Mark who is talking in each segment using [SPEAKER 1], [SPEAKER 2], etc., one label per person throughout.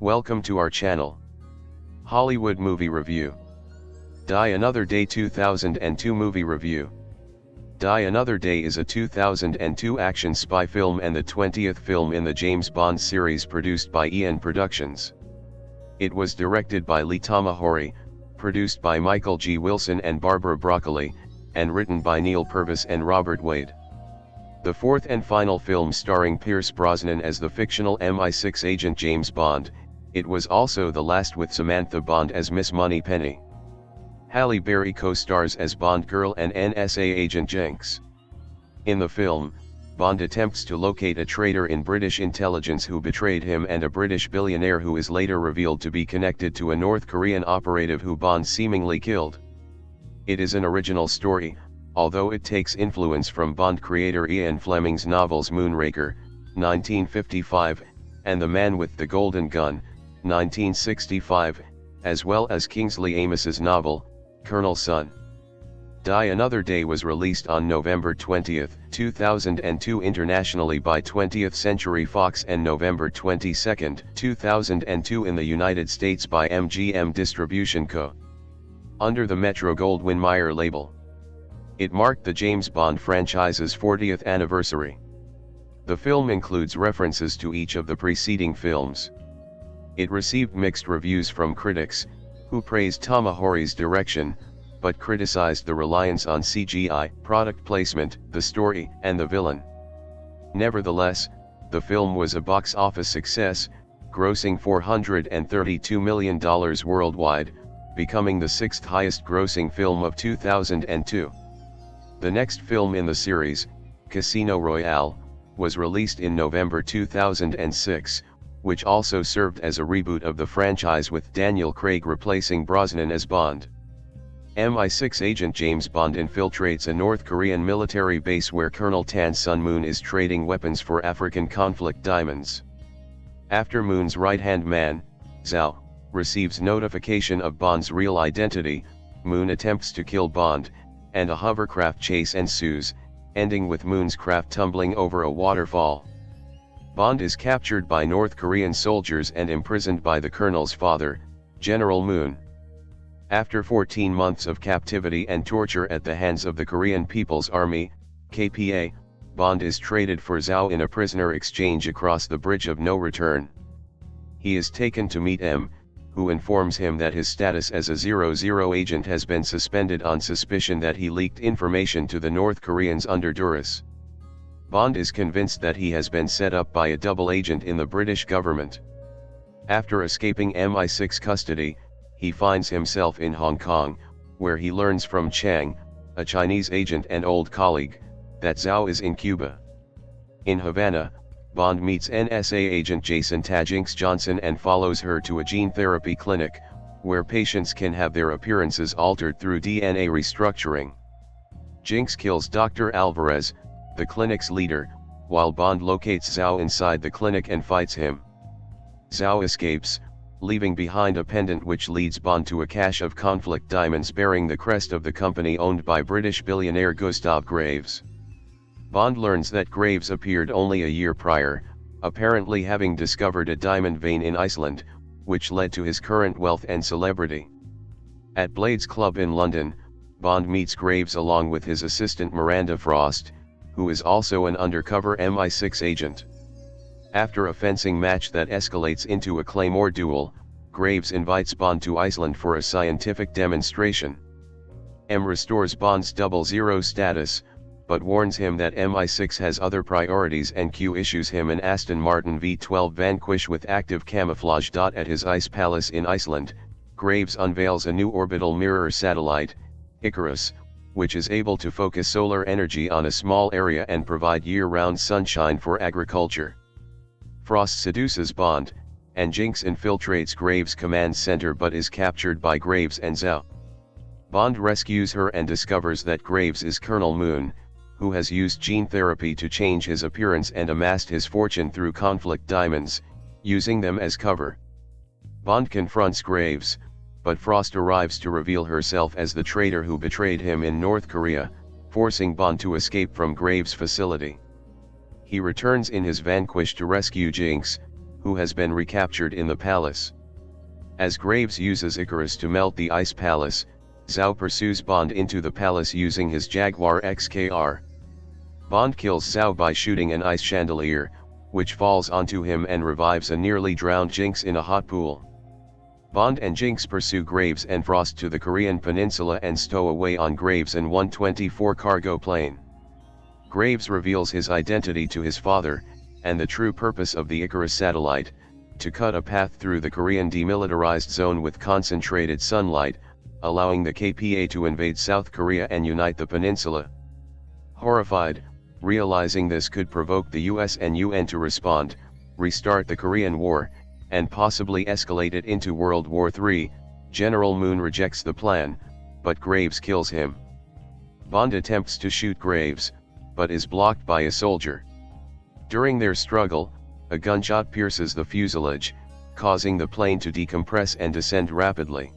[SPEAKER 1] Welcome to our channel. Hollywood Movie Review. Die Another Day 2002 Movie Review. Die Another Day is a 2002 action spy film and the 20th film in the James Bond series produced by Eon Productions. It was directed by Lee Tamahori, produced by Michael G. Wilson and Barbara Broccoli, and written by Neil Purvis and Robert Wade. The fourth and final film starring Pierce Brosnan as the fictional MI6 agent James Bond, it was also the last with Samantha Bond as Miss Moneypenny. Halle Berry co-stars as Bond girl and NSA agent Jinx. In the film, Bond attempts to locate a traitor in British intelligence who betrayed him and a British billionaire who is later revealed to be connected to a North Korean operative who Bond seemingly killed. It is an original story, although it takes influence from Bond creator Ian Fleming's novels Moonraker, 1955, and The Man with the Golden Gun, 1965, as well as Kingsley Amis's novel, Colonel Sun. Die Another Day was released on November 20, 2002 internationally by 20th Century Fox and November 22, 2002 in the United States by MGM Distribution Co. under the Metro-Goldwyn-Mayer label. It marked the James Bond franchise's 40th anniversary. The film includes references to each of the preceding films. It received mixed reviews from critics, who praised Tamahori's direction, but criticized the reliance on CGI, product placement, the story, and the villain. Nevertheless, the film was a box office success, grossing $432 million worldwide, becoming the sixth highest grossing film of 2002. The next film in the series, Casino Royale, was released in November 2006, which also served as a reboot of the franchise with Daniel Craig replacing Brosnan as Bond. MI6 agent James Bond infiltrates a North Korean military base where Colonel Tan Sun Moon is trading weapons for African conflict diamonds. After Moon's right-hand man, Zhao, receives notification of Bond's real identity, Moon attempts to kill Bond, and a hovercraft chase ensues, ending with Moon's craft tumbling over a waterfall. Bond is captured by North Korean soldiers and imprisoned by the colonel's father, General Moon. After 14 months of captivity and torture at the hands of the Korean People's Army, KPA, Bond is traded for Zhao in a prisoner exchange across the Bridge of No Return. He is taken to meet M, who informs him that his status as a 00 agent has been suspended on suspicion that he leaked information to the North Koreans under duress. Bond is convinced that he has been set up by a double agent in the British government. After escaping MI6 custody, he finds himself in Hong Kong, where he learns from Chang, a Chinese agent and old colleague, that Zhao is in Cuba. In Havana, Bond meets NSA agent Jason Tajinx Johnson and follows her to a gene therapy clinic, where patients can have their appearances altered through DNA restructuring. Jinx kills Dr. Alvarez, the clinic's leader, while Bond locates Zhao inside the clinic and fights him. Zhao escapes, leaving behind a pendant which leads Bond to a cache of conflict diamonds bearing the crest of the company owned by British billionaire Gustav Graves. Bond learns that Graves appeared only a year prior, apparently having discovered a diamond vein in Iceland, which led to his current wealth and celebrity. At Blades Club in London, Bond meets Graves along with his assistant Miranda Frost, who is also an undercover MI6 agent. After a fencing match that escalates into a claymore duel, Graves invites Bond to Iceland for a scientific demonstration. M restores Bond's 00 status, but warns him that MI6 has other priorities and Q issues him an Aston Martin V12 Vanquish with active camouflage. At his ice palace in Iceland, Graves unveils a new orbital mirror satellite, Icarus, which is able to focus solar energy on a small area and provide year-round sunshine for agriculture. Frost seduces Bond, and Jinx infiltrates Graves' command center but is captured by Graves and Zhao. Bond rescues her and discovers that Graves is Colonel Moon, who has used gene therapy to change his appearance and amassed his fortune through conflict diamonds, using them as cover. Bond confronts Graves, but Frost arrives to reveal herself as the traitor who betrayed him in North Korea, forcing Bond to escape from Graves' facility. He returns in his Vanquish to rescue Jinx, who has been recaptured in the palace. As Graves uses Icarus to melt the ice palace, Zhao pursues Bond into the palace using his Jaguar XKR. Bond kills Zhao by shooting an ice chandelier, which falls onto him and revives a nearly drowned Jinx in a hot pool. Bond and Jinx pursue Graves and Frost to the Korean peninsula and stow away on Graves' an 124 cargo plane. Graves reveals his identity to his father, and the true purpose of the Icarus satellite, to cut a path through the Korean demilitarized zone with concentrated sunlight, allowing the KPA to invade South Korea and unite the peninsula. Horrified, realizing this could provoke the US and UN to respond, restart the Korean War, and possibly escalate it into World War III, General Moon rejects the plan, but Graves kills him. Bond attempts to shoot Graves, but is blocked by a soldier. During their struggle, a gunshot pierces the fuselage, causing the plane to decompress and descend rapidly.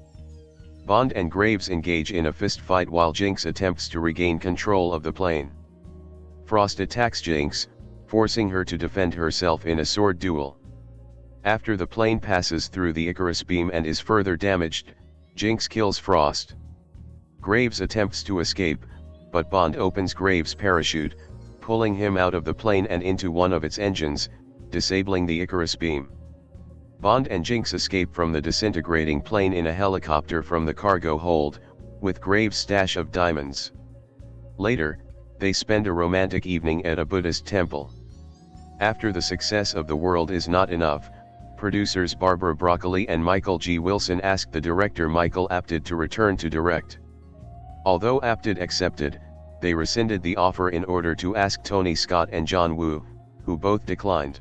[SPEAKER 1] Bond and Graves engage in a fist fight while Jinx attempts to regain control of the plane. Frost attacks Jinx, forcing her to defend herself in a sword duel. After the plane passes through the Icarus beam and is further damaged, Jinx kills Frost. Graves attempts to escape, but Bond opens Graves' parachute, pulling him out of the plane and into one of its engines, disabling the Icarus beam. Bond and Jinx escape from the disintegrating plane in a helicopter from the cargo hold, with Graves' stash of diamonds. Later, they spend a romantic evening at a Buddhist temple. After the success of The World Is Not Enough, producers Barbara Broccoli and Michael G. Wilson asked the director Michael Apted to return to direct. Although Apted accepted, they rescinded the offer in order to ask Tony Scott and John Woo, who both declined.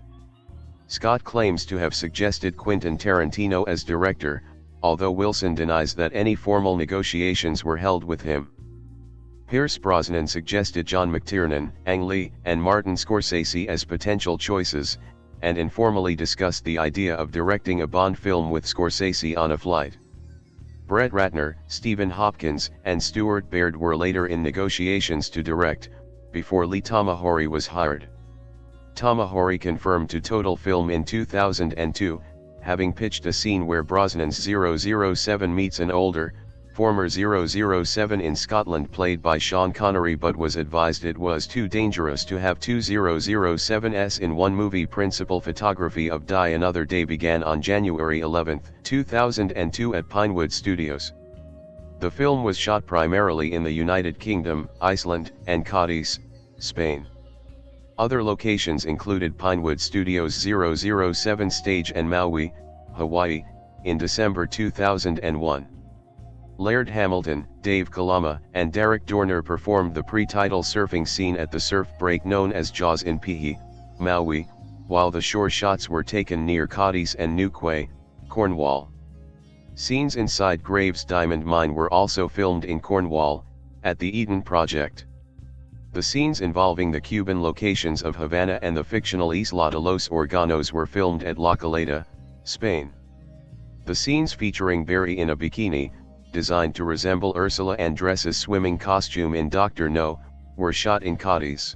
[SPEAKER 1] Scott claims to have suggested Quentin Tarantino as director, although Wilson denies that any formal negotiations were held with him. Pierce Brosnan suggested John McTiernan, Ang Lee, and Martin Scorsese as potential choices, and informally discussed the idea of directing a Bond film with Scorsese on a flight. Brett Ratner, Stephen Hopkins, and Stuart Baird were later in negotiations to direct, before Lee Tamahori was hired. Tamahori confirmed to Total Film in 2002, having pitched a scene where Brosnan's 007 meets an older, former 007 in Scotland played by Sean Connery, but was advised it was too dangerous to have two 007s in one movie. Principal photography of Die Another Day began on January 11, 2002 at Pinewood Studios. The film was shot primarily in the United Kingdom, Iceland, and Cadiz, Spain. Other locations included Pinewood Studios' 007 stage and Maui, Hawaii, in December 2001. Laird Hamilton, Dave Kalama, and Derek Dorner performed the pre-title surfing scene at the surf break known as Jaws in Pihi, Maui, while the shore shots were taken near Cadiz and New Quay, Cornwall. Scenes inside Graves' diamond mine were also filmed in Cornwall, at the Eden Project. The scenes involving the Cuban locations of Havana and the fictional Isla de los Órganos were filmed at La Caleta, Spain. The scenes featuring Barry in a bikini, designed to resemble Ursula Andress's swimming costume in Dr. No, were shot in Cadiz.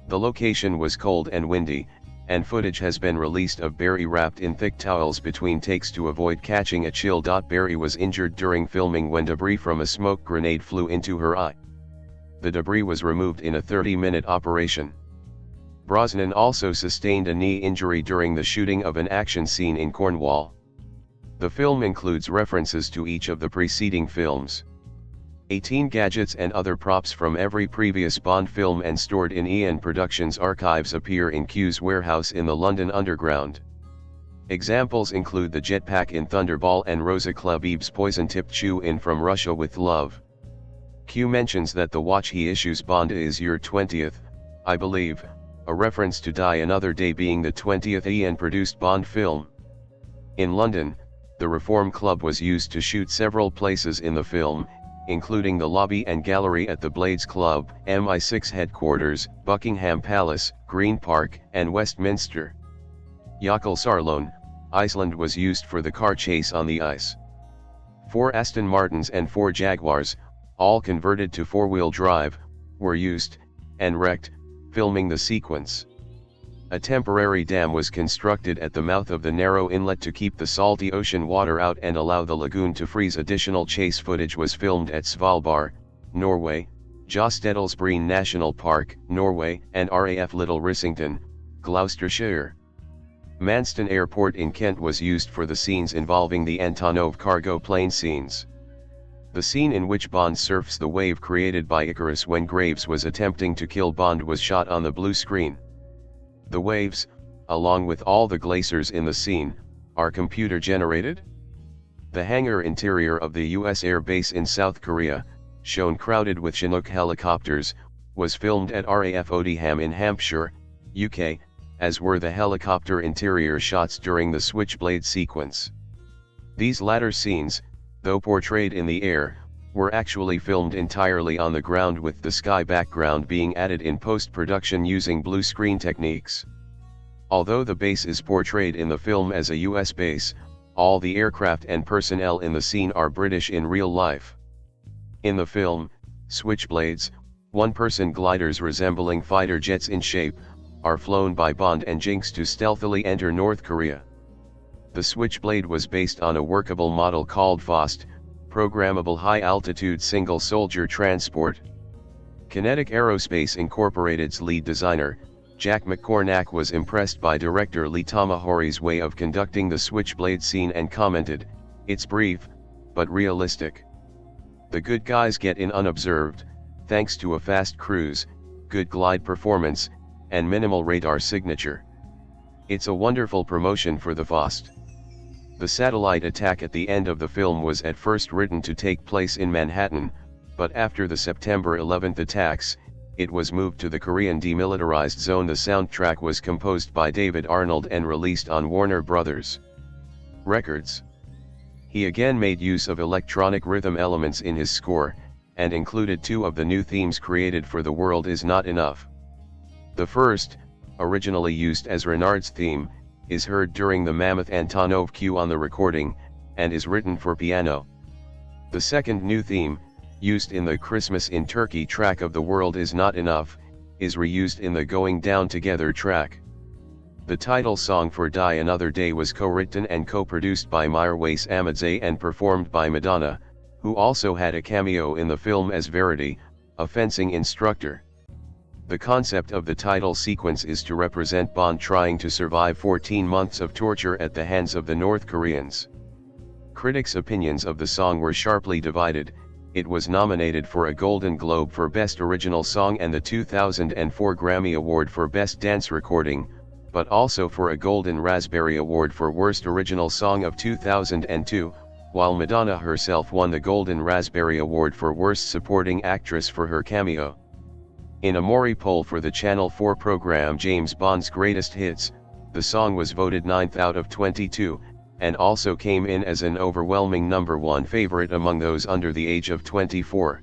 [SPEAKER 1] The location was cold and windy, and footage has been released of Barry wrapped in thick towels between takes to avoid catching a chill. Barry was injured during filming when debris from a smoke grenade flew into her eye. The debris was removed in a 30-minute operation. Brosnan also sustained a knee injury during the shooting of an action scene in Cornwall. The film includes references to each of the preceding films. 18 gadgets and other props from every previous Bond film and stored in Eon Productions archives appear in Q's warehouse in the London Underground. Examples include the jetpack in Thunderball and Rosa Klebeb's poison-tipped chew-in From Russia with Love. Q mentions that the watch he issues Bond is your 20th, I believe, a reference to Die Another Day being the 20th Eon-produced Bond film. In London, the Reform Club was used to shoot several places in the film, including the lobby and gallery at the Blades Club, MI6 headquarters, Buckingham Palace, Green Park, and Westminster. Jökulsárlón, Iceland was used for the car chase on the ice. 4 Aston Martins and 4 Jaguars, all converted to four-wheel drive, were used, and wrecked, filming the sequence. A temporary dam was constructed at the mouth of the narrow inlet to keep the salty ocean water out and allow the lagoon to freeze. Additional chase footage was filmed at Svalbard, Norway, Jostedalsbreen National Park, Norway, and RAF Little Rissington, Gloucestershire. Manston Airport in Kent was used for the scenes involving the Antonov cargo plane scenes. The scene in which Bond surfs the wave created by Icarus when Graves was attempting to kill Bond was shot on the blue screen. The waves, along with all the glaciers in the scene, are computer-generated. The hangar interior of the U.S. Air Base in South Korea, shown crowded with Chinook helicopters, was filmed at RAF Odiham in Hampshire, UK, as were the helicopter interior shots during the Switchblade sequence. These latter scenes, though portrayed in the air, were actually filmed entirely on the ground, with the sky background being added in post-production using blue screen techniques. Although the base is portrayed in the film as a US base, all the aircraft and personnel in the scene are British in real life. In the film, Switchblades, one-person gliders resembling fighter jets in shape, are flown by Bond and Jinx to stealthily enter North Korea. The Switchblade was based on a workable model called FOST, Programmable High-Altitude Single Soldier Transport. Kinetic Aerospace Incorporated's lead designer, Jack McCornack, was impressed by director Lee Tamahori's way of conducting the Switchblade scene and commented, "It's brief, but realistic. The good guys get in unobserved, thanks to a fast cruise, good glide performance, and minimal radar signature. It's a wonderful promotion for the FOST." The satellite attack at the end of the film was at first written to take place in Manhattan, but after the September 11 attacks, it was moved to the Korean Demilitarized Zone. The soundtrack was composed by David Arnold and released on Warner Brothers Records. He again made use of electronic rhythm elements in his score, and included two of the new themes created for The World Is Not Enough. The first, originally used as Renard's theme, is heard during the Mammoth Antonov cue on the recording, and is written for piano. The second new theme, used in the Christmas in Turkey track of The World Is Not Enough, is reused in the Going Down Together track. The title song for Die Another Day was co-written and co-produced by Mirwais Ahmadzai and performed by Madonna, who also had a cameo in the film as Verity, a fencing instructor. The concept of the title sequence is to represent Bond trying to survive 14 months of torture at the hands of the North Koreans. Critics' opinions of the song were sharply divided. It was nominated for a Golden Globe for Best Original Song and the 2004 Grammy Award for Best Dance Recording, but also for a Golden Raspberry Award for Worst Original Song of 2002, while Madonna herself won the Golden Raspberry Award for Worst Supporting Actress for her cameo. In a Maury poll for the Channel 4 program James Bond's Greatest Hits, the song was voted 9th out of 22, and also came in as an overwhelming number 1 favorite among those under the age of 24.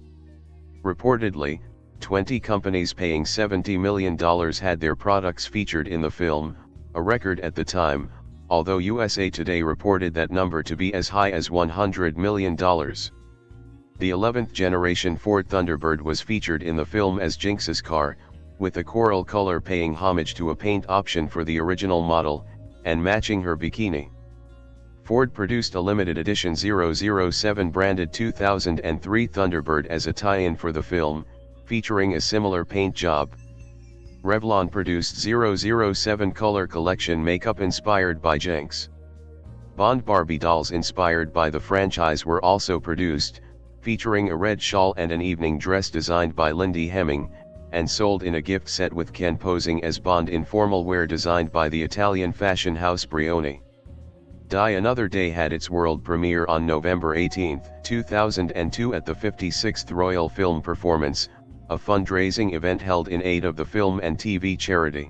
[SPEAKER 1] Reportedly, 20 companies paying $70 million had their products featured in the film, a record at the time, although USA Today reported that number to be as high as $100 million. The 11th generation Ford Thunderbird was featured in the film as Jinx's car, with the coral color paying homage to a paint option for the original model, and matching her bikini. Ford produced a limited edition 007 branded 2003 Thunderbird as a tie-in for the film, featuring a similar paint job. Revlon produced 007 color collection makeup inspired by Jinx. Bond Barbie dolls inspired by the franchise were also produced, featuring a red shawl and an evening dress designed by Lindy Hemming, and sold in a gift set with Ken posing as Bond in formal wear designed by the Italian fashion house Brioni. Die Another Day had its world premiere on November 18, 2002 at the 56th Royal Film Performance, a fundraising event held in aid of the film and TV charity.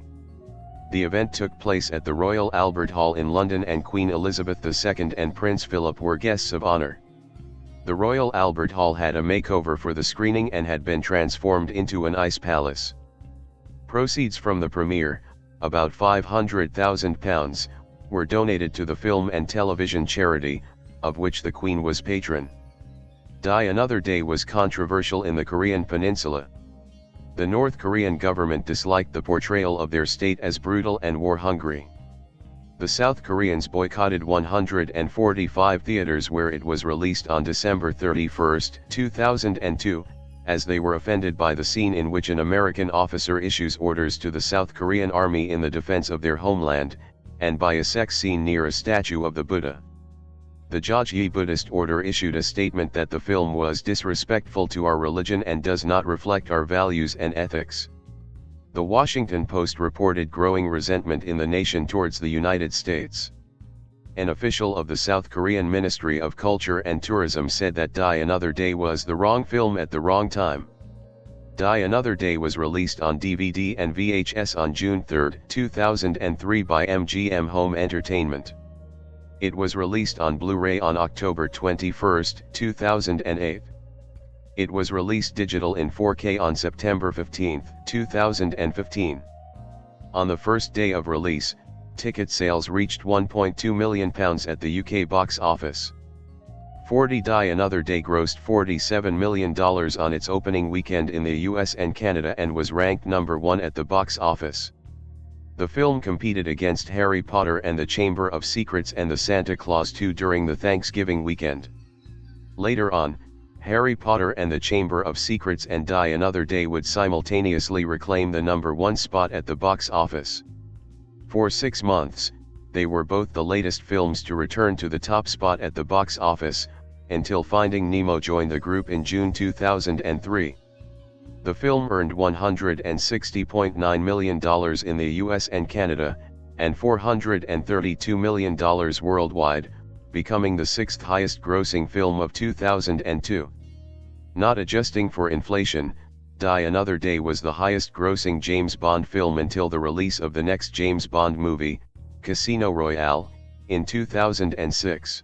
[SPEAKER 1] The event took place at the Royal Albert Hall in London, and Queen Elizabeth II and Prince Philip were guests of honor. The Royal Albert Hall had a makeover for the screening and had been transformed into an ice palace. Proceeds from the premiere, about £500,000, were donated to the film and television charity, of which the Queen was patron. Die Another Day was controversial in the Korean peninsula. The North Korean government disliked the portrayal of their state as brutal and war-hungry. The South Koreans boycotted 145 theaters where it was released on December 31, 2002, as they were offended by the scene in which an American officer issues orders to the South Korean army in the defense of their homeland, and by a sex scene near a statue of the Buddha. The Jogye Buddhist order issued a statement that the film was disrespectful to our religion and does not reflect our values and ethics. The Washington Post reported growing resentment in the nation towards the United States. An official of the South Korean Ministry of Culture and Tourism said that Die Another Day was the wrong film at the wrong time. Die Another Day was released on DVD and VHS on June 3, 2003 by MGM Home Entertainment. It was released on Blu-ray on October 21, 2008. It was released digital in 4K on September 15, 2015. On the first day of release, ticket sales reached £1.2 million at the UK box office. 40 Die Another Day grossed $47 million on its opening weekend in the US and Canada and was ranked number 1 at the box office. The film competed against Harry Potter and the Chamber of Secrets and the Santa Claus 2 during the Thanksgiving weekend. Later on, Harry Potter and the Chamber of Secrets and Die Another Day would simultaneously reclaim the number 1 spot at the box office. For 6 months, they were both the latest films to return to the top spot at the box office, until Finding Nemo joined the group in June 2003. The film earned $160.9 million in the US and Canada, and $432 million worldwide, becoming the 6th highest grossing film of 2002. Not adjusting for inflation, Die Another Day was the highest grossing James Bond film until the release of the next James Bond movie, Casino Royale, in 2006.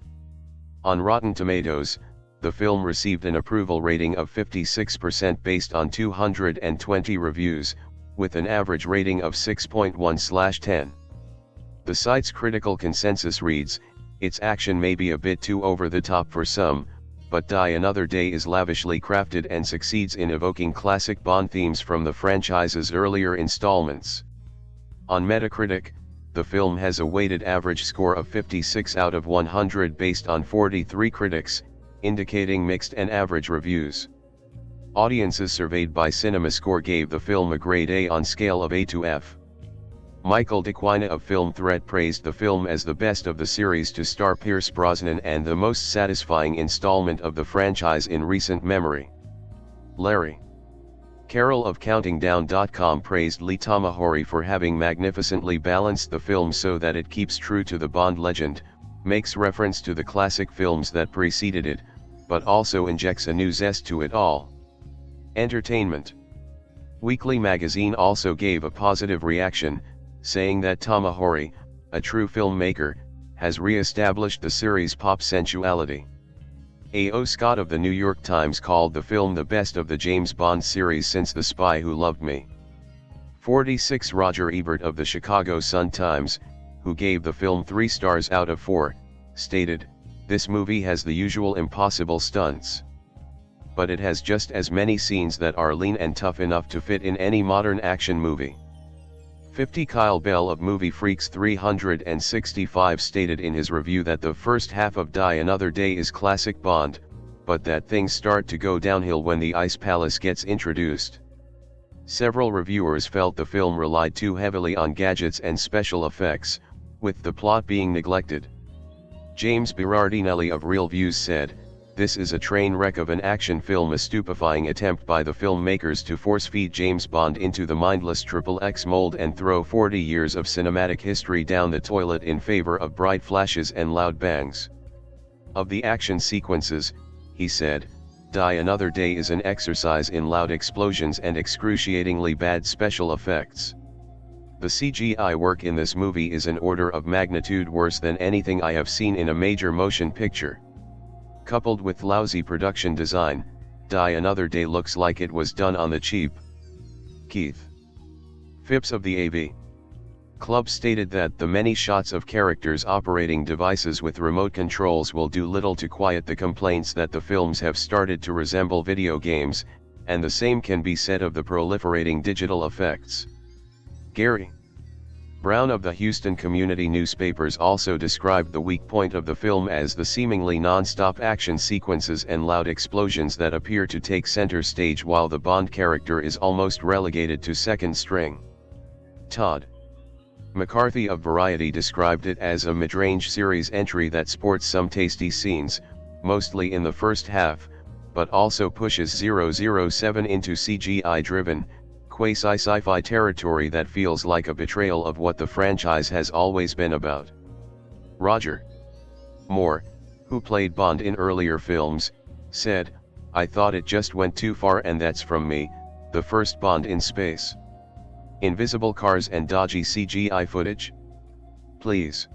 [SPEAKER 1] On Rotten Tomatoes, the film received an approval rating of 56% based on 220 reviews, with an average rating of 6.1/10. The site's critical consensus reads, "Its action may be a bit too over the top for some, but Die Another Day is lavishly crafted and succeeds in evoking classic Bond themes from the franchise's earlier installments." On Metacritic, the film has a weighted average score of 56 out of 100 based on 43 critics, indicating mixed and average reviews. Audiences surveyed by CinemaScore gave the film a grade A on scale of A to F. Michael D'Aquina of Film Threat praised the film as the best of the series to star Pierce Brosnan and the most satisfying installment of the franchise in recent memory. Larry Carroll of CountingDown.com praised Lee Tamahori for having magnificently balanced the film so that it keeps true to the Bond legend, makes reference to the classic films that preceded it, but also injects a new zest to it all. Entertainment Weekly Magazine also gave a positive reaction, saying that Tamahori, a true filmmaker, has re-established the series' pop sensuality. A.O. Scott of the New York Times called the film the best of the James Bond series since The Spy Who Loved Me. 46 Roger Ebert of the Chicago Sun-Times, who gave the film 3 stars out of 4, stated, "This movie has the usual impossible stunts. But it has just as many scenes that are lean and tough enough to fit in any modern action movie." 50 Kyle Bell of Movie Freaks 365 stated in his review that the first half of Die Another Day is classic Bond, but that things start to go downhill when the Ice Palace gets introduced. Several reviewers felt the film relied too heavily on gadgets and special effects, with the plot being neglected. James Berardinelli of Real Views said, "This is a train wreck of an action film, a stupefying attempt by the filmmakers to force-feed James Bond into the mindless XXX mold and throw 40 years of cinematic history down the toilet in favor of bright flashes and loud bangs." Of the action sequences, he said, "Die Another Day is an exercise in loud explosions and excruciatingly bad special effects. The CGI work in this movie is an order of magnitude worse than anything I have seen in a major motion picture. Coupled with lousy production design, Die Another Day looks like it was done on the cheap." Keith Phipps of the AV Club stated that the many shots of characters operating devices with remote controls will do little to quiet the complaints that the films have started to resemble video games, and the same can be said of the proliferating digital effects. Gary Brown of the Houston Community Newspapers also described the weak point of the film as the seemingly non-stop action sequences and loud explosions that appear to take center stage while the Bond character is almost relegated to second string. Todd McCarthy of Variety described it as a mid-range series entry that sports some tasty scenes, mostly in the first half, but also pushes 007 into CGI-driven, quasi-sci-fi territory that feels like a betrayal of what the franchise has always been about. Roger Moore, who played Bond in earlier films, said, "I thought it just went too far, and that's from me, the first Bond in space. Invisible cars and dodgy CGI footage? Please."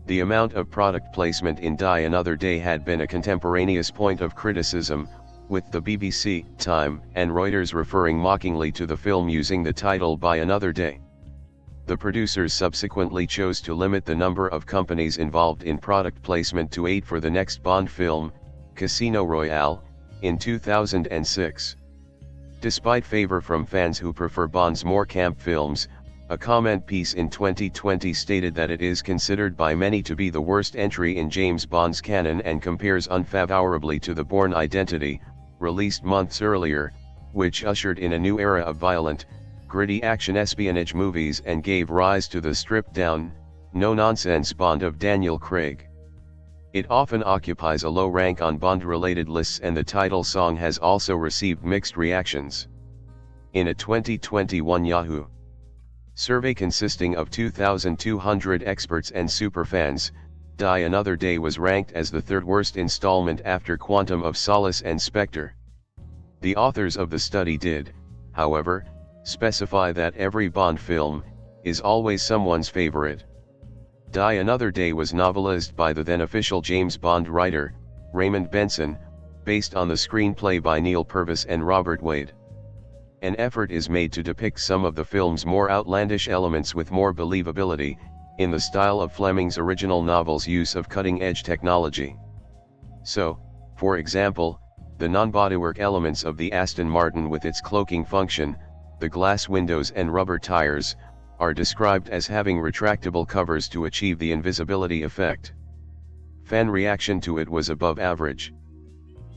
[SPEAKER 1] The amount of product placement in Die Another Day had been a contemporaneous point of criticism, with the BBC, Time, and Reuters referring mockingly to the film using the title By Another Day. The producers subsequently chose to limit the number of companies involved in product placement to 8 for the next Bond film, Casino Royale, in 2006. Despite favor from fans who prefer Bond's more camp films, a comment piece in 2020 stated that it is considered by many to be the worst entry in James Bond's canon and compares unfavorably to The Bourne Identity, released months earlier, which ushered in a new era of violent, gritty action espionage movies and gave rise to the stripped-down, no-nonsense Bond of Daniel Craig. It often occupies a low rank on Bond-related lists, and the title song has also received mixed reactions. In a 2021 Yahoo survey consisting of 2,200 experts and superfans, Die Another Day was ranked as the third worst installment after Quantum of Solace and Spectre. The authors of the study did, however, specify that every Bond film is always someone's favorite. Die Another Day was novelized by the then official James Bond writer, Raymond Benson, based on the screenplay by Neil Purvis and Robert Wade. An effort is made to depict some of the film's more outlandish elements with more believability, in the style of Fleming's original novel's use of cutting-edge technology. So, for example, the non-bodywork elements of the Aston Martin with its cloaking function, the glass windows and rubber tires, are described as having retractable covers to achieve the invisibility effect. Fan reaction to it was above average.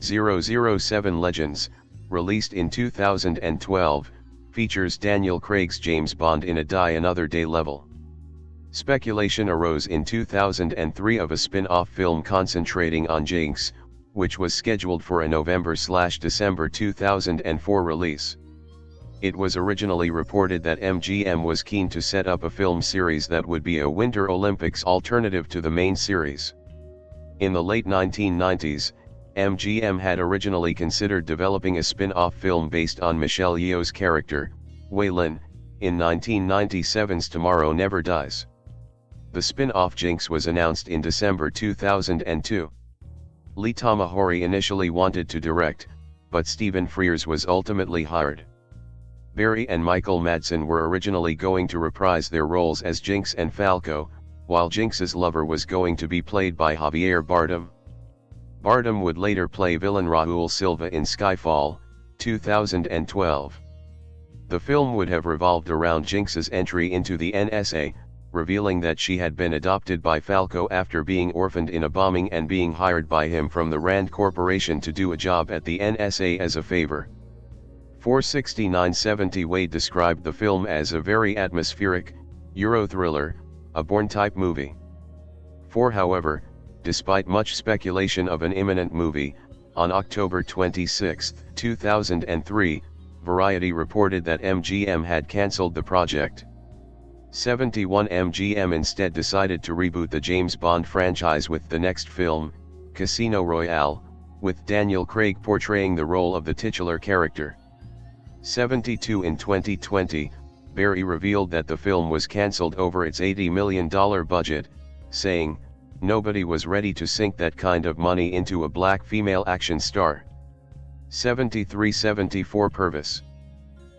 [SPEAKER 1] 007 Legends, released in 2012, features Daniel Craig's James Bond in a Die Another Day level. Speculation arose in 2003 of a spin-off film concentrating on Jinx, which was scheduled for a November/December 2004 release. It was originally reported that MGM was keen to set up a film series that would be a Winter Olympics alternative to the main series. In the late 1990s, MGM had originally considered developing a spin-off film based on Michelle Yeoh's character, Wei Lin, in 1997's Tomorrow Never Dies. The spin-off Jinx was announced in December 2002. Lee Tamahori initially wanted to direct, but Stephen Frears was ultimately hired. Barry and Michael Madsen were originally going to reprise their roles as Jinx and Falco, while Jinx's lover was going to be played by Javier Bardem. Bardem would later play villain Raul Silva in Skyfall, 2012. The film would have revolved around Jinx's entry into the NSA, revealing that she had been adopted by Falco after being orphaned in a bombing and being hired by him from the Rand Corporation to do a job at the NSA as a favor. 46970 Wade described the film as a very atmospheric, Euro thriller, a Bourne-type movie. However, despite much speculation of an imminent movie, on October 26, 2003, Variety reported that MGM had cancelled the project. 71 MGM instead decided to reboot the James Bond franchise with the next film, Casino Royale, with Daniel Craig portraying the role of the titular character. 72 In 2020, Barry revealed that the film was cancelled over its $80 million budget, saying, "Nobody was ready to sink that kind of money into a black female action star." 73-74 Purvis.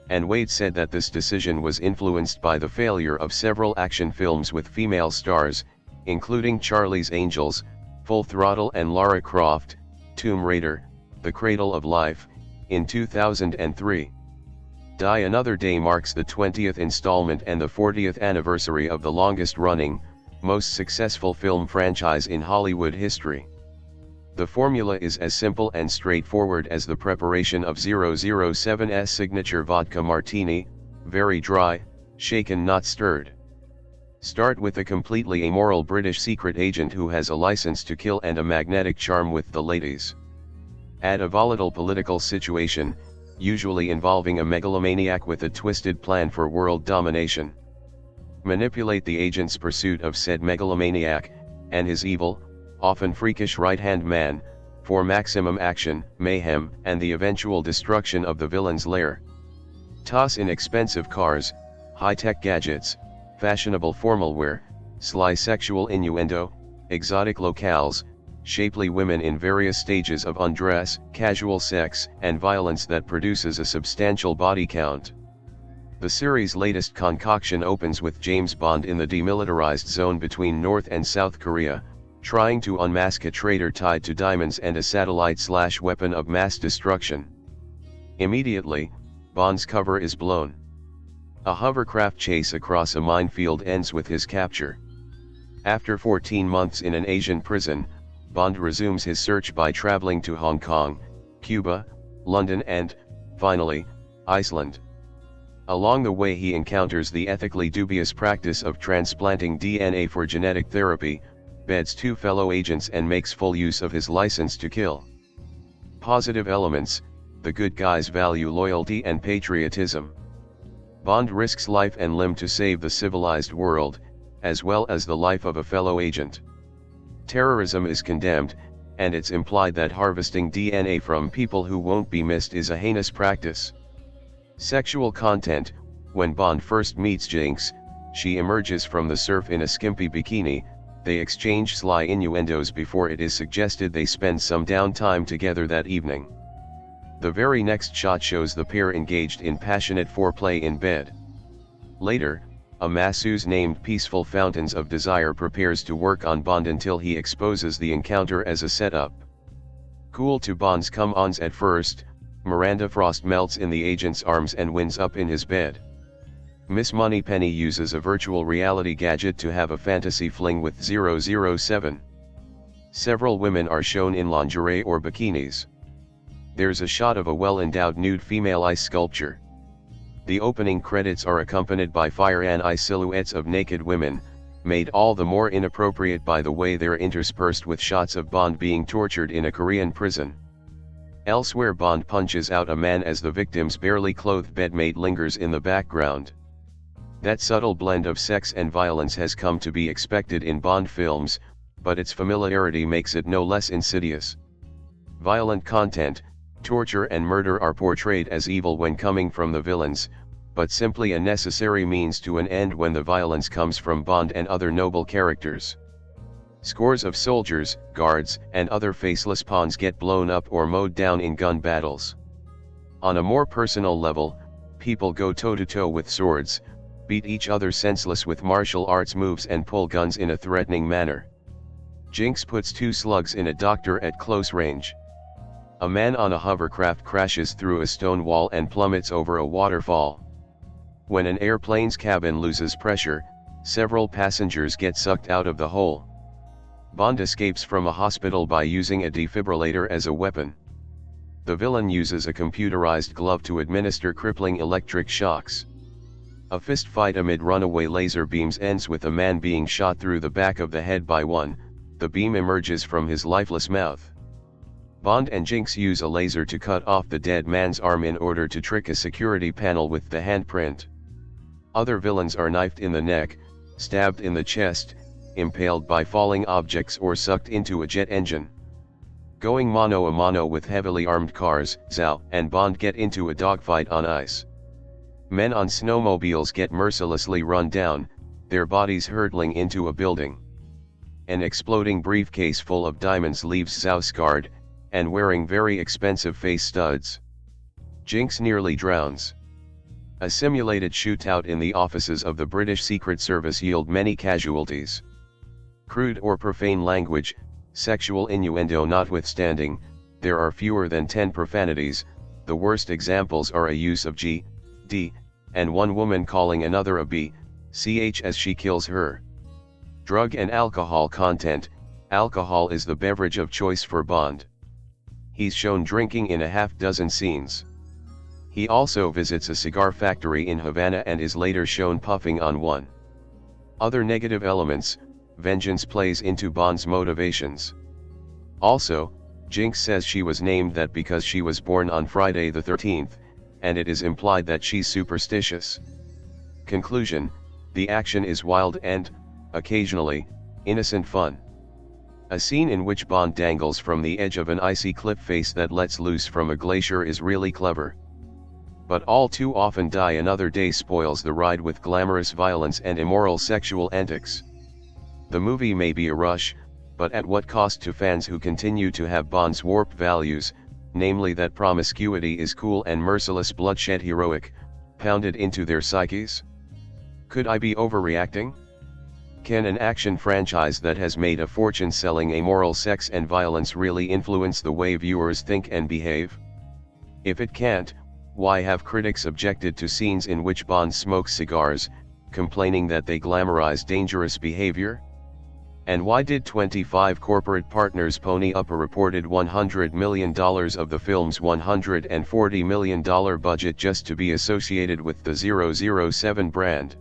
[SPEAKER 1] And Wade said that this decision was influenced by the failure of several action films with female stars, including Charlie's Angels, Full Throttle and Lara Croft, Tomb Raider, The Cradle of Life, in 2003. Die Another Day marks the 20th installment and the 40th anniversary of the longest-running, most successful film franchise in Hollywood history. The formula is as simple and straightforward as the preparation of 007's signature vodka martini, very dry, shaken not stirred. Start with a completely amoral British secret agent who has a license to kill and a magnetic charm with the ladies. Add a volatile political situation, usually involving a megalomaniac with a twisted plan for world domination. Manipulate the agent's pursuit of said megalomaniac, and his evil, often freakish right-hand man, for maximum action, mayhem, and the eventual destruction of the villain's lair. Toss in expensive cars, high-tech gadgets, fashionable formal wear, sly sexual innuendo, exotic locales, shapely women in various stages of undress, casual sex, and violence that produces a substantial body count. The series' latest concoction opens with James Bond in the demilitarized zone between North and South Korea, trying to unmask a traitor tied to diamonds and a satellite/weapon of mass destruction. Immediately, Bond's cover is blown. A hovercraft chase across a minefield ends with his capture. After 14 months in an Asian prison, Bond resumes his search by traveling to Hong Kong, Cuba, London and, finally, Iceland. Along the way he encounters the ethically dubious practice of transplanting DNA for genetic therapy, beds 2 fellow agents and makes full use of his license to kill. Positive elements: the good guys value loyalty and patriotism. Bond risks life and limb to save the civilized world, as well as the life of a fellow agent. Terrorism is condemned, and it's implied that harvesting DNA from people who won't be missed is a heinous practice. Sexual content: when Bond first meets Jinx, she emerges from the surf in a skimpy bikini, they exchange sly innuendos before it is suggested they spend some downtime together that evening. The very next shot shows the pair engaged in passionate foreplay in bed. Later, a masseuse named Peaceful Fountains of Desire prepares to work on Bond until he exposes the encounter as a setup. Cool to Bond's come-ons at first, Miranda Frost melts in the agent's arms and winds up in his bed. Miss Moneypenny uses a virtual reality gadget to have a fantasy fling with 007. Several women are shown in lingerie or bikinis. There's a shot of a well-endowed nude female ice sculpture. The opening credits are accompanied by fire and ice silhouettes of naked women, made all the more inappropriate by the way they're interspersed with shots of Bond being tortured in a Korean prison. Elsewhere Bond punches out a man as the victim's barely clothed bedmate lingers in the background. That subtle blend of sex and violence has come to be expected in Bond films, but its familiarity makes it no less insidious. Violent content, torture and murder are portrayed as evil when coming from the villains, but simply a necessary means to an end when the violence comes from Bond and other noble characters. Scores of soldiers, guards, and other faceless pawns get blown up or mowed down in gun battles. On a more personal level, people go toe-to-toe with swords, beat each other senseless with martial arts moves and pull guns in a threatening manner. Jinx puts 2 slugs in a doctor at close range. A man on a hovercraft crashes through a stone wall and plummets over a waterfall. When an airplane's cabin loses pressure, several passengers get sucked out of the hole. Bond escapes from a hospital by using a defibrillator as a weapon. The villain uses a computerized glove to administer crippling electric shocks. A fist fight amid runaway laser beams ends with a man being shot through the back of the head by one. The beam emerges from his lifeless mouth. Bond and Jinx use a laser to cut off the dead man's arm in order to trick a security panel with the handprint. Other villains are knifed in the neck, stabbed in the chest, impaled by falling objects or sucked into a jet engine. Going mano a mano with heavily armed cars, Zhao and Bond get into a dogfight on ice. Men on snowmobiles get mercilessly run down, their bodies hurtling into a building. An exploding briefcase full of diamonds leaves Zhao scarred, and wearing very expensive face studs. Jinx nearly drowns. A simulated shootout in the offices of the British Secret Service yield many casualties. Crude or profane language, sexual innuendo notwithstanding, there are fewer than 10 profanities, The worst examples are a use of G, D, and one woman calling another a B, CH as she kills her. Drug and alcohol content. Alcohol is the beverage of choice for Bond. He's shown drinking in a half-dozen scenes. He also visits a cigar factory in Havana and is later shown puffing on one. Other negative elements. Vengeance plays into Bond's motivations. Also, Jinx says she was named that because she was born on Friday the 13th, and it is implied that she's superstitious. Conclusion: the action is wild and, occasionally, innocent fun. A scene in which Bond dangles from the edge of an icy cliff face that lets loose from a glacier is really clever. But all too often Die Another Day spoils the ride with glamorous violence and immoral sexual antics. The movie may be a rush, but at what cost to fans who continue to have Bond's warped values, namely that promiscuity is cool and merciless bloodshed heroic, pounded into their psyches? Could I be overreacting? Can an action franchise that has made a fortune selling amoral sex and violence really influence the way viewers think and behave? If it can't, why have critics objected to scenes in which Bond smokes cigars, complaining that they glamorize dangerous behavior? And why did 25 corporate partners pony up a reported $100 million of the film's $140 million budget just to be associated with the 007 brand?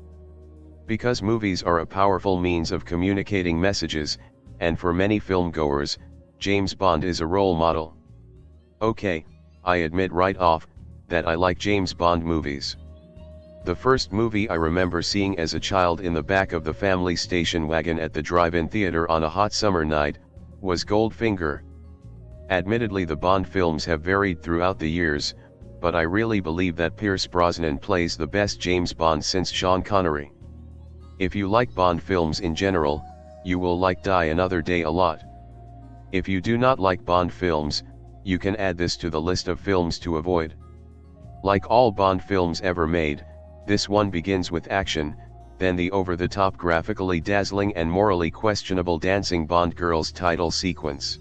[SPEAKER 1] Because movies are a powerful means of communicating messages, and for many filmgoers, James Bond is a role model. Okay, I admit right off, that I like James Bond movies. The first movie I remember seeing as a child in the back of the family station wagon at the drive-in theater on a hot summer night, was Goldfinger. Admittedly, the Bond films have varied throughout the years, but I really believe that Pierce Brosnan plays the best James Bond since Sean Connery. If you like Bond films in general, you will like Die Another Day a lot. If you do not like Bond films, you can add this to the list of films to avoid. Like all Bond films ever made, this one begins with action, then the over-the-top graphically dazzling and morally questionable dancing Bond girl's title sequence.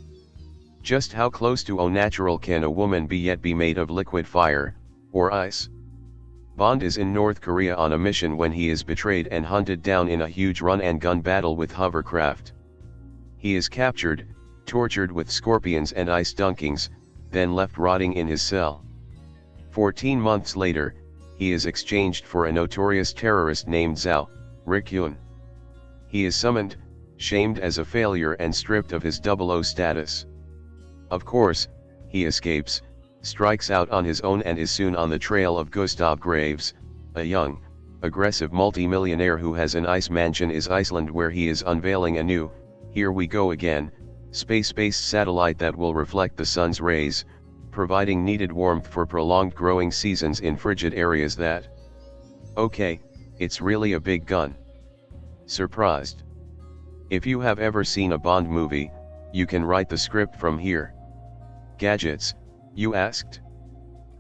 [SPEAKER 1] Just how close to au natural can a woman be yet be made of liquid fire, or ice? Bond is in North Korea on a mission when he is betrayed and hunted down in a huge run-and-gun battle with hovercraft. He is captured, tortured with scorpions and ice dunkings, then left rotting in his cell. 14 months later, he is exchanged for a notorious terrorist named Zhao Rikyun. He is summoned, shamed as a failure and stripped of his 00 status. Of course, he escapes, strikes out on his own and is soon on the trail of Gustav Graves, a young, aggressive multi-millionaire who has an ice mansion in Iceland where he is unveiling a new, here we go again, space-based satellite that will reflect the sun's rays, providing needed warmth for prolonged growing seasons in frigid areas that... Okay, it's really a big gun. Surprised? If you have ever seen a Bond movie, you can write the script from here. Gadgets, you asked?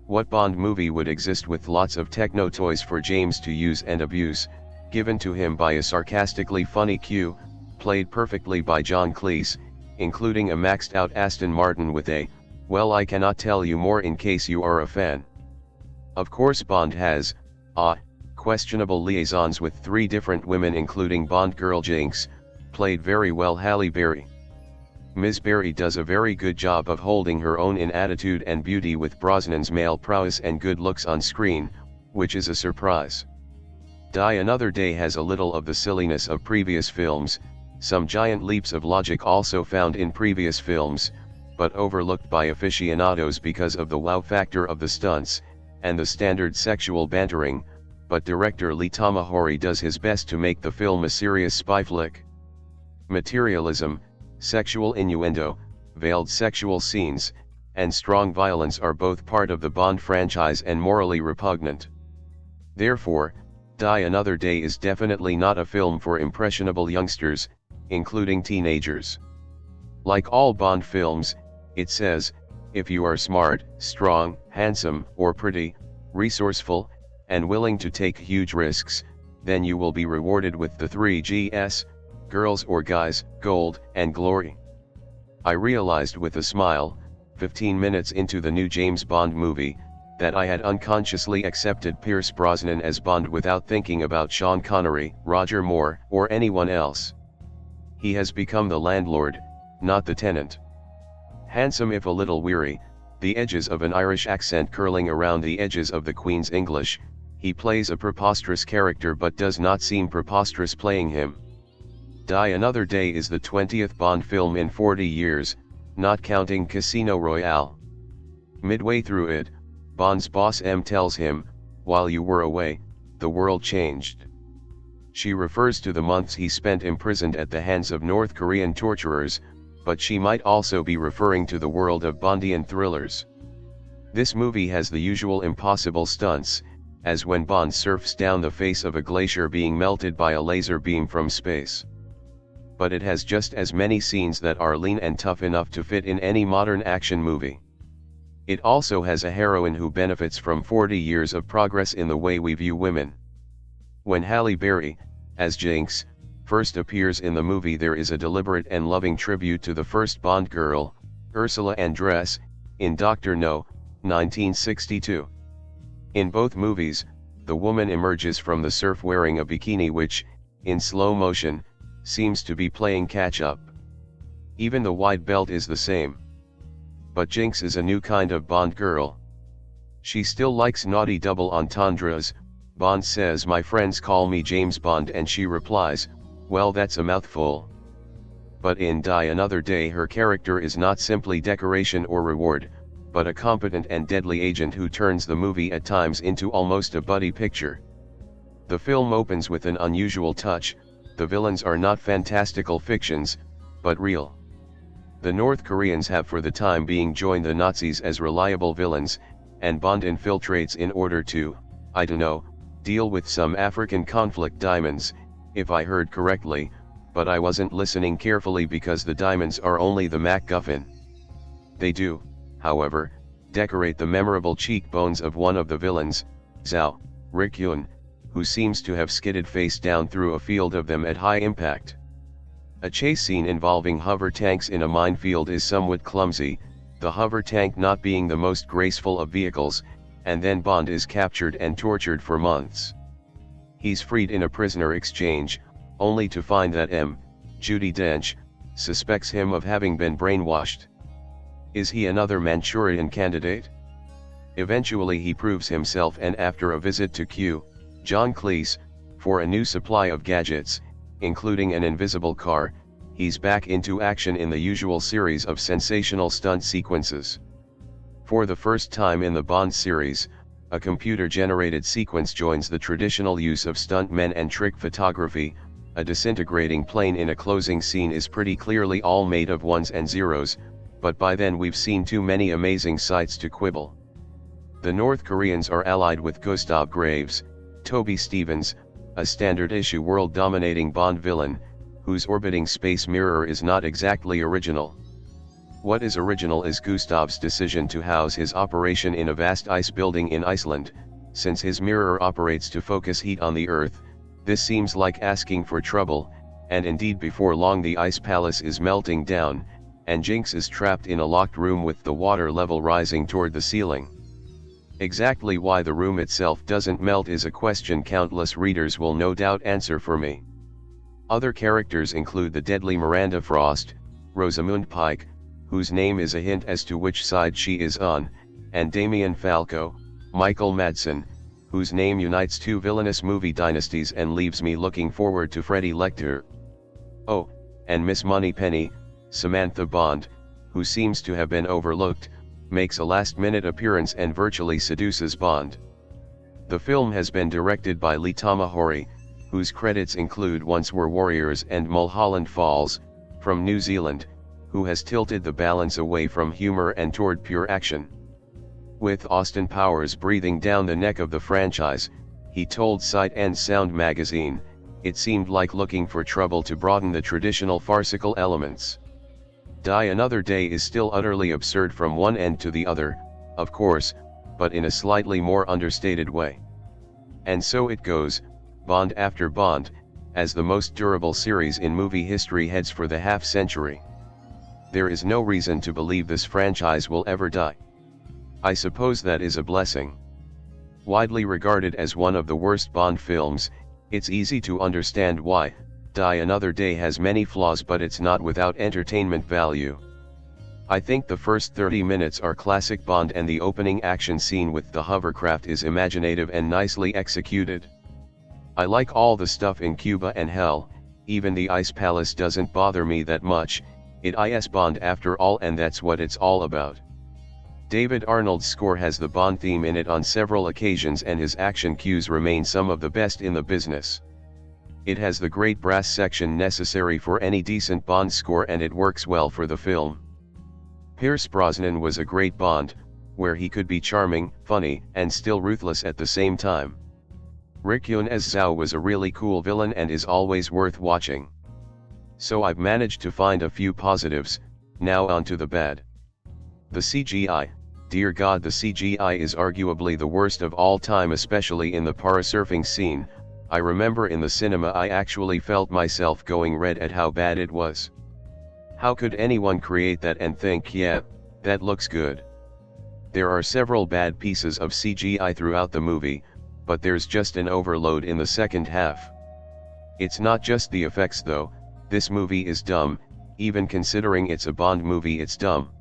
[SPEAKER 1] What Bond movie would exist with lots of techno toys for James to use and abuse, given to him by a sarcastically funny Q, played perfectly by John Cleese, including a maxed out Aston Martin with a, well, I cannot tell you more in case you are a fan. Of course Bond has, questionable liaisons with 3 different women including Bond girl Jinx, played very well Halle Berry. Ms. Berry does a very good job of holding her own in attitude and beauty with Brosnan's male prowess and good looks on screen, which is a surprise. Die Another Day has a little of the silliness of previous films, some giant leaps of logic also found in previous films, but overlooked by aficionados because of the wow factor of the stunts, and the standard sexual bantering, but director Lee Tamahori does his best to make the film a serious spy flick. Materialism, sexual innuendo, veiled sexual scenes, and strong violence are both part of the Bond franchise and morally repugnant. Therefore, Die Another Day is definitely not a film for impressionable youngsters, including teenagers. Like all Bond films, it says, if you are smart, strong, handsome, or pretty, resourceful, and willing to take huge risks, then you will be rewarded with the 3 Gs, girls or guys, gold, and glory. I realized with a smile, 15 minutes into the new James Bond movie, that I had unconsciously accepted Pierce Brosnan as Bond without thinking about Sean Connery, Roger Moore, or anyone else. He has become the landlord, not the tenant. Handsome if a little weary, the edges of an Irish accent curling around the edges of the Queen's English, he plays a preposterous character but does not seem preposterous playing him. Die Another Day is the 20th Bond film in 40 years, not counting Casino Royale. Midway through it, Bond's boss M tells him, "While you were away, the world changed." She refers to the months he spent imprisoned at the hands of North Korean torturers, but she might also be referring to the world of Bondian thrillers. This movie has the usual impossible stunts, as when Bond surfs down the face of a glacier being melted by a laser beam from space. But it has just as many scenes that are lean and tough enough to fit in any modern action movie. It also has a heroine who benefits from 40 years of progress in the way we view women. When Halle Berry, as Jinx, first appears in the movie, there is a deliberate and loving tribute to the first Bond girl, Ursula Andress, in Dr. No, 1962. In both movies, the woman emerges from the surf wearing a bikini which, in slow motion, seems to be playing catch-up. Even the wide belt is the same. But Jinx is a new kind of Bond girl. She still likes naughty double entendres. Bond says, "My friends call me James Bond," and she replies, "Well, that's a mouthful." But in Die Another Day, her character is not simply decoration or reward, but a competent and deadly agent who turns the movie at times into almost a buddy picture. The film opens with an unusual touch. The villains are not fantastical fictions, but real. The North Koreans have for the time being joined the Nazis as reliable villains, and Bond infiltrates in order to, I don't know, deal with some African conflict diamonds, if I heard correctly, but I wasn't listening carefully because the diamonds are only the MacGuffin. They do, however, decorate the memorable cheekbones of one of the villains, Zhao, Rikyun, who seems to have skidded face down through a field of them at high impact. A chase scene involving hover tanks in a minefield is somewhat clumsy, the hover tank not being the most graceful of vehicles, and then Bond is captured and tortured for months. He's freed in a prisoner exchange, only to find that Judi Dench, suspects him of having been brainwashed. Is he another Manchurian candidate? Eventually he proves himself, and after a visit to John Cleese, for a new supply of gadgets, including an invisible car, he's back into action in the usual series of sensational stunt sequences. For the first time in the Bond series, a computer-generated sequence joins the traditional use of stuntmen and trick photography. A disintegrating plane in a closing scene is pretty clearly all made of ones and zeros, but by then we've seen too many amazing sights to quibble. The North Koreans are allied with Gustav Graves, Toby Stevens, a standard-issue world-dominating Bond villain, whose orbiting space mirror is not exactly original. What is original is Gustav's decision to house his operation in a vast ice building in Iceland. Since his mirror operates to focus heat on the Earth, this seems like asking for trouble, and indeed before long the ice palace is melting down, and Jinx is trapped in a locked room with the water level rising toward the ceiling. Exactly why the room itself doesn't melt is a question countless readers will no doubt answer for me. Other characters include the deadly Miranda Frost, Rosamund Pike, whose name is a hint as to which side she is on, and Damien Falco, Michael Madsen, whose name unites two villainous movie dynasties and leaves me looking forward to Freddie Lecter. Oh, and Miss Moneypenny, Samantha Bond, who seems to have been overlooked, makes a last-minute appearance and virtually seduces Bond. The film has been directed by Lee Tamahori, whose credits include Once Were Warriors and Mulholland Falls, from New Zealand, who has tilted the balance away from humor and toward pure action. With Austin Powers breathing down the neck of the franchise, he told Sight and Sound magazine, "It seemed like looking for trouble to broaden the traditional farcical elements." Die Another Day is still utterly absurd from one end to the other, of course, but in a slightly more understated way. And so it goes, Bond after Bond, as the most durable series in movie history heads for the half-century. There is no reason to believe this franchise will ever die. I suppose that is a blessing. Widely regarded as one of the worst Bond films, it's easy to understand why. Die Another Day has many flaws, but it's not without entertainment value. I think the first 30 minutes are classic Bond, and the opening action scene with the hovercraft is imaginative and nicely executed. I like all the stuff in Cuba and hell, even the Ice Palace doesn't bother me that much. It is Bond after all, and that's what it's all about. David Arnold's score has the Bond theme in it on several occasions, and his action cues remain some of the best in the business. It has the great brass section necessary for any decent Bond score, and it works well for the film. Pierce Brosnan was a great Bond, where he could be charming, funny, and still ruthless at the same time. Rick Yun as Zhao was a really cool villain and is always worth watching. So I've managed to find a few positives. Now on to the bad. The CGI. Dear God, the CGI is arguably the worst of all time, especially in the parasurfing scene. I remember in the cinema I actually felt myself going red at how bad it was. How could anyone create that and think, yeah, that looks good? There are several bad pieces of CGI throughout the movie, but there's just an overload in the second half. It's not just the effects though. This movie is dumb, even considering it's a Bond movie, it's dumb.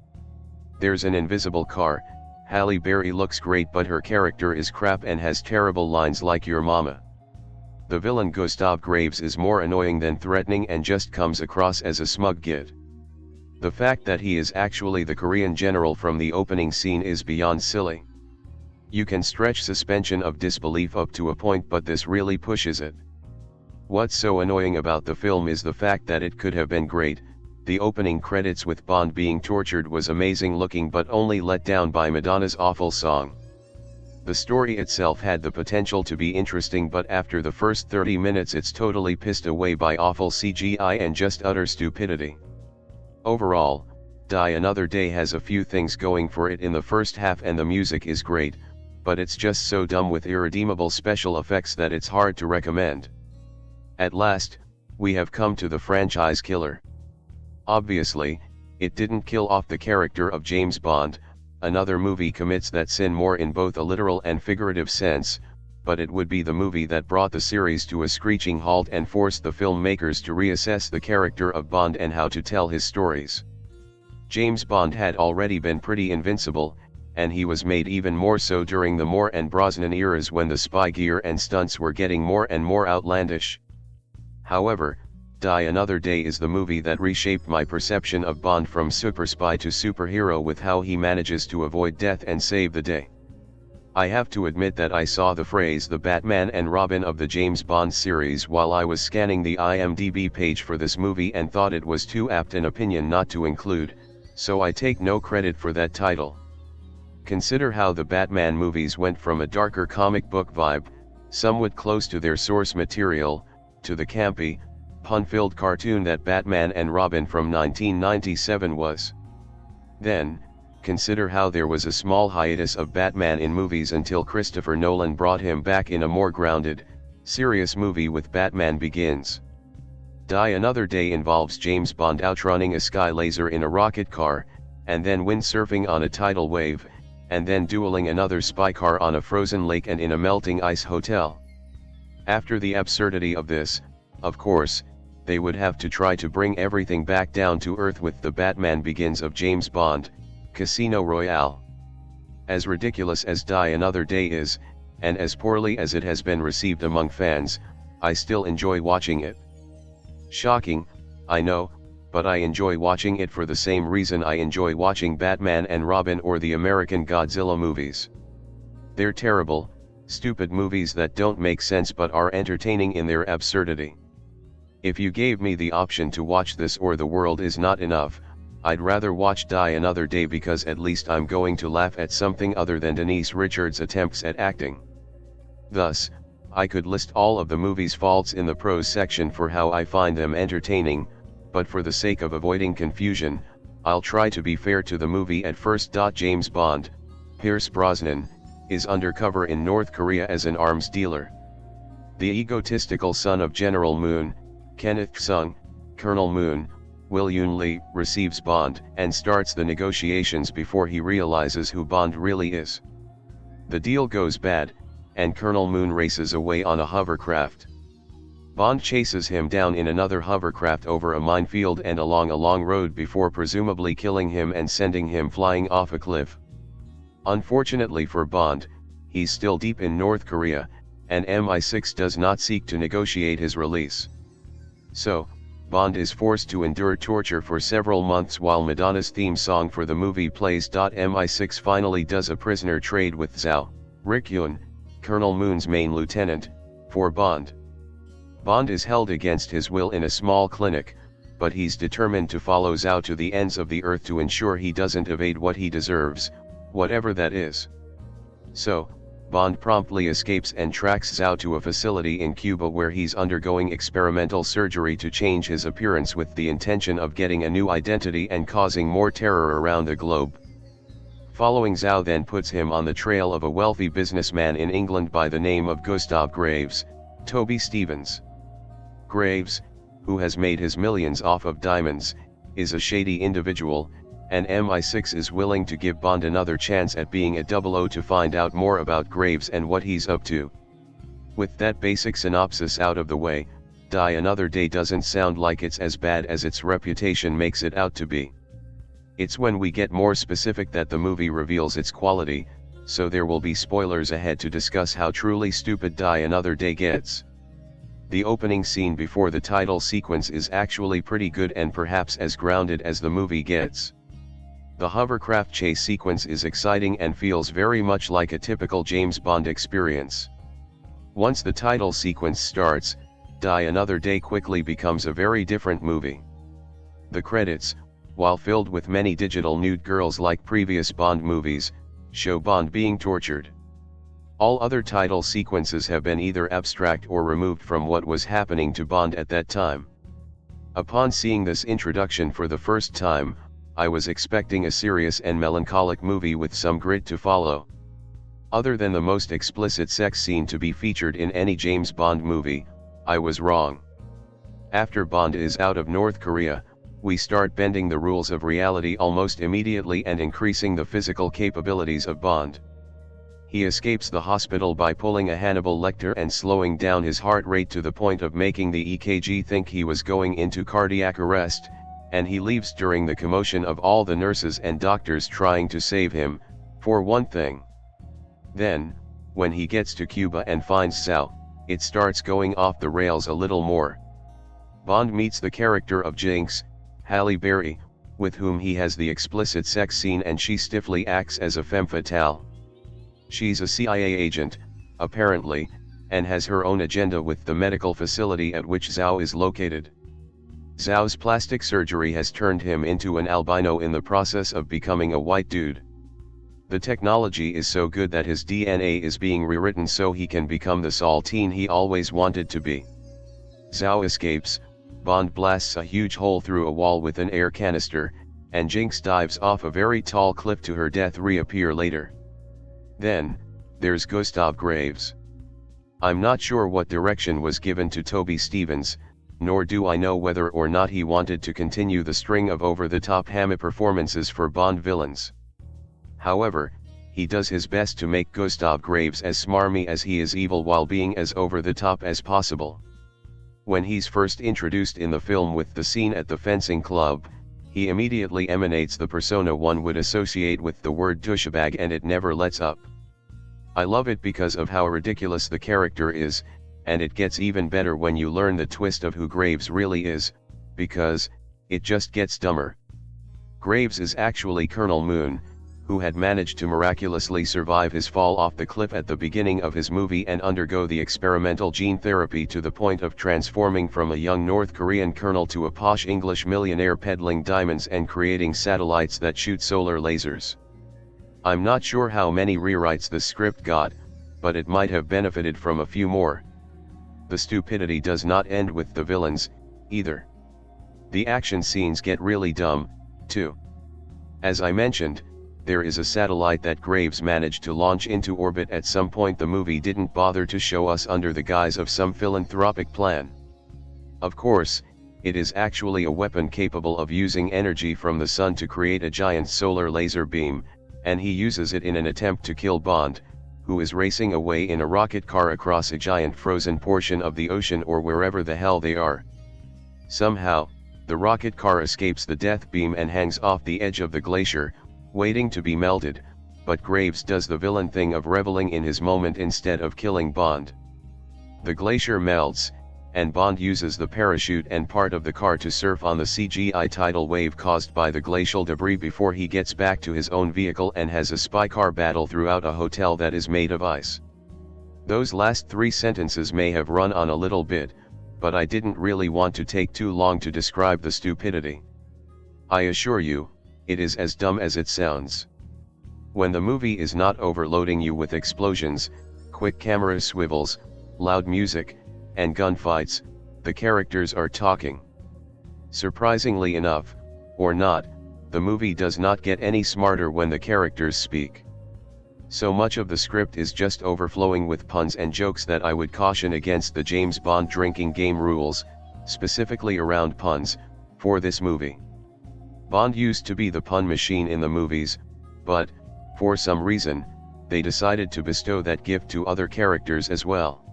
[SPEAKER 1] There's an invisible car. Halle Berry looks great, but her character is crap and has terrible lines like "your mama." The villain Gustav Graves is more annoying than threatening and just comes across as a smug git. The fact that he is actually the Korean general from the opening scene is beyond silly. You can stretch suspension of disbelief up to a point, but this really pushes it. What's so annoying about the film is the fact that it could have been great. The opening credits with Bond being tortured was amazing looking, but only let down by Madonna's awful song. The story itself had the potential to be interesting, but after the first 30 minutes it's totally pissed away by awful CGI and just utter stupidity. Overall, Die Another Day has a few things going for it in the first half, and the music is great, but it's just so dumb with irredeemable special effects that it's hard to recommend. At last, we have come to the franchise killer. Obviously, it didn't kill off the character of James Bond. Another movie commits that sin more in both a literal and figurative sense, but it would be the movie that brought the series to a screeching halt and forced the filmmakers to reassess the character of Bond and how to tell his stories. James Bond had already been pretty invincible, and he was made even more so during the Moore and Brosnan eras when the spy gear and stunts were getting more and more outlandish. However, Die Another Day is the movie that reshaped my perception of Bond from super spy to superhero, with how he manages to avoid death and save the day. I have to admit that I saw the phrase "the Batman and Robin of the James Bond series" while I was scanning the IMDb page for this movie and thought it was too apt an opinion not to include, so I take no credit for that title. Consider how the Batman movies went from a darker comic book vibe, somewhat close to their source material, to the campy, pun-filled cartoon that Batman and Robin from 1997 was. Then, consider how there was a small hiatus of Batman in movies until Christopher Nolan brought him back in a more grounded, serious movie with Batman Begins. Die Another Day involves James Bond outrunning a sky laser in a rocket car, and then windsurfing on a tidal wave, and then dueling another spy car on a frozen lake and in a melting ice hotel. After the absurdity of this, of course, they would have to try to bring everything back down to earth with the Batman Begins of James Bond, Casino Royale. As ridiculous as Die Another Day is, and as poorly as it has been received among fans, I still enjoy watching it. Shocking, I know, but I enjoy watching it for the same reason I enjoy watching Batman and Robin or the American Godzilla movies. They're terrible, stupid movies that don't make sense but are entertaining in their absurdity. If you gave me the option to watch this or The World Is Not Enough, I'd rather watch Die Another Day, because at least I'm going to laugh at something other than Denise Richards' attempts at acting. Thus, I could list all of the movie's faults in the pros section for how I find them entertaining, but for the sake of avoiding confusion, I'll try to be fair to the movie at first. James Bond, Pierce Brosnan, is undercover in North Korea as an arms dealer. The egotistical son of General Moon, Kenneth Sung, Colonel Moon, Will Yoon-lee receives Bond and starts the negotiations before he realizes who Bond really is. The deal goes bad, and Colonel Moon races away on a hovercraft. Bond chases him down in another hovercraft over a minefield and along a long road before presumably killing him and sending him flying off a cliff. Unfortunately for Bond, he's still deep in North Korea, and MI6 does not seek to negotiate his release. So, Bond is forced to endure torture for several months while Madonna's theme song for the movie plays. MI6 finally does a prisoner trade with Zhao Rikhyun, Colonel Moon's main lieutenant, for Bond. Bond is held against his will in a small clinic, but he's determined to follow Zhao to the ends of the earth to ensure he doesn't evade what he deserves, whatever that is. So, Bond promptly escapes and tracks Zhao to a facility in Cuba where he's undergoing experimental surgery to change his appearance with the intention of getting a new identity and causing more terror around the globe. Following Zhao then puts him on the trail of a wealthy businessman in England by the name of Gustav Graves, Toby Stevens. Graves, who has made his millions off of diamonds, is a shady individual, and MI6 is willing to give Bond another chance at being a 00 to find out more about Graves and what he's up to. With that basic synopsis out of the way, Die Another Day doesn't sound like it's as bad as its reputation makes it out to be. It's when we get more specific that the movie reveals its quality, so there will be spoilers ahead to discuss how truly stupid Die Another Day gets. The opening scene before the title sequence is actually pretty good and perhaps as grounded as the movie gets. The hovercraft chase sequence is exciting and feels very much like a typical James Bond experience. Once the title sequence starts, Die Another Day quickly becomes a very different movie. The credits, while filled with many digital nude girls like previous Bond movies, show Bond being tortured. All other title sequences have been either abstract or removed from what was happening to Bond at that time. Upon seeing this introduction for the first time, I was expecting a serious and melancholic movie with some grit to follow. Other than the most explicit sex scene to be featured in any James Bond movie, I was wrong. After Bond is out of North Korea, we start bending the rules of reality almost immediately and increasing the physical capabilities of Bond. He escapes the hospital by pulling a Hannibal Lecter and slowing down his heart rate to the point of making the EKG think he was going into cardiac arrest, and he leaves during the commotion of all the nurses and doctors trying to save him, for one thing. Then, when he gets to Cuba and finds Zhao, it starts going off the rails a little more. Bond meets the character of Jinx, Halle Berry, with whom he has the explicit sex scene and she stiffly acts as a femme fatale. She's a CIA agent, apparently, and has her own agenda with the medical facility at which Zhao is located. Zhao's plastic surgery has turned him into an albino in the process of becoming a white dude. The technology is so good that his DNA is being rewritten so he can become the saltine he always wanted to be. Zhao escapes, Bond blasts a huge hole through a wall with an air canister, and Jinx dives off a very tall cliff to her death reappear later. Then, there's Gustav Graves. I'm not sure what direction was given to Toby Stevens, nor do I know whether or not he wanted to continue the string of over-the-top hammy performances for Bond villains. However, he does his best to make Gustav Graves as smarmy as he is evil while being as over-the-top as possible. When he's first introduced in the film with the scene at the fencing club, he immediately emanates the persona one would associate with the word douchebag and it never lets up. I love it because of how ridiculous the character is, and it gets even better when you learn the twist of who Graves really is, because it just gets dumber. Graves is actually Colonel Moon, who had managed to miraculously survive his fall off the cliff at the beginning of his movie and undergo the experimental gene therapy to the point of transforming from a young North Korean colonel to a posh English millionaire peddling diamonds and creating satellites that shoot solar lasers. I'm not sure how many rewrites the script got, but it might have benefited from a few more. The stupidity does not end with the villains, either. The action scenes get really dumb, too. As I mentioned, there is a satellite that Graves managed to launch into orbit at some point the movie didn't bother to show us under the guise of some philanthropic plan. Of course, it is actually a weapon capable of using energy from the sun to create a giant solar laser beam, and he uses it in an attempt to kill Bond, who is racing away in a rocket car across a giant frozen portion of the ocean or wherever the hell they are. Somehow, the rocket car escapes the death beam and hangs off the edge of the glacier, waiting to be melted, but Graves does the villain thing of reveling in his moment instead of killing Bond. The glacier melts, and Bond uses the parachute and part of the car to surf on the CGI tidal wave caused by the glacial debris before he gets back to his own vehicle and has a spy car battle throughout a hotel that is made of ice. Those last 3 sentences may have run on a little bit, but I didn't really want to take too long to describe the stupidity. I assure you, it is as dumb as it sounds. When the movie is not overloading you with explosions, quick camera swivels, loud music, and gunfights, the characters are talking. Surprisingly enough, or not, the movie does not get any smarter when the characters speak. So much of the script is just overflowing with puns and jokes that I would caution against the James Bond drinking game rules, specifically around puns, for this movie. Bond used to be the pun machine in the movies, but, for some reason, they decided to bestow that gift to other characters as well.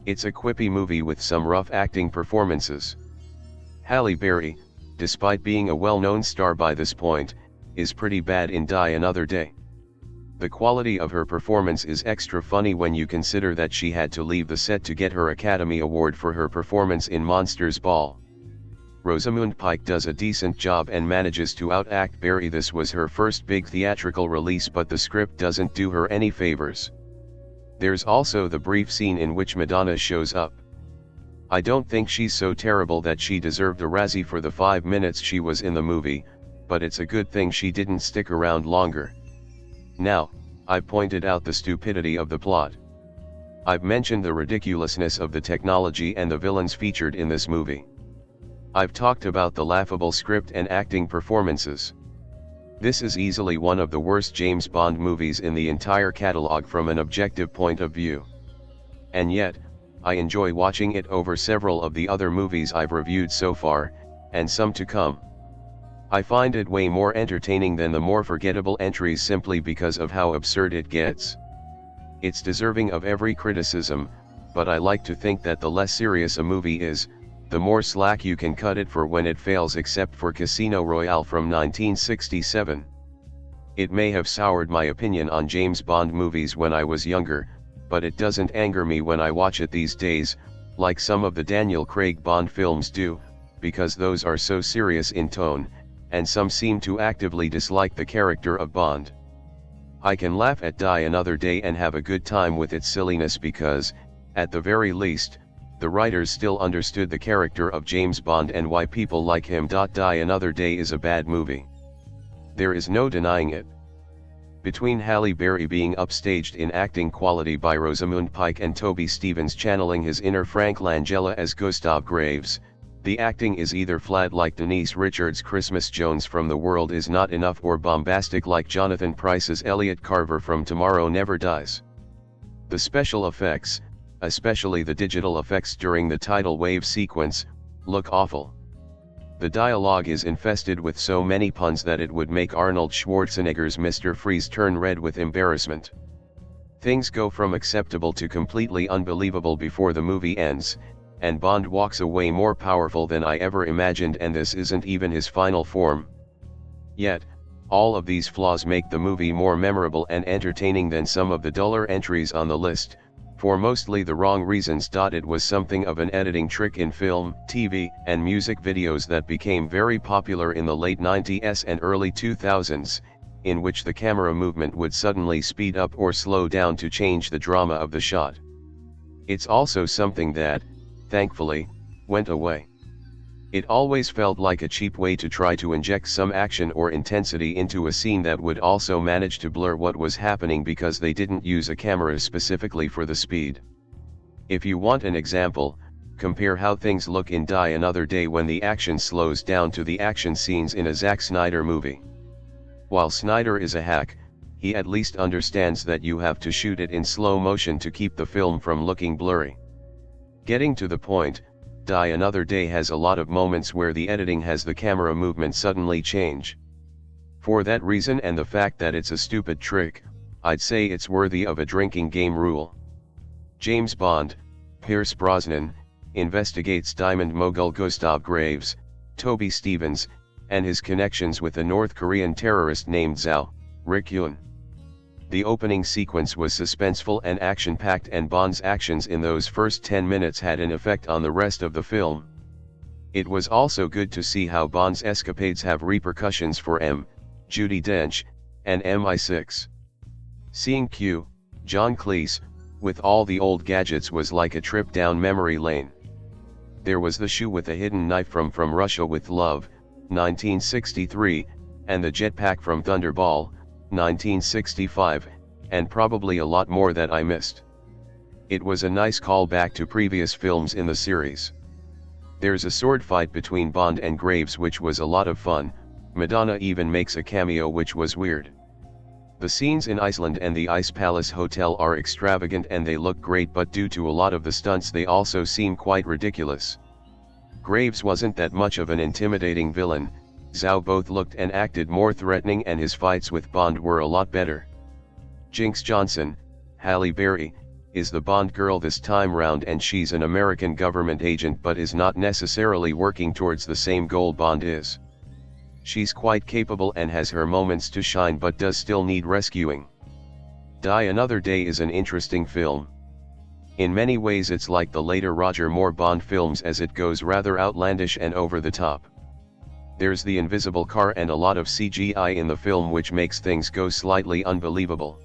[SPEAKER 1] It's a quippy movie with some rough acting performances. Halle Berry, despite being a well-known star by this point, is pretty bad in Die Another Day. The quality of her performance is extra funny when you consider that she had to leave the set to get her Academy Award for her performance in Monsters Ball. Rosamund Pike does a decent job and manages to outact Berry. This was her first big theatrical release, but the script doesn't do her any favors. There's also the brief scene in which Madonna shows up. I don't think she's so terrible that she deserved a Razzie for the 5 minutes she was in the movie, but it's a good thing she didn't stick around longer. Now, I pointed out the stupidity of the plot. I've mentioned the ridiculousness of the technology and the villains featured in this movie. I've talked about the laughable script and acting performances. This is easily one of the worst James Bond movies in the entire catalog from an objective point of view. And yet, I enjoy watching it over several of the other movies I've reviewed so far, and some to come. I find it way more entertaining than the more forgettable entries simply because of how absurd it gets. It's deserving of every criticism, but I like to think that the less serious a movie is, the more slack you can cut it for when it fails, except for Casino Royale from 1967. It may have soured my opinion on James Bond movies when I was younger, but it doesn't anger me when I watch it these days, like some of the Daniel Craig Bond films do, because those are so serious in tone, and some seem to actively dislike the character of Bond. I can laugh at Die Another Day and have a good time with its silliness because, at the very least, the writers still understood the character of James Bond and why people like him. Die Another Day is a bad movie. There is no denying it. Between Halle Berry being upstaged in acting quality by Rosamund Pike and Toby Stephens channeling his inner Frank Langella as Gustav Graves, the acting is either flat like Denise Richards' Christmas Jones from The World Is Not Enough or bombastic like Jonathan Pryce's Elliot Carver from Tomorrow Never Dies. The special effects, especially the digital effects during the tidal wave sequence, look awful. The dialogue is infested with so many puns that it would make Arnold Schwarzenegger's Mr. Freeze turn red with embarrassment. Things go from acceptable to completely unbelievable before the movie ends, and Bond walks away more powerful than I ever imagined, and this isn't even his final form. Yet, all of these flaws make the movie more memorable and entertaining than some of the duller entries on the list, for mostly the wrong reasons. It was something of an editing trick in film, TV, and music videos that became very popular in the late 90s and early 2000s, in which the camera movement would suddenly speed up or slow down to change the drama of the shot. It's also something that, thankfully, went away. It always felt like a cheap way to try to inject some action or intensity into a scene that would also manage to blur what was happening because they didn't use a camera specifically for the speed. If you want an example, compare how things look in Die Another Day when the action slows down to the action scenes in a Zack Snyder movie. While Snyder is a hack, he at least understands that you have to shoot it in slow motion to keep the film from looking blurry. Getting to the point, Die Another Day has a lot of moments where the editing has the camera movement suddenly change. For that reason and the fact that it's a stupid trick, I'd say it's worthy of a drinking game rule. James Bond, Pierce Brosnan, investigates diamond mogul Gustav Graves, Toby Stevens, and his connections with a North Korean terrorist named Zhao Ryuk. The opening sequence was suspenseful and action-packed, and Bond's actions in those first 10 minutes had an effect on the rest of the film. It was also good to see how Bond's escapades have repercussions for M. Judi Dench, and MI6. Seeing Q. John Cleese, with all the old gadgets was like a trip down memory lane. There was the shoe with a hidden knife from Russia with Love, 1963, and the jetpack from Thunderball, 1965, and probably a lot more that I missed. It was a nice callback to previous films in the series. There's a sword fight between Bond and Graves which was a lot of fun. Madonna even makes a cameo which was weird. The scenes in Iceland and the Ice Palace Hotel are extravagant and they look great, but due to a lot of the stunts they also seem quite ridiculous. Graves wasn't that much of an intimidating villain. Zhao both looked and acted more threatening, and his fights with Bond were a lot better. Jinx Johnson, Halle Berry, is the Bond girl this time round, and she's an American government agent but is not necessarily working towards the same goal Bond is. She's quite capable and has her moments to shine but does still need rescuing. Die Another Day is an interesting film. In many ways it's like the later Roger Moore Bond films, as it goes rather outlandish and over the top. There's the invisible car and a lot of CGI in the film which makes things go slightly unbelievable.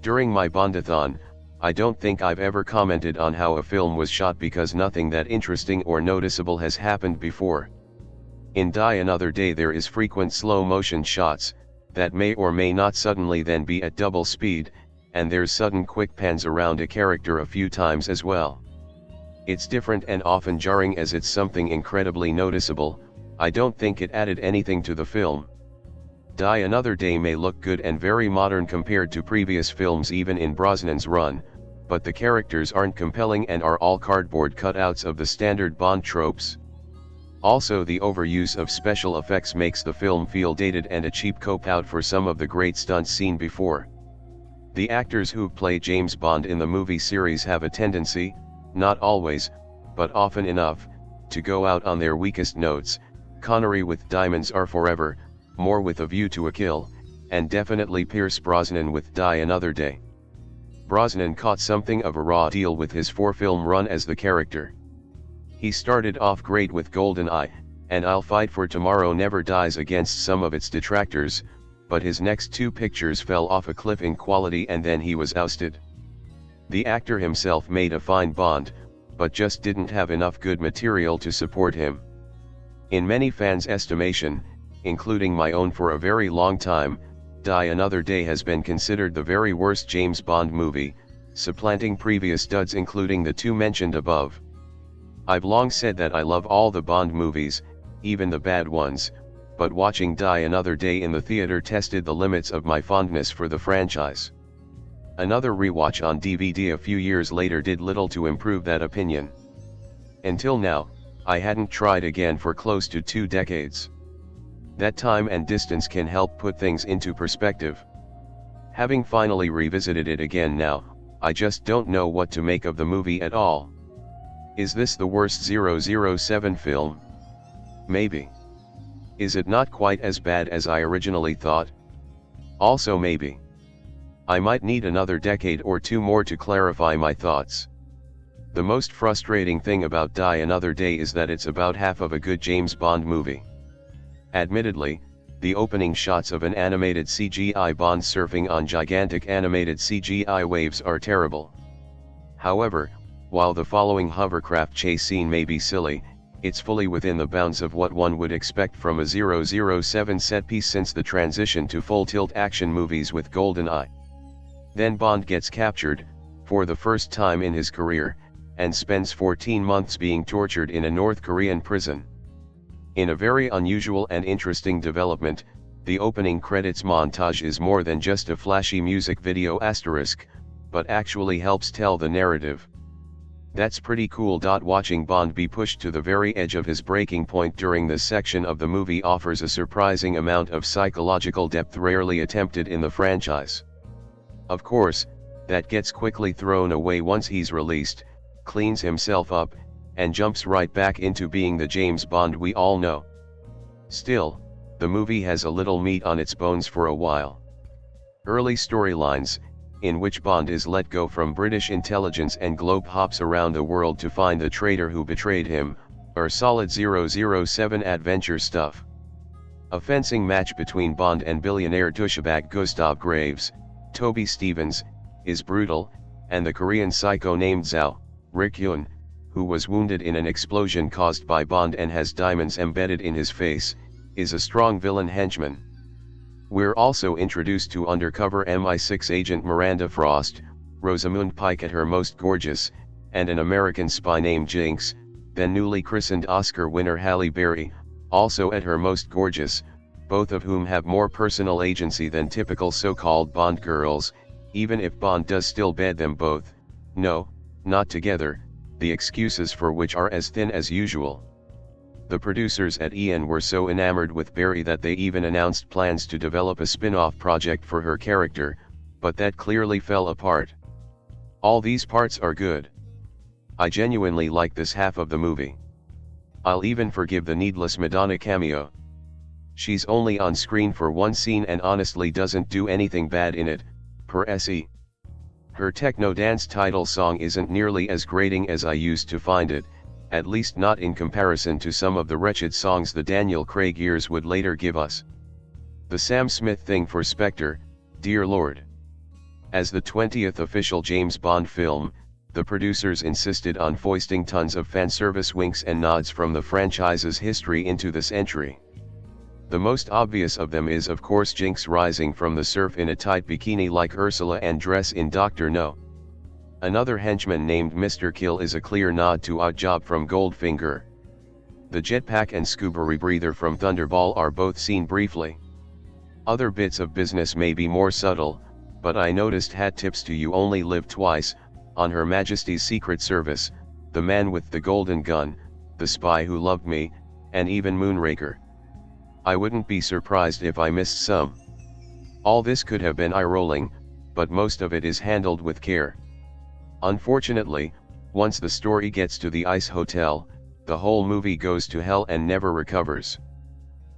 [SPEAKER 1] During my Bondathon, I don't think I've ever commented on how a film was shot because nothing that interesting or noticeable has happened before. In Die Another Day there is frequent slow motion shots, that may or may not suddenly then be at double speed, and there's sudden quick pans around a character a few times as well. It's different and often jarring as it's something incredibly noticeable. I don't think it added anything to the film. Die Another Day may look good and very modern compared to previous films even in Brosnan's run, but the characters aren't compelling and are all cardboard cutouts of the standard Bond tropes. Also, the overuse of special effects makes the film feel dated and a cheap cop-out for some of the great stunts seen before. The actors who play James Bond in the movie series have a tendency, not always, but often enough, to go out on their weakest notes. Connery with Diamonds Are Forever, Moore with A View to a Kill, and definitely Pierce Brosnan with Die Another Day. Brosnan caught something of a raw deal with his 4-film run as the character. He started off great with GoldenEye, and I'll Fight for Tomorrow Never Dies against some of its detractors, but his next 2 pictures fell off a cliff in quality and then he was ousted. The actor himself made a fine Bond, but just didn't have enough good material to support him. In many fans' estimation, including my own for a very long time, Die Another Day has been considered the very worst James Bond movie, supplanting previous duds including the 2 mentioned above. I've long said that I love all the Bond movies, even the bad ones, but watching Die Another Day in the theater tested the limits of my fondness for the franchise. Another rewatch on DVD a few years later did little to improve that opinion. Until now, I hadn't tried again for close to 2 decades. That time and distance can help put things into perspective. Having finally revisited it again now, I just don't know what to make of the movie at all. Is this the worst 007 film? Maybe. Is it not quite as bad as I originally thought? Also maybe. I might need another decade or 2 more to clarify my thoughts. The most frustrating thing about Die Another Day is that it's about half of a good James Bond movie. Admittedly, the opening shots of an animated CGI Bond surfing on gigantic animated CGI waves are terrible. However, while the following hovercraft chase scene may be silly, it's fully within the bounds of what one would expect from a 007 set piece since the transition to full-tilt action movies with GoldenEye. Then Bond gets captured, for the first time in his career, and spends 14 months being tortured in a North Korean prison. In a very unusual and interesting development, the opening credits montage is more than just a flashy music video *, but actually helps tell the narrative. That's pretty cool. Watching Bond be pushed to the very edge of his breaking point during this section of the movie offers a surprising amount of psychological depth rarely attempted in the franchise. Of course, that gets quickly thrown away once he's released, cleans himself up, and jumps right back into being the James Bond we all know. Still, the movie has a little meat on its bones for a while. Early storylines, in which Bond is let go from British intelligence and globe hops around the world to find the traitor who betrayed him, are solid 007 adventure stuff. A fencing match between Bond and billionaire douchebag Gustav Graves, Toby Stevens, is brutal, and the Korean psycho named Zhao Rikyun, who was wounded in an explosion caused by Bond and has diamonds embedded in his face, is a strong villain henchman. We're also introduced to undercover MI6 agent Miranda Frost, Rosamund Pike at her most gorgeous, and an American spy named Jinx, then newly christened Oscar winner Halle Berry, also at her most gorgeous, both of whom have more personal agency than typical so-called Bond girls, even if Bond does still bed them both, no, not together, the excuses for which are as thin as usual. The producers at Eon were so enamored with Berry that they even announced plans to develop a spin-off project for her character, but that clearly fell apart. All these parts are good. I genuinely like this half of the movie. I'll even forgive the needless Madonna cameo. She's only on screen for one scene and honestly doesn't do anything bad in it, per se. Her techno dance title song isn't nearly as grating as I used to find it, at least not in comparison to some of the wretched songs the Daniel Craig years would later give us. The Sam Smith thing for Spectre, dear Lord. As the 20th official James Bond film, the producers insisted on foisting tons of fanservice winks and nods from the franchise's history into this entry. The most obvious of them is of course Jinx rising from the surf in a tight bikini like Ursula and dress in Dr. No. Another henchman named Mr. Kill is a clear nod to Odd Job from Goldfinger. The jetpack and scuba rebreather from Thunderball are both seen briefly. Other bits of business may be more subtle, but I noticed hat tips to You Only Live Twice, On Her Majesty's Secret Service, The Man with the Golden Gun, The Spy Who Loved Me, and even Moonraker. I wouldn't be surprised if I missed some. All this could have been eye-rolling, but most of it is handled with care. Unfortunately, once the story gets to the Ice Hotel, the whole movie goes to hell and never recovers.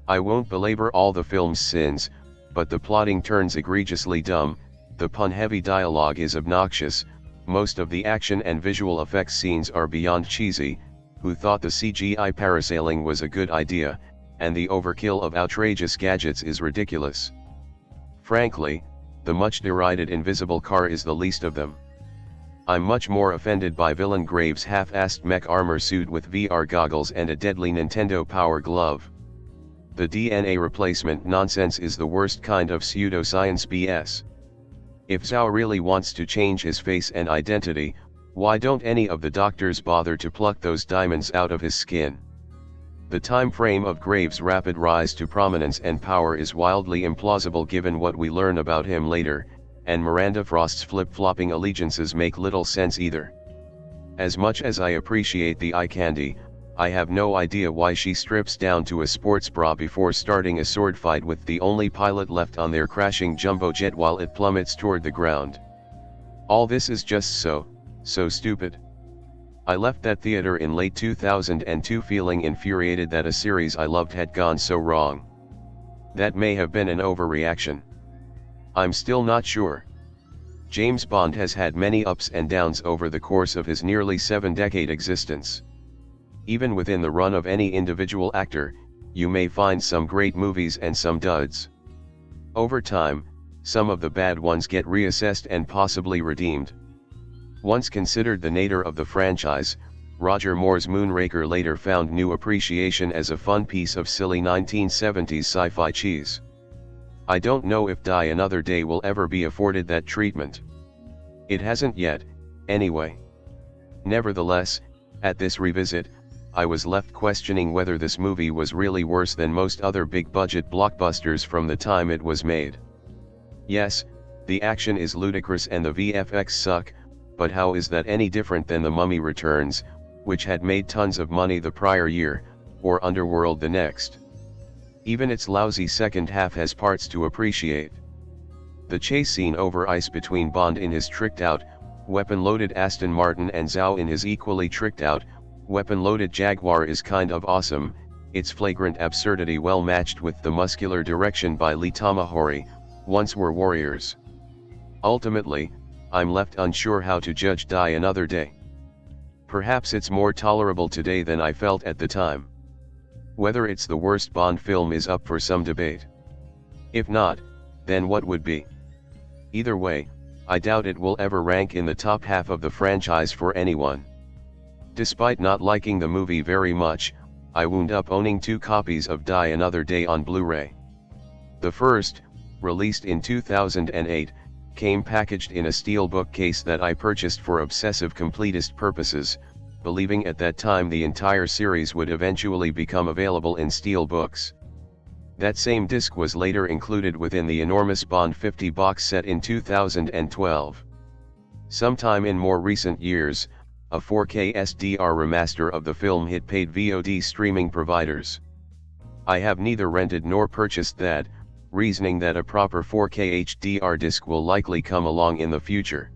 [SPEAKER 1] I won't belabor all the film's sins, but the plotting turns egregiously dumb, the pun-heavy dialogue is obnoxious, most of the action and visual effects scenes are beyond cheesy, who thought the CGI parasailing was a good idea, and the overkill of outrageous gadgets is ridiculous. Frankly, the much derided invisible car is the least of them. I'm much more offended by villain Graves' half-assed mech armor suit with VR goggles and a deadly Nintendo Power Glove. The DNA replacement nonsense is the worst kind of pseudoscience BS. If Zhao really wants to change his face and identity, why don't any of the doctors bother to pluck those diamonds out of his skin? The time frame of Graves' rapid rise to prominence and power is wildly implausible given what we learn about him later, and Miranda Frost's flip-flopping allegiances make little sense either. As much as I appreciate the eye candy, I have no idea why she strips down to a sports bra before starting a sword fight with the only pilot left on their crashing jumbo jet while it plummets toward the ground. All this is just so stupid. I left that theater in late 2002 feeling infuriated that a series I loved had gone so wrong. That may have been an overreaction. I'm still not sure. James Bond has had many ups and downs over the course of his nearly 7-decade existence. Even within the run of any individual actor, you may find some great movies and some duds. Over time, some of the bad ones get reassessed and possibly redeemed. Once considered the nadir of the franchise, Roger Moore's Moonraker later found new appreciation as a fun piece of silly 1970s sci-fi cheese. I don't know if Die Another Day will ever be afforded that treatment. It hasn't yet, anyway. Nevertheless, at this revisit, I was left questioning whether this movie was really worse than most other big-budget blockbusters from the time it was made. Yes, the action is ludicrous and the VFX suck, but how is that any different than The Mummy Returns, which had made tons of money the prior year, or Underworld the next? Even its lousy second half has parts to appreciate. The chase scene over ice between Bond in his tricked-out, weapon-loaded Aston Martin and Zhao in his equally tricked-out, weapon-loaded Jaguar is kind of awesome, its flagrant absurdity well matched with the muscular direction by Lee Tamahori, once were warriors. Ultimately, I'm left unsure how to judge Die Another Day. Perhaps it's more tolerable today than I felt at the time. Whether it's the worst Bond film is up for some debate. If not, then what would be? Either way, I doubt it will ever rank in the top half of the franchise for anyone. Despite not liking the movie very much, I wound up owning 2 copies of Die Another Day on Blu-ray. The first, released in 2008, came packaged in a steelbook case that I purchased for obsessive completist purposes, believing at that time the entire series would eventually become available in steelbooks. That same disc was later included within the enormous Bond 50 box set in 2012. Sometime in more recent years, a 4K SDR remaster of the film hit paid VOD streaming providers. I have neither rented nor purchased that, reasoning that a proper 4K HDR disc will likely come along in the future.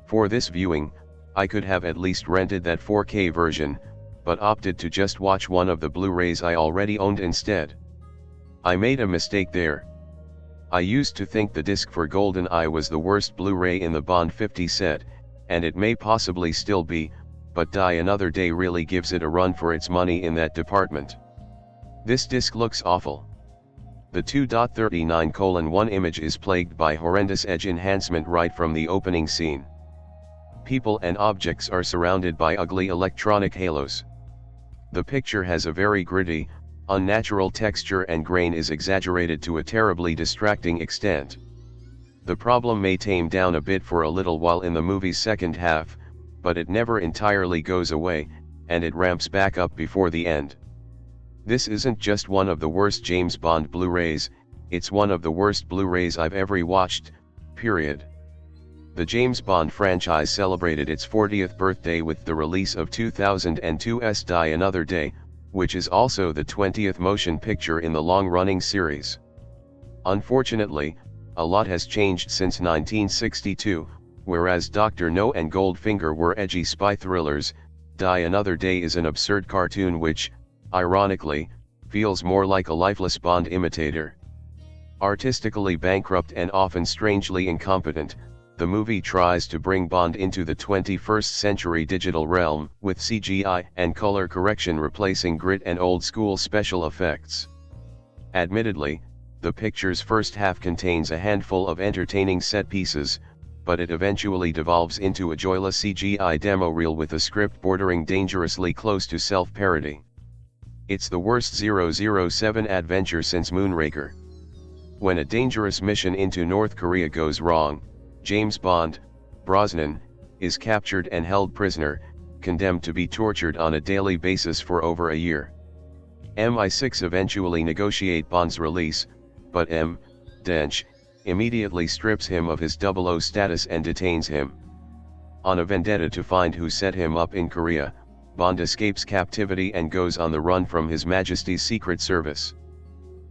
[SPEAKER 1] For this viewing, I could have at least rented that 4K version, but opted to just watch one of the Blu-rays I already owned instead. I made a mistake there. I used to think the disc for GoldenEye was the worst Blu-ray in the Bond 50 set, and it may possibly still be, but Die Another Day really gives it a run for its money in that department. This disc looks awful. The 2.39:1 image is plagued by horrendous edge enhancement right from the opening scene. People and objects are surrounded by ugly electronic halos. The picture has a very gritty, unnatural texture and grain is exaggerated to a terribly distracting extent. The problem may tame down a bit for a little while in the movie's second half, but it never entirely goes away, and it ramps back up before the end. This isn't just one of the worst James Bond Blu-rays, it's one of the worst Blu-rays I've ever watched, period. The James Bond franchise celebrated its 40th birthday with the release of 2002's Die Another Day, which is also the 20th motion picture in the long-running series. Unfortunately, a lot has changed since 1962, whereas Dr. No and Goldfinger were edgy spy thrillers, Die Another Day is an absurd cartoon which, ironically, feels more like a lifeless Bond imitator. Artistically bankrupt and often strangely incompetent, the movie tries to bring Bond into the 21st century digital realm, with CGI and color correction replacing grit and old-school special effects. Admittedly, the picture's first half contains a handful of entertaining set pieces, but it eventually devolves into a joyless CGI demo reel with a script bordering dangerously close to self-parody. It's the worst 007 adventure since Moonraker. When a dangerous mission into North Korea goes wrong, James Bond, Brosnan, is captured and held prisoner, condemned to be tortured on a daily basis for over a year. MI6 eventually negotiate Bond's release, but Dench immediately strips him of his 00 status and detains him. On a vendetta to find who set him up in Korea, Bond escapes captivity and goes on the run from His Majesty's Secret Service.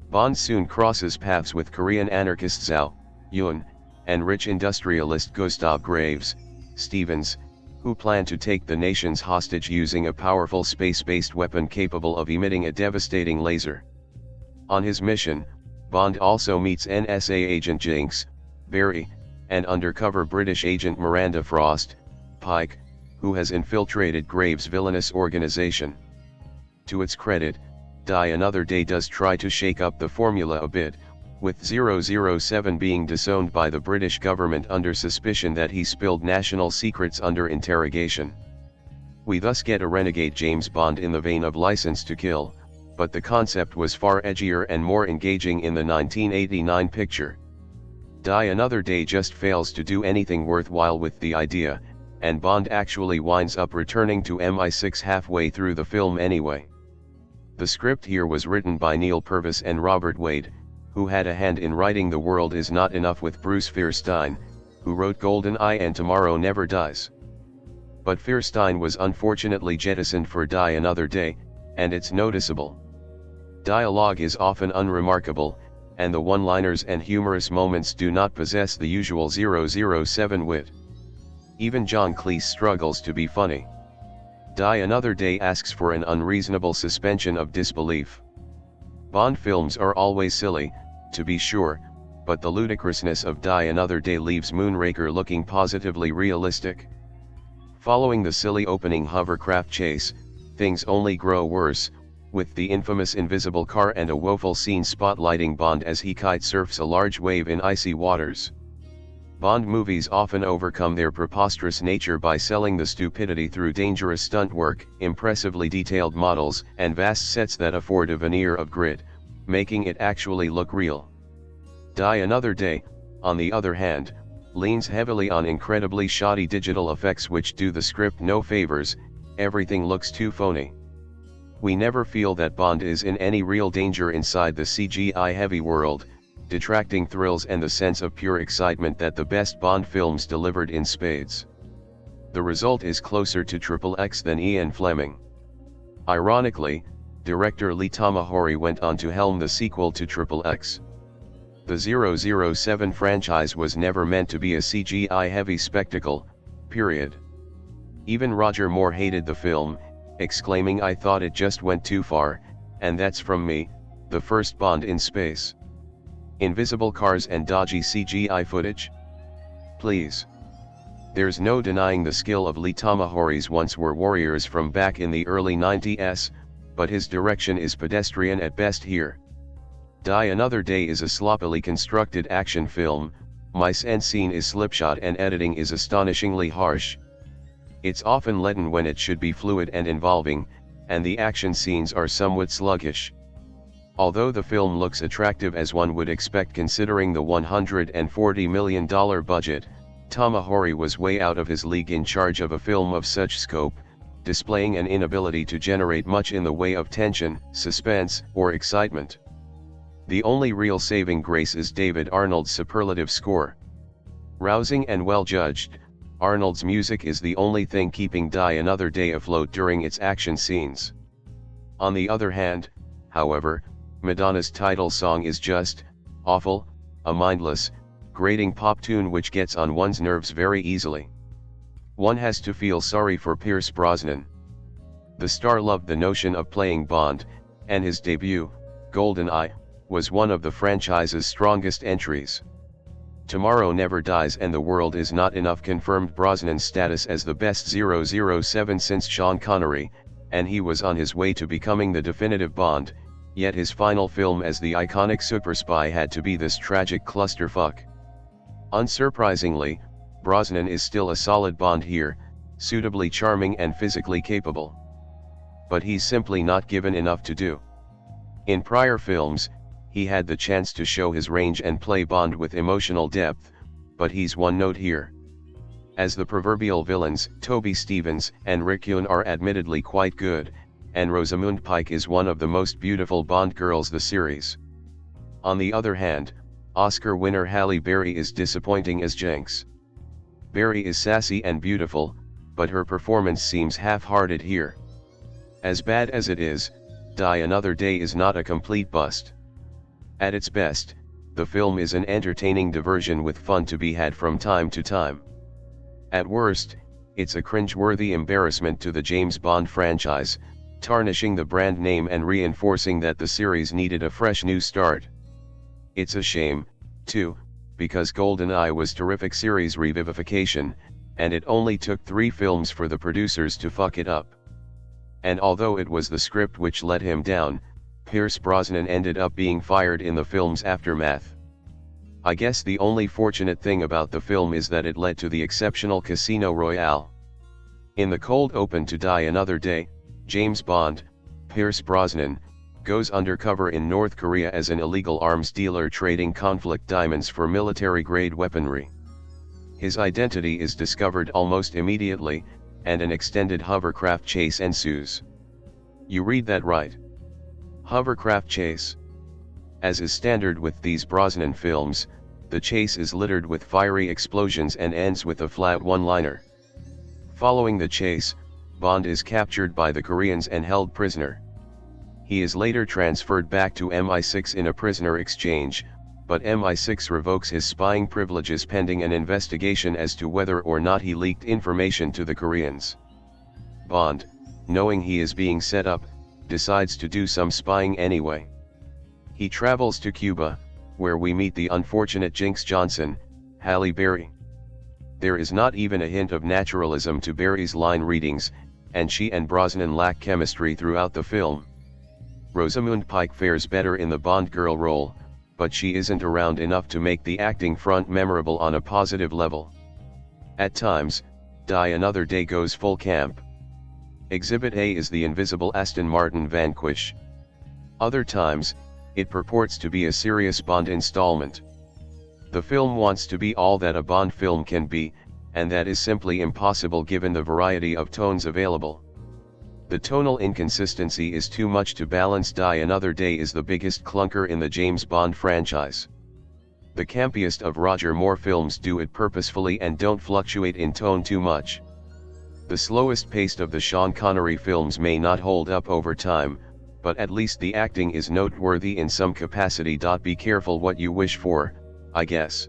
[SPEAKER 1] Bond soon crosses paths with Korean anarchist Zhao Yun, and rich industrialist Gustav Graves Stevens, who plan to take the nation's hostage using a powerful space-based weapon capable of emitting a devastating laser. On his mission, Bond also meets NSA agent Jinx, Barry, and undercover British agent Miranda Frost, Pike, who has infiltrated Graves' villainous organization. To its credit, Die Another Day does try to shake up the formula a bit, with 007 being disowned by the British government under suspicion that he spilled national secrets under interrogation. We thus get a renegade James Bond in the vein of License to Kill, but the concept was far edgier and more engaging in the 1989 picture. Die Another Day just fails to do anything worthwhile with the idea, and Bond actually winds up returning to MI6 halfway through the film anyway. The script here was written by Neil Purvis and Robert Wade, who had a hand in writing The World Is Not Enough with Bruce Fierstein, who wrote GoldenEye and Tomorrow Never Dies. But Fierstein was unfortunately jettisoned for Die Another Day, and it's noticeable. Dialogue is often unremarkable, and the one-liners and humorous moments do not possess the usual 007 wit. Even John Cleese struggles to be funny. Die Another Day asks for an unreasonable suspension of disbelief. Bond films are always silly, to be sure, but the ludicrousness of Die Another Day leaves Moonraker looking positively realistic. Following the silly opening hovercraft chase, things only grow worse, with the infamous invisible car and a woeful scene spotlighting Bond as he kite surfs a large wave in icy waters. Bond movies often overcome their preposterous nature by selling the stupidity through dangerous stunt work, impressively detailed models, and vast sets that afford a veneer of grit, making it actually look real. Die Another Day, on the other hand, leans heavily on incredibly shoddy digital effects which do the script no favors. Everything looks too phony. We never feel that Bond is in any real danger inside the CGI-heavy world, detracting thrills and the sense of pure excitement that the best Bond films delivered in spades. The result is closer to XXX than Ian Fleming. Ironically, director Lee Tamahori went on to helm the sequel to XXX. The 007 franchise was never meant to be a CGI-heavy spectacle, period. Even Roger Moore hated the film, exclaiming, "I thought it just went too far, and that's from me, the first Bond in space. Invisible cars and dodgy CGI footage? Please." There's no denying the skill of Lee Tamahori's Once Were Warriors from back in the early 90s, but his direction is pedestrian at best here. Die Another Day is a sloppily constructed action film, mise en scene is slipshod and editing is astonishingly harsh. It's often leaden when it should be fluid and involving, and the action scenes are somewhat sluggish. Although the film looks attractive as one would expect considering the $140 million budget, Tamahori was way out of his league in charge of a film of such scope, displaying an inability to generate much in the way of tension, suspense, or excitement. The only real saving grace is David Arnold's superlative score. Rousing and well judged, Arnold's music is the only thing keeping Die Another Day afloat during its action scenes. On the other hand, however, Madonna's title song is just awful, a mindless, grating pop tune which gets on one's nerves very easily. One has to feel sorry for Pierce Brosnan. The star loved the notion of playing Bond, and his debut, GoldenEye, was one of the franchise's strongest entries. Tomorrow Never Dies and The World Is Not Enough confirmed Brosnan's status as the best 007 since Sean Connery, and he was on his way to becoming the definitive Bond, yet his final film as the iconic super spy had to be this tragic clusterfuck. Unsurprisingly, Brosnan is still a solid Bond here, suitably charming and physically capable. But he's simply not given enough to do. In prior films, he had the chance to show his range and play Bond with emotional depth, but he's one note here. As the proverbial villains, Toby Stephens and Rick Yune are admittedly quite good, and Rosamund Pike is one of the most beautiful Bond girls the series. On the other hand, Oscar winner Halle Berry is disappointing as Jenks. Berry is sassy and beautiful, but her performance seems half-hearted here. As bad as it is, Die Another Day is not a complete bust. At its best, the film is an entertaining diversion with fun to be had from time to time. At worst, it's a cringe-worthy embarrassment to the James Bond franchise, tarnishing the brand name and reinforcing that the series needed a fresh new start. It's a shame, too, because GoldenEye was terrific series revivification, and it only took 3 films for the producers to fuck it up. And although it was the script which let him down, Pierce Brosnan ended up being fired in the film's aftermath. I guess the only fortunate thing about the film is that it led to the exceptional Casino Royale. In the cold open to Die Another Day, James Bond, Pierce Brosnan, goes undercover in North Korea as an illegal arms dealer trading conflict diamonds for military-grade weaponry. His identity is discovered almost immediately, and an extended hovercraft chase ensues. You read that right. Hovercraft chase. As is standard with these Brosnan films, The chase is littered with fiery explosions and ends with a flat one-liner. Following the chase, Bond is captured by the Koreans and held prisoner. He is later transferred back to MI6 in a prisoner exchange, but MI6 revokes his spying privileges pending an investigation as to whether or not he leaked information to the Koreans. Bond, knowing he is being set up, decides to do some spying anyway. He travels to Cuba, where we meet the unfortunate Jinx Johnson, Halle Berry. There is not even a hint of naturalism to Berry's line readings, and she and Brosnan lack chemistry throughout the film. Rosamund Pike fares better in the Bond girl role, but she isn't around enough to make the acting front memorable on a positive level. At times, Die Another Day goes full camp. Exhibit A is the invisible Aston Martin Vanquish. Other times, it purports to be a serious Bond installment. The film wants to be all that a Bond film can be, and that is simply impossible given the variety of tones available. The tonal inconsistency is too much to balance. Die Another Day is the biggest clunker in the James Bond franchise. The campiest of Roger Moore films do it purposefully and don't fluctuate in tone too much. The slowest paced of the Sean Connery films may not hold up over time, but at least the acting is noteworthy in some capacity. Be careful what you wish for, I guess.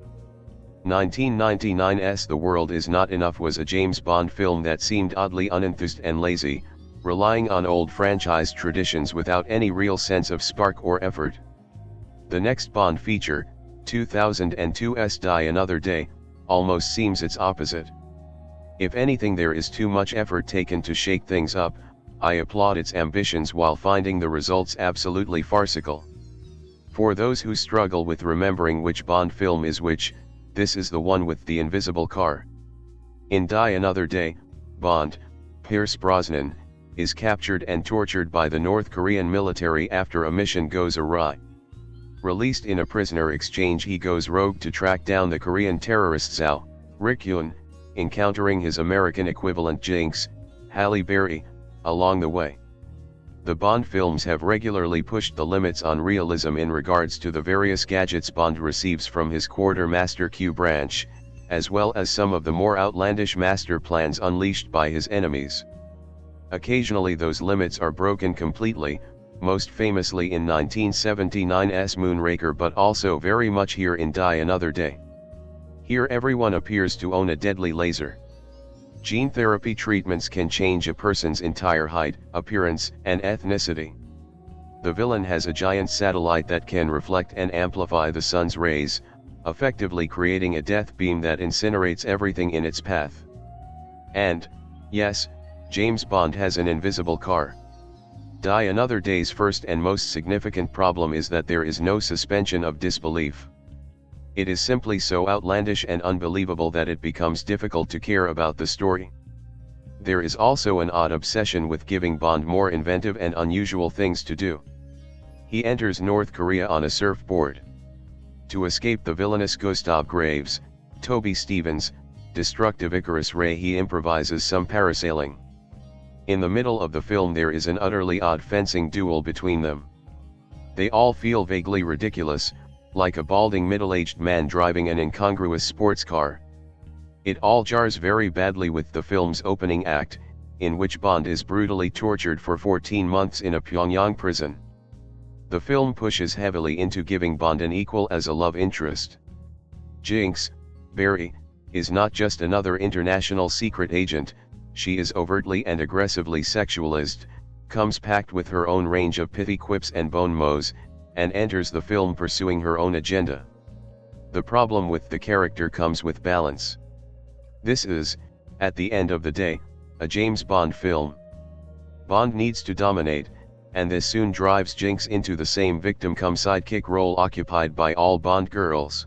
[SPEAKER 1] 1999's The World Is Not Enough was a James Bond film that seemed oddly unenthused and lazy, relying on old franchise traditions without any real sense of spark or effort. The next Bond feature, 2002's Die Another Day, almost seems its opposite. If anything, there is too much effort taken to shake things up. I applaud its ambitions while finding the results absolutely farcical. For those who struggle with remembering which Bond film is which, this is the one with the invisible car. In Die Another Day, Bond, Pierce Brosnan, is captured and tortured by the North Korean military after a mission goes awry. Released in a prisoner exchange, he goes rogue to track down the Korean terrorist Zhao Ryuk-hyun, encountering his American equivalent Jinx, Halle Berry, along the way. The Bond films have regularly pushed the limits on realism in regards to the various gadgets Bond receives from his quartermaster Q Branch, as well as some of the more outlandish master plans unleashed by his enemies. Occasionally those limits are broken completely, most famously in 1979's Moonraker, but also very much here in Die Another Day. Here everyone appears to own a deadly laser. Gene therapy treatments can change a person's entire height, appearance, and ethnicity. The villain has a giant satellite that can reflect and amplify the sun's rays, effectively creating a death beam that incinerates everything in its path. And, yes, James Bond has an invisible car. Die Another Day's first and most significant problem is that there is no suspension of disbelief. It is simply so outlandish and unbelievable that it becomes difficult to care about the story. There is also an odd obsession with giving Bond more inventive and unusual things to do. He enters North Korea on a surfboard. To escape the villainous Gustav Graves, Toby Stevens, destructive Icarus Ray, he improvises some parasailing. In the middle of the film there is an utterly odd fencing duel between them. They all feel vaguely ridiculous, like a balding middle-aged man driving an incongruous sports car. It all jars very badly with the film's opening act, in which Bond is brutally tortured for 14 months in a Pyongyang prison. The film pushes heavily into giving Bond an equal as a love interest. Jinx, Berry, is not just another international secret agent, she is overtly and aggressively sexualized, comes packed with her own range of pithy quips and bon mots, and enters the film pursuing her own agenda. The problem with the character comes with balance. This is, at the end of the day, a James Bond film. Bond needs to dominate, and this soon drives Jinx into the same victim-cum-sidekick role occupied by all Bond girls.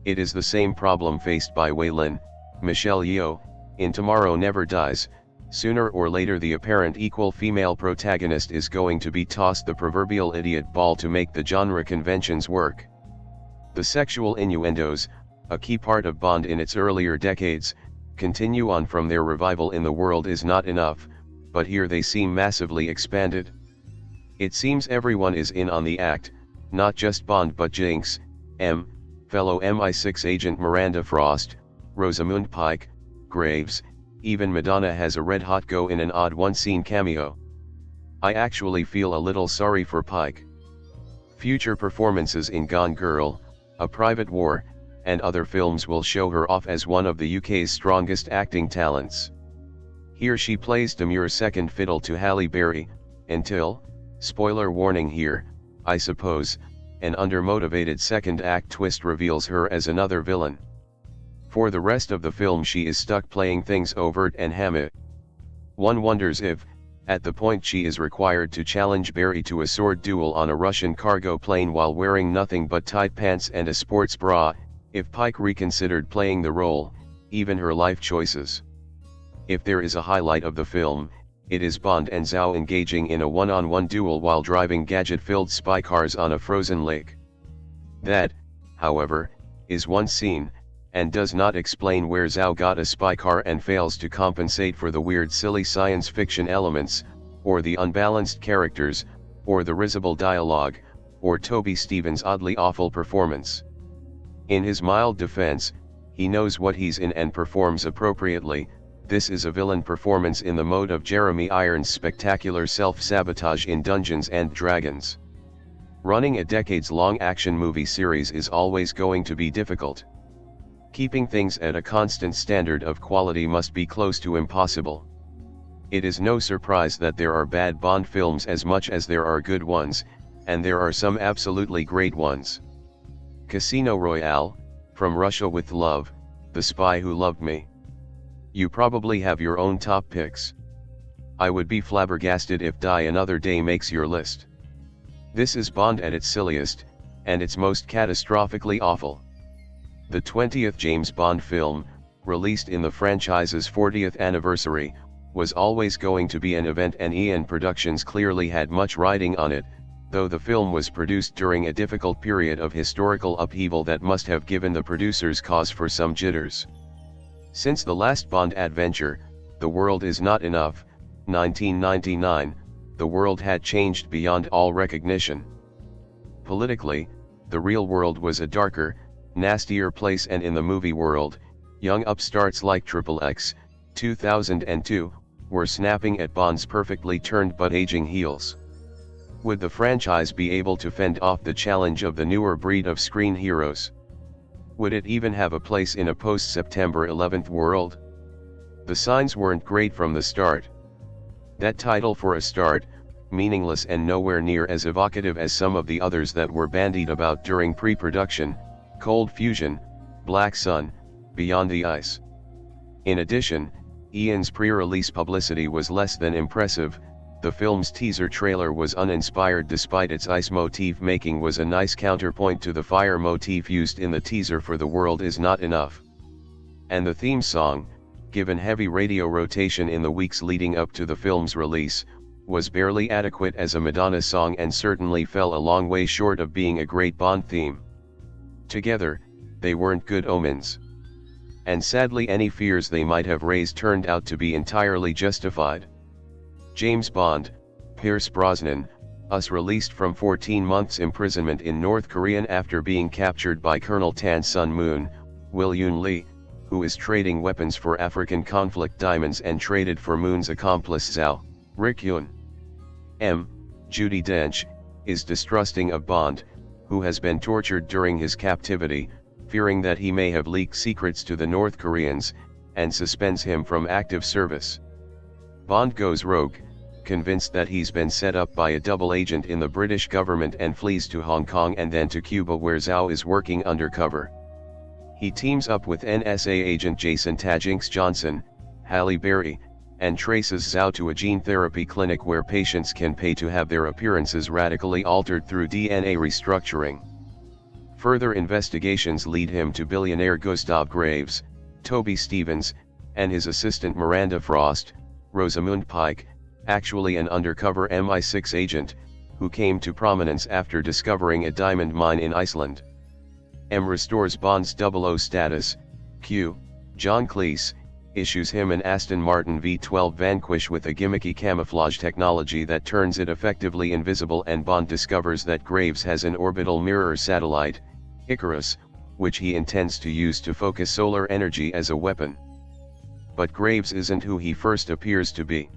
[SPEAKER 1] It is the same problem faced by Wei Lin, Michelle Yeoh, in Tomorrow Never Dies. Sooner or later the apparent equal female protagonist is going to be tossed the proverbial idiot ball to make the genre conventions work. The sexual innuendos, a key part of Bond in its earlier decades, continue on from their revival in The World Is Not Enough, but here they seem massively expanded. It seems everyone is in on the act, not just Bond but Jinx, M, fellow MI6 agent Miranda Frost, Rosamund Pike, Graves, even Madonna has a red-hot go in an odd one-scene cameo. I actually feel a little sorry for Pike. Future performances in Gone Girl, A Private War, and other films will show her off as one of the UK's strongest acting talents. Here she plays demure second fiddle to Halle Berry, until, spoiler warning here, I suppose, an undermotivated second act twist reveals her as another villain. For the rest of the film she is stuck playing things overt and hammy. One wonders if, at the point she is required to challenge Berry to a sword duel on a Russian cargo plane while wearing nothing but tight pants and a sports bra, if Pike reconsidered playing the role, even her life choices. If there is a highlight of the film, it is Bond and Zhao engaging in a one-on-one duel while driving gadget-filled spy cars on a frozen lake. That, however, is one scene, and does not explain where Zhao got a spy car and fails to compensate for the weird silly science fiction elements, or the unbalanced characters, or the risible dialogue, or Toby Stephens' oddly awful performance. In his mild defense, he knows what he's in and performs appropriately. This is a villain performance in the mode of Jeremy Irons' spectacular self-sabotage in Dungeons and Dragons. Running a decades-long action movie series is always going to be difficult. Keeping things at a constant standard of quality must be close to impossible. It is no surprise that there are bad Bond films as much as there are good ones, and there are some absolutely great ones. Casino Royale, From Russia with Love, The Spy Who Loved Me. You probably have your own top picks. I would be flabbergasted if Die Another Day makes your list. This is Bond at its silliest, and its most catastrophically awful. The 20th James Bond film, released in the franchise's 40th anniversary, was always going to be an event, and Eon Productions clearly had much riding on it, though the film was produced during a difficult period of historical upheaval that must have given the producers cause for some jitters. Since the last Bond adventure, The World Is Not Enough, 1999, the world had changed beyond all recognition. Politically, the real world was a darker, nastier place, and in the movie world, young upstarts like XXX, 2002, were snapping at Bond's perfectly turned but aging heels. Would the franchise be able to fend off the challenge of the newer breed of screen heroes? Would it even have a place in a post-September 11th world? The signs weren't great from the start. That title for a start, meaningless and nowhere near as evocative as some of the others that were bandied about during pre-production, Cold Fusion, Black Sun, Beyond the Ice. In addition, Eon's pre-release publicity was less than impressive. The film's teaser trailer was uninspired despite its ice motif making was a nice counterpoint to the fire motif used in the teaser for The World Is Not Enough. And the theme song, given heavy radio rotation in the weeks leading up to the film's release, was barely adequate as a Madonna song and certainly fell a long way short of being a great Bond theme. Together, they weren't good omens. And sadly any fears they might have raised turned out to be entirely justified. James Bond, Pierce Brosnan, was released from 14 months imprisonment in North Korea after being captured by Colonel Tan Sun Moon, Will Yoon Lee, who is trading weapons for African conflict diamonds and traded for Moon's accomplice Zhao, Ryuk-yoon. Judi Dench, is distrusting of Bond, who has been tortured during his captivity, fearing that he may have leaked secrets to the North Koreans, and suspends him from active service. Bond goes rogue, convinced that he's been set up by a double agent in the British government, and flees to Hong Kong and then to Cuba where Zhao is working undercover. He teams up with NSA agent Jason Tajinks Johnson, Halle Berry, and traces Zhao to a gene therapy clinic where patients can pay to have their appearances radically altered through DNA restructuring. Further investigations lead him to billionaire Gustav Graves, Toby Stephens, and his assistant Miranda Frost, Rosamund Pike, actually an undercover MI6 agent, who came to prominence after discovering a diamond mine in Iceland. M restores Bond's 00 status. Q. John Cleese, issues him an Aston Martin V12 Vanquish with a gimmicky camouflage technology that turns it effectively invisible, and Bond discovers that Graves has an orbital mirror satellite, Icarus, which he intends to use to focus solar energy as a weapon. But Graves isn't who he first appears to be.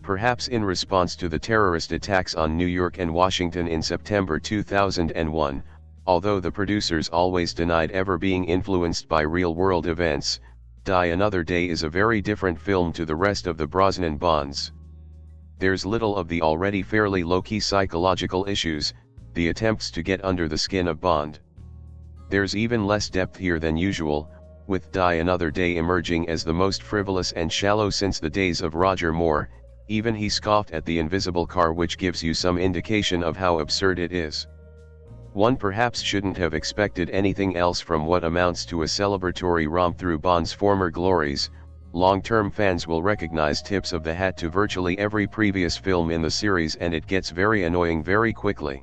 [SPEAKER 1] Perhaps in response to the terrorist attacks on New York and Washington in September 2001, although the producers always denied ever being influenced by real-world events, Die Another Day is a very different film to the rest of the Brosnan Bonds. There's little of the already fairly low-key psychological issues, the attempts to get under the skin of Bond. There's even less depth here than usual, with Die Another Day emerging as the most frivolous and shallow since the days of Roger Moore. Even he scoffed at the invisible car, which gives you some indication of how absurd it is. One perhaps shouldn't have expected anything else from what amounts to a celebratory romp through Bond's former glories. Long-term fans will recognize tips of the hat to virtually every previous film in the series, and it gets very annoying very quickly.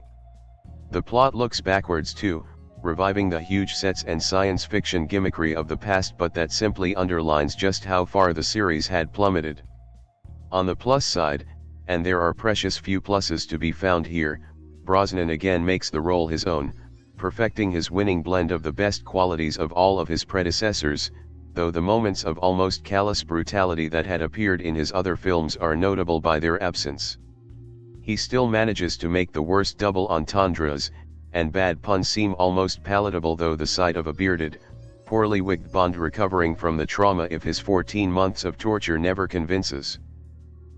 [SPEAKER 1] The plot looks backwards too, reviving the huge sets and science fiction gimmickry of the past, but that simply underlines just how far the series had plummeted. On the plus side, and there are precious few pluses to be found here, Brosnan again makes the role his own, perfecting his winning blend of the best qualities of all of his predecessors, though the moments of almost callous brutality that had appeared in his other films are notable by their absence. He still manages to make the worst double entendres and bad puns seem almost palatable, though the sight of a bearded, poorly wigged Bond recovering from the trauma of his 14 months of torture never convinces.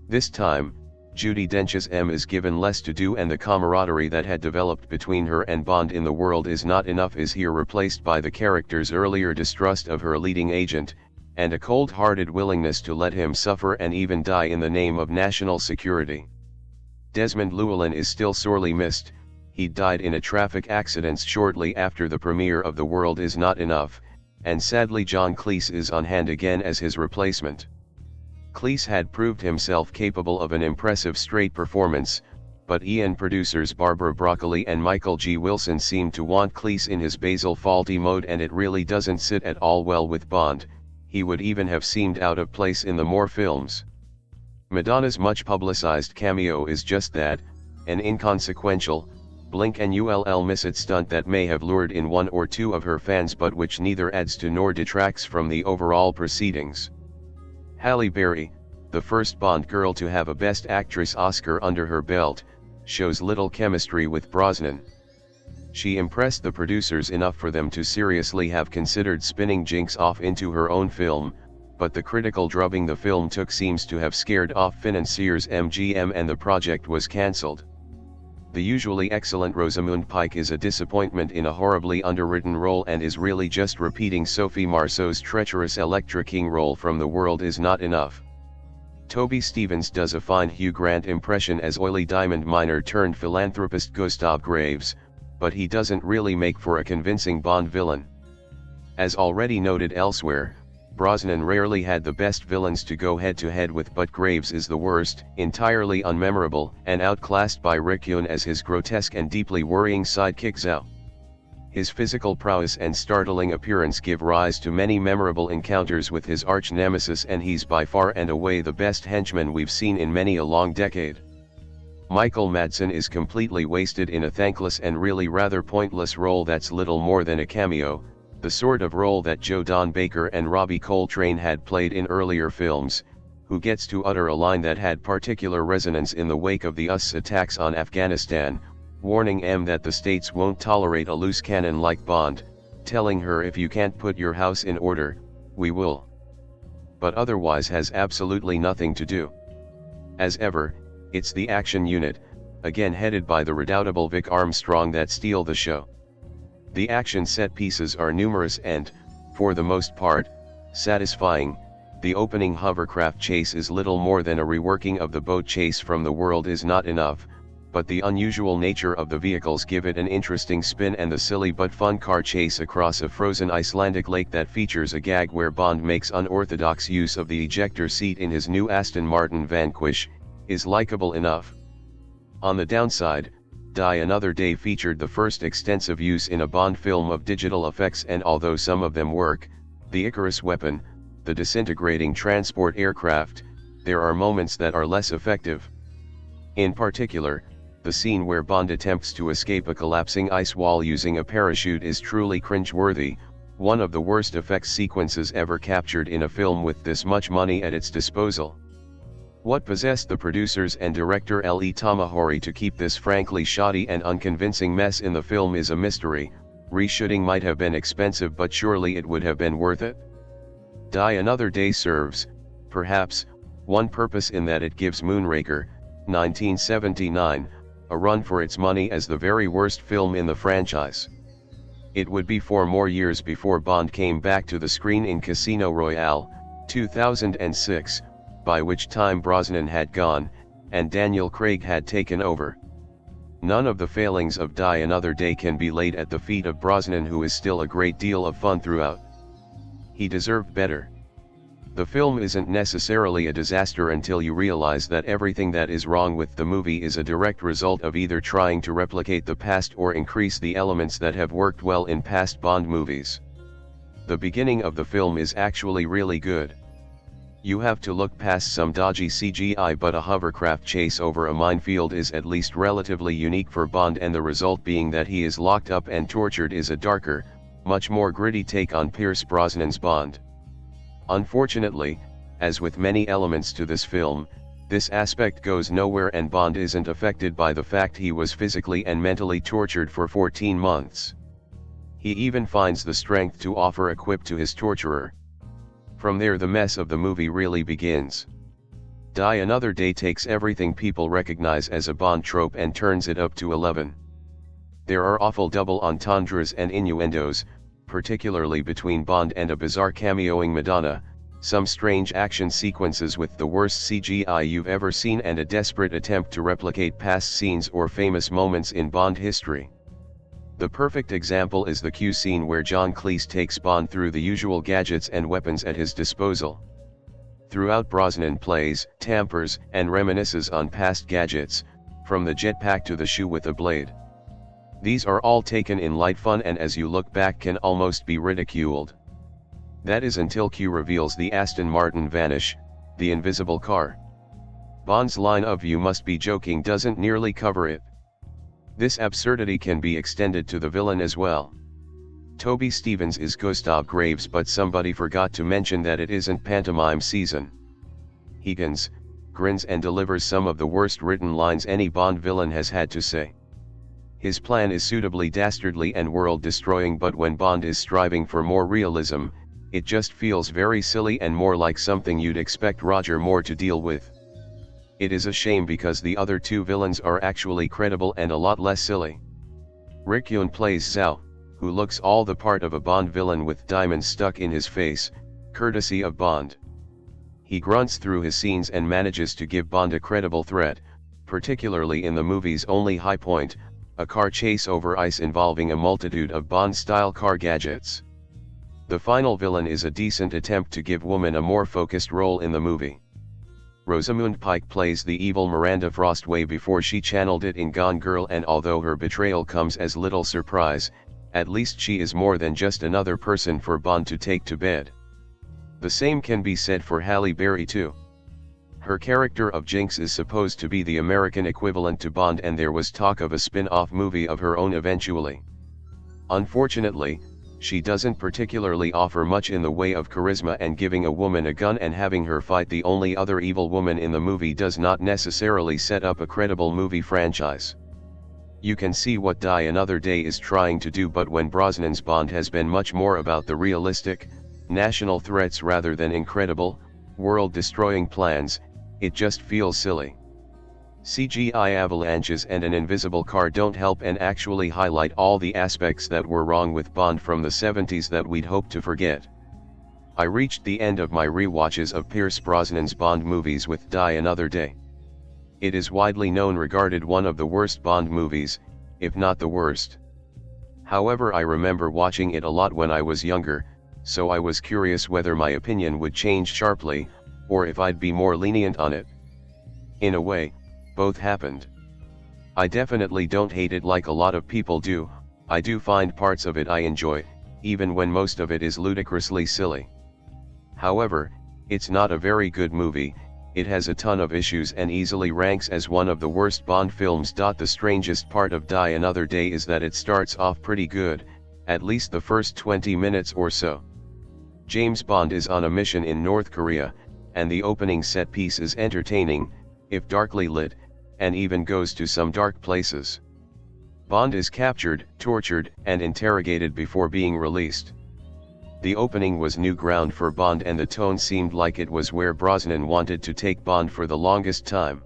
[SPEAKER 1] This time, Judi Dench's M is given less to do, and the camaraderie that had developed between her and Bond in The World Is Not Enough is here replaced by the character's earlier distrust of her leading agent, and a cold-hearted willingness to let him suffer and even die in the name of national security. Desmond Llewellyn is still sorely missed. He died in a traffic accident shortly after the premiere of The World Is Not Enough, and sadly John Cleese is on hand again as his replacement. Cleese had proved himself capable of an impressive straight performance, but Eon producers Barbara Broccoli and Michael G. Wilson seem to want Cleese in his Basil Fawlty mode, and it really doesn't sit at all well with Bond. He would even have seemed out of place in the Moore films. Madonna's much publicized cameo is just that, an inconsequential, blink and you'll miss it stunt that may have lured in one or two of her fans, but which neither adds to nor detracts from the overall proceedings. Halle Berry, the first Bond girl to have a Best Actress Oscar under her belt, shows little chemistry with Brosnan. She impressed the producers enough for them to seriously have considered spinning Jinx off into her own film, but the critical drubbing the film took seems to have scared off financiers MGM, and the project was cancelled. The usually excellent Rosamund Pike is a disappointment in a horribly underwritten role, and is really just repeating Sophie Marceau's treacherous Electra King role from The World Is Not Enough. Toby Stephens does a fine Hugh Grant impression as oily diamond miner turned philanthropist Gustav Graves, but he doesn't really make for a convincing Bond villain. As already noted elsewhere, Brosnan rarely had the best villains to go head-to-head with, but Graves is the worst, entirely unmemorable, and outclassed by Rick-Yun as his grotesque and deeply worrying sidekick Zhao. His physical prowess and startling appearance give rise to many memorable encounters with his arch-nemesis, and he's by far and away the best henchman we've seen in many a long decade. Michael Madsen is completely wasted in a thankless and really rather pointless role that's little more than a cameo, the sort of role that Joe Don Baker and Robbie Coltrane had played in earlier films, who gets to utter a line that had particular resonance in the wake of the US attacks on Afghanistan, warning M that the states won't tolerate a loose cannon like Bond, telling her, if you can't put your house in order, we will. But otherwise has absolutely nothing to do. As ever, it's the action unit, again headed by the redoubtable Vic Armstrong, that steal the show. The action set pieces are numerous and, for the most part, satisfying. The opening hovercraft chase is little more than a reworking of the boat chase from The World Is Not Enough, but the unusual nature of the vehicles give it an interesting spin, and the silly but fun car chase across a frozen Icelandic lake that features a gag where Bond makes unorthodox use of the ejector seat in his new Aston Martin Vanquish, is likable enough. On the downside, Die Another Day featured the first extensive use in a Bond film of digital effects, and although some of them work, the Icarus weapon, the disintegrating transport aircraft, there are moments that are less effective. In particular, the scene where Bond attempts to escape a collapsing ice wall using a parachute is truly cringeworthy, one of the worst effects sequences ever captured in a film with this much money at its disposal. What possessed the producers and director L.E. Tamahori to keep this frankly shoddy and unconvincing mess in the film is a mystery. Reshooting might have been expensive, but surely it would have been worth it. Die Another Day serves, perhaps, one purpose in that it gives Moonraker, 1979, a run for its money as the very worst film in the franchise. It would be 4 more years before Bond came back to the screen in Casino Royale, 2006, by which time Brosnan had gone, and Daniel Craig had taken over. None of the failings of Die Another Day can be laid at the feet of Brosnan, who is still a great deal of fun throughout. He deserved better. The film isn't necessarily a disaster until you realize that everything that is wrong with the movie is a direct result of either trying to replicate the past or increase the elements that have worked well in past Bond movies. The beginning of the film is actually really good. You have to look past some dodgy CGI, but a hovercraft chase over a minefield is at least relatively unique for Bond, and the result being that he is locked up and tortured is a darker, much more gritty take on Pierce Brosnan's Bond. Unfortunately, as with many elements to this film, this aspect goes nowhere, and Bond isn't affected by the fact he was physically and mentally tortured for 14 months. He even finds the strength to offer a quip to his torturer. From there the mess of the movie really begins. Die Another Day takes everything people recognize as a Bond trope and turns it up to 11. There are awful double entendres and innuendos, particularly between Bond and a bizarre cameoing Madonna, some strange action sequences with the worst CGI you've ever seen, and a desperate attempt to replicate past scenes or famous moments in Bond history. The perfect example is the Q scene where John Cleese takes Bond through the usual gadgets and weapons at his disposal. Throughout, Brosnan plays, tampers, and reminisces on past gadgets, from the jetpack to the shoe with a blade. These are all taken in light fun, and as you look back can almost be ridiculed. That is until Q reveals the Aston Martin Vanish, the invisible car. Bond's line of "you must be joking" doesn't nearly cover it. This absurdity can be extended to the villain as well. Toby Stevens is Gustav Graves, but somebody forgot to mention that it isn't pantomime season. He grins and delivers some of the worst written lines any Bond villain has had to say. His plan is suitably dastardly and world-destroying, but when Bond is striving for more realism, it just feels very silly and more like something you'd expect Roger Moore to deal with. It is a shame because the other two villains are actually credible and a lot less silly. Rick Yune plays Zhao, who looks all the part of a Bond villain with diamonds stuck in his face, courtesy of Bond. He grunts through his scenes and manages to give Bond a credible threat, particularly in the movie's only high point, a car chase over ice involving a multitude of Bond-style car gadgets. The final villain is a decent attempt to give woman a more focused role in the movie. Rosamund Pike plays the evil Miranda Frost way before she channeled it in Gone Girl, and although her betrayal comes as little surprise, at least she is more than just another person for Bond to take to bed. The same can be said for Halle Berry too. Her character of Jinx is supposed to be the American equivalent to Bond, and there was talk of a spin-off movie of her own eventually. Unfortunately, she doesn't particularly offer much in the way of charisma, and giving a woman a gun and having her fight the only other evil woman in the movie does not necessarily set up a credible movie franchise. You can see what Die Another Day is trying to do, but when Brosnan's Bond has been much more about the realistic, national threats rather than incredible, world-destroying plans, it just feels silly. CGI avalanches and an invisible car don't help and actually highlight all the aspects that were wrong with Bond from the 70s that we'd hoped to forget. I reached the end of my rewatches of Pierce Brosnan's Bond movies with Die Another Day. It is widely known regarded one of the worst Bond movies, if not the worst. However, I remember watching it a lot when I was younger, so I was curious whether my opinion would change sharply, or if I'd be more lenient on it. In a way, both happened. I definitely don't hate it like a lot of people do. I do find parts of it I enjoy, even when most of it is ludicrously silly. However, it's not a very good movie. it has a ton of issues and easily ranks as one of the worst Bond films. The strangest part of Die Another Day is that it starts off pretty good, at least the first 20 minutes or so. James Bond is on a mission in North Korea, and the opening set piece is entertaining, if darkly lit, and even goes to some dark places. Bond is captured, tortured, and interrogated before being released. The opening was new ground for Bond, and the tone seemed like it was where Brosnan wanted to take Bond for the longest time.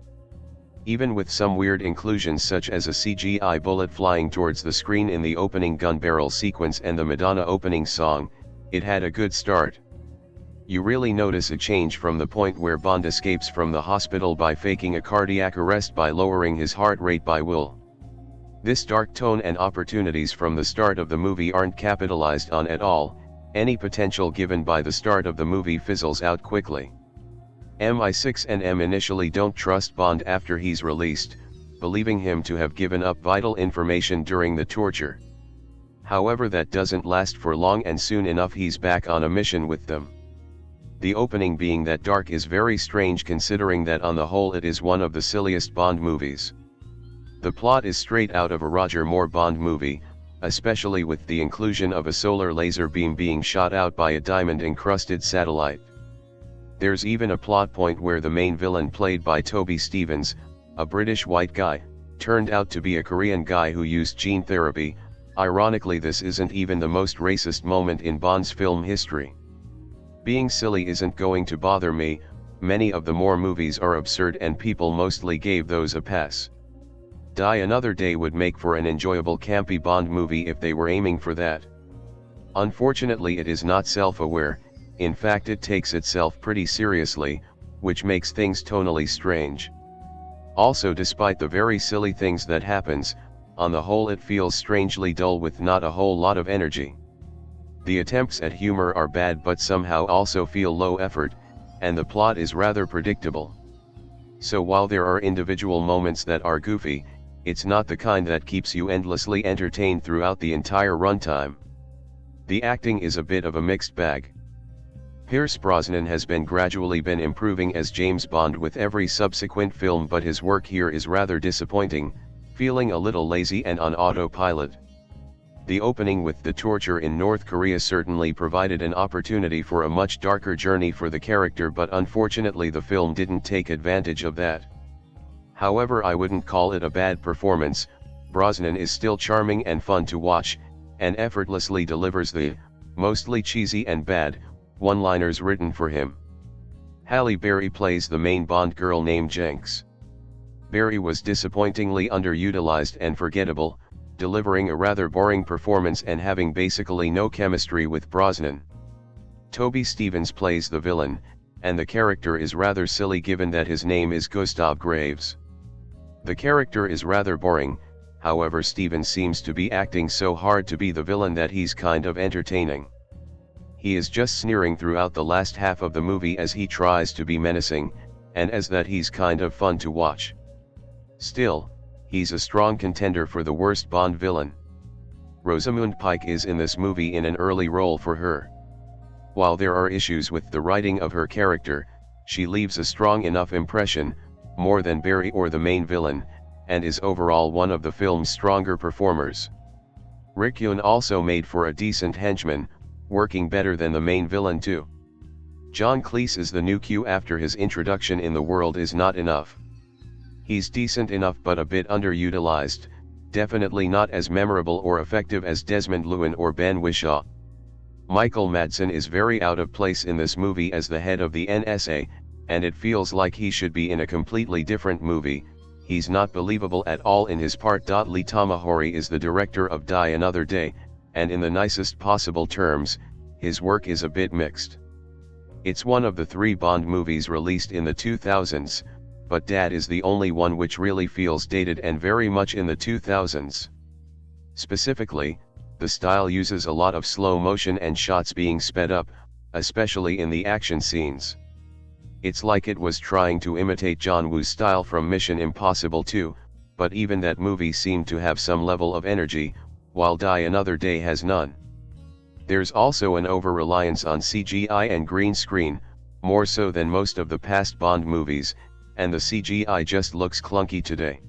[SPEAKER 1] Even with some weird inclusions such as a CGI bullet flying towards the screen in the opening gun barrel sequence and the Madonna opening song, it had a good start. You really notice a change from the point where Bond escapes from the hospital by faking a cardiac arrest by lowering his heart rate by will. This dark tone and opportunities from the start of the movie aren't capitalized on at all. Any potential given by the start of the movie fizzles out quickly. MI6 and M initially don't trust Bond after he's released, believing him to have given up vital information during the torture. However, that doesn't last for long, and soon enough he's back on a mission with them. The opening being that dark is very strange, considering that on the whole it is one of the silliest Bond movies. The plot is straight out of a Roger Moore Bond movie, especially with the inclusion of a solar laser beam being shot out by a diamond-encrusted satellite. There's even a plot point where the main villain, played by Toby, a British white guy, turned out to be a Korean guy who used gene therapy. Ironically, this isn't even the most racist moment in Bond's film history. Being silly isn't going to bother me, many of the Moore movies are absurd and people mostly gave those a pass. Die Another Day would make for an enjoyable campy Bond movie if they were aiming for that. Unfortunately, it is not self-aware, in fact it takes itself pretty seriously, which makes things tonally strange. Also, despite the very silly things that happens, on the whole it feels strangely dull with not a whole lot of energy. The attempts at humor are bad but somehow also feel low effort, and the plot is rather predictable. So while there are individual moments that are goofy, it's not the kind that keeps you endlessly entertained throughout the entire runtime. The acting is a bit of a mixed bag. Pierce Brosnan has gradually been improving as James Bond with every subsequent film, but his work here is rather disappointing, feeling a little lazy and on autopilot. The opening with the torture in North Korea certainly provided an opportunity for a much darker journey for the character, but unfortunately the film didn't take advantage of that. However, I wouldn't call it a bad performance. Brosnan is still charming and fun to watch, and effortlessly delivers the, mostly cheesy and bad, one-liners written for him. Halle Berry plays the main Bond girl named Jenks. Berry was disappointingly underutilized and forgettable, delivering a rather boring performance and having basically no chemistry with Brosnan. Toby plays the villain, and the character is rather silly given that his name is Gustav Graves. The character is rather boring, however Stevens seems to be acting so hard to be the villain that he's kind of entertaining. He is just sneering throughout the last half of the movie as he tries to be menacing, and as that he's kind of fun to watch. Still, he's a strong contender for the worst Bond villain. Rosamund Pike is in this movie in an early role for her. While there are issues with the writing of her character, she leaves a strong enough impression, more than Berry or the main villain, and is overall one of the film's stronger performers. Rick Yune also made for a decent henchman, working better than the main villain too. John Cleese as the new Q after his introduction in the world is not enough. He's decent enough but a bit underutilized, definitely not as memorable or effective as Desmond Llewellyn or Ben Whishaw. Michael Madsen is very out of place in this movie as the head of the NSA, and it feels like he should be in a completely different movie. He's not believable at all in his part. Lee Tamahori is the director of Die Another Day, and in the nicest possible terms, his work is a bit mixed. It's one of the 3 Bond movies released in the 2000s, but Dad is the only one which really feels dated and very much in the 2000s. Specifically, the style uses a lot of slow motion and shots being sped up, especially in the action scenes. It's like it was trying to imitate John Woo's style from Mission Impossible 2, but even that movie seemed to have some level of energy, while Die Another Day has none. There's also an over-reliance on CGI and green screen, more so than most of the past Bond movies, and the CGI just looks clunky today.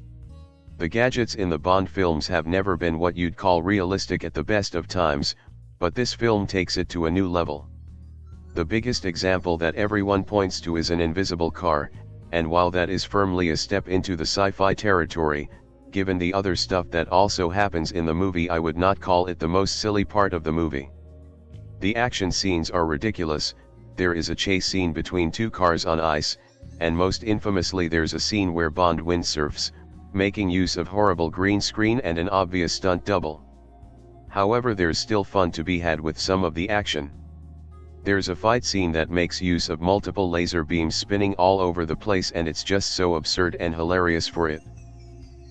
[SPEAKER 1] The gadgets in the Bond films have never been what you'd call realistic at the best of times, but this film takes it to a new level. The biggest example that everyone points to is an invisible car, and while that is firmly a step into the sci-fi territory, given the other stuff that also happens in the movie, I would not call it the most silly part of the movie. The action scenes are ridiculous. There is a chase scene between two cars on ice, and most infamously there's a scene where Bond windsurfs, making use of horrible green screen and an obvious stunt double. However, there's still fun to be had with some of the action. There's a fight scene that makes use of multiple laser beams spinning all over the place, and it's just so absurd and hilarious for it.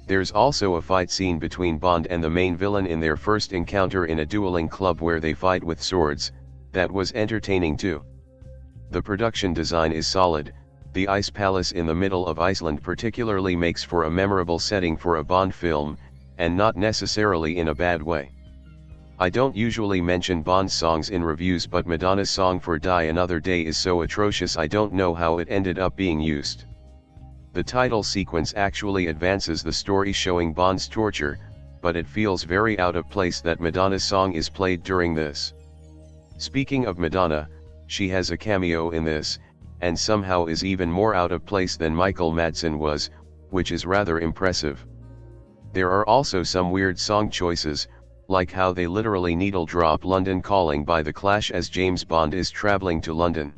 [SPEAKER 1] There's also a fight scene between Bond and the main villain in their first encounter in a dueling club where they fight with swords. That was entertaining too. The production design is solid. The Ice Palace in the middle of Iceland particularly makes for a memorable setting for a Bond film, and not necessarily in a bad way. I don't usually mention Bond songs in reviews, but Madonna's song for Die Another Day is so atrocious I don't know how it ended up being used. The title sequence actually advances the story showing Bond's torture, but it feels very out of place that Madonna's song is played during this. Speaking of Madonna, she has a cameo in this, and somehow is even more out of place than Michael Madsen was, which is rather impressive. There are also some weird song choices, like how they literally needle drop London Calling by The Clash as James Bond is traveling to London.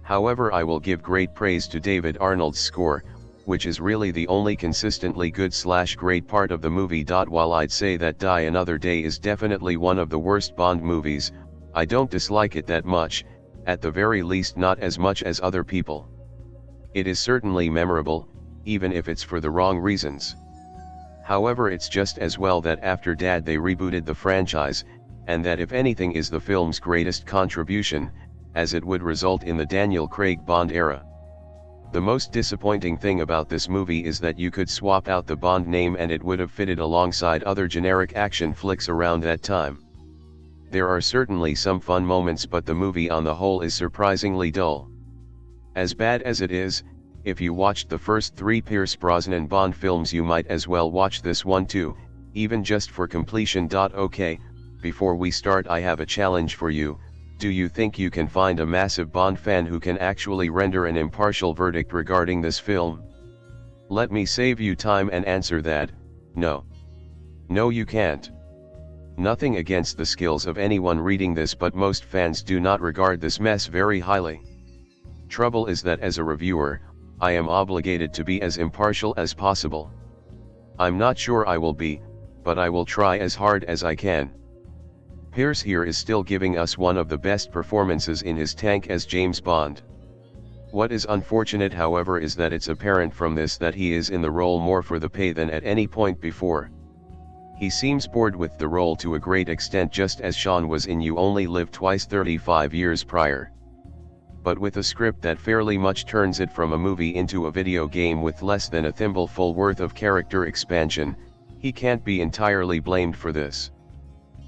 [SPEAKER 1] However, I will give great praise to David Arnold's score, which is really the only consistently good/great part of the movie. While I'd say that Die Another Day is definitely one of the worst Bond movies, I don't dislike it that much, at the very least not as much as other people. It is certainly memorable, even if it's for the wrong reasons. However, it's just as well that after Dad they rebooted the franchise, and that if anything is the film's greatest contribution, as it would result in the Daniel Craig Bond era. The most disappointing thing about this movie is that you could swap out the Bond name and it would have fitted alongside other generic action flicks around that time. There are certainly some fun moments, but the movie on the whole is surprisingly dull. As bad as it is, if you watched the first 3 Pierce Brosnan Bond films, you might as well watch this one too, even just for completion. Okay, before we start, I have a challenge for you. Do you think you can find a massive Bond fan who can actually render an impartial verdict regarding this film? Let me save you time and answer that: no. No, you can't. Nothing against the skills of anyone reading this, but most fans do not regard this mess very highly. Trouble is that as a reviewer, I am obligated to be as impartial as possible. I'm not sure I will be, but I will try as hard as I can. Pierce here is still giving us one of the best performances in his tank as James Bond. What is unfortunate, however, is that it's apparent from this that he is in the role more for the pay than at any point before. He seems bored with the role to a great extent, just as Sean was in You Only Live Twice 35 years prior. But with a script that fairly much turns it from a movie into a video game with less than a thimbleful worth of character expansion, he can't be entirely blamed for this.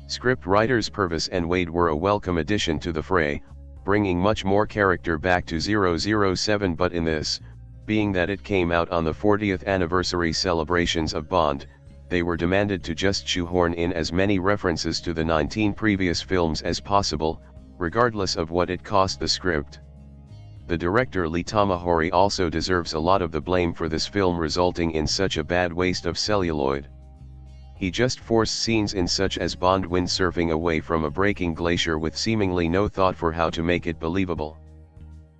[SPEAKER 1] Script writers Purvis and Wade were a welcome addition to the fray, bringing much more character back to 007, but in this, being that it came out on the 40th anniversary celebrations of Bond, they were demanded to just shoehorn in as many references to the 19 previous films as possible, regardless of what it cost the script. The director Lee Tamahori also deserves a lot of the blame for this film resulting in such a bad waste of celluloid. He just forced scenes in such as Bond windsurfing away from a breaking glacier with seemingly no thought for how to make it believable.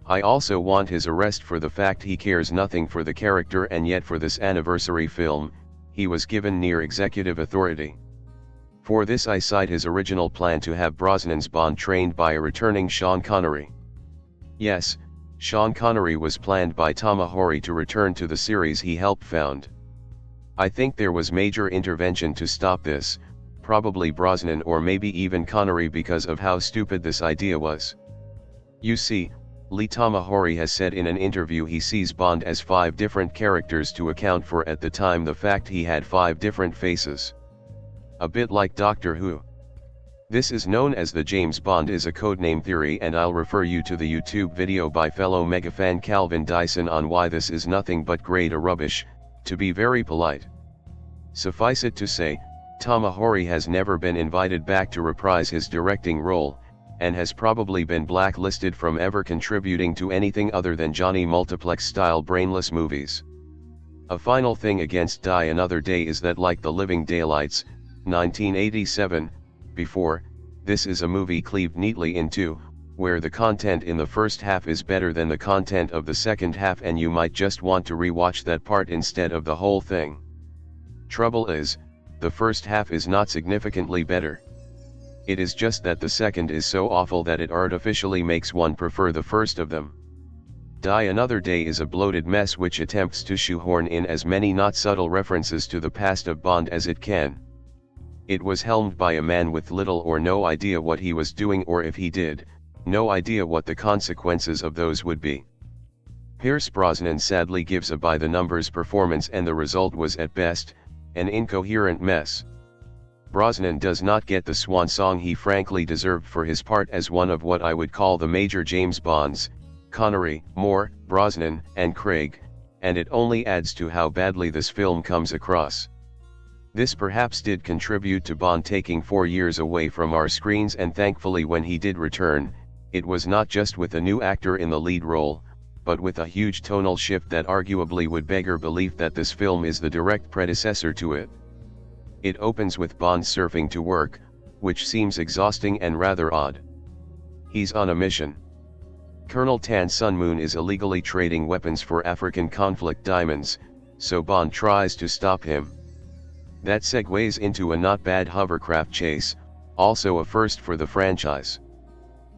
[SPEAKER 1] I also want his arrest for the fact he cares nothing for the character, and yet for this anniversary film, he was given near executive authority. For this I cite his original plan to have Brosnan's Bond trained by a returning Sean Connery. Yes, Sean Connery was planned by Tamahori to return to the series he helped found. I think there was major intervention to stop this, probably Brosnan or maybe even Connery, because of how stupid this idea was. You see, Lee Tamahori has said in an interview he sees Bond as 5 different characters to account for at the time the fact he had 5 different faces. A bit like Doctor Who. This is known as the James Bond is a codename theory, and I'll refer you to the YouTube video by fellow megafan Calvin Dyson on why this is nothing but grade A rubbish, to be very polite. Suffice it to say, Tamahori has never been invited back to reprise his directing role, and has probably been blacklisted from ever contributing to anything other than Johnny Multiplex-style brainless movies. A final thing against Die Another Day is that, like The Living Daylights, 1987, before, this is a movie cleaved neatly in two, where the content in the first half is better than the content of the second half, and you might just want to rewatch that part instead of the whole thing. Trouble is, the first half is not significantly better. It is just that the second is so awful that it artificially makes one prefer the first of them. Die Another Day is a bloated mess which attempts to shoehorn in as many not subtle references to the past of Bond as it can. It was helmed by a man with little or no idea what he was doing, or if he did, no idea what the consequences of those would be. Pierce Brosnan sadly gives a by-the-numbers performance, and the result was at best, an incoherent mess. Brosnan does not get the swan song he frankly deserved for his part as one of what I would call the major James Bonds, Connery, Moore, Brosnan, and Craig, and it only adds to how badly this film comes across. This perhaps did contribute to Bond taking 4 years away from our screens, and thankfully when he did return, it was not just with a new actor in the lead role, but with a huge tonal shift that arguably would beggar belief that this film is the direct predecessor to it. It opens with Bond surfing to work, which seems exhausting and rather odd. He's on a mission. Colonel Tan Sun Moon is illegally trading weapons for African conflict diamonds, so Bond tries to stop him. That segues into a not bad hovercraft chase, also a first for the franchise.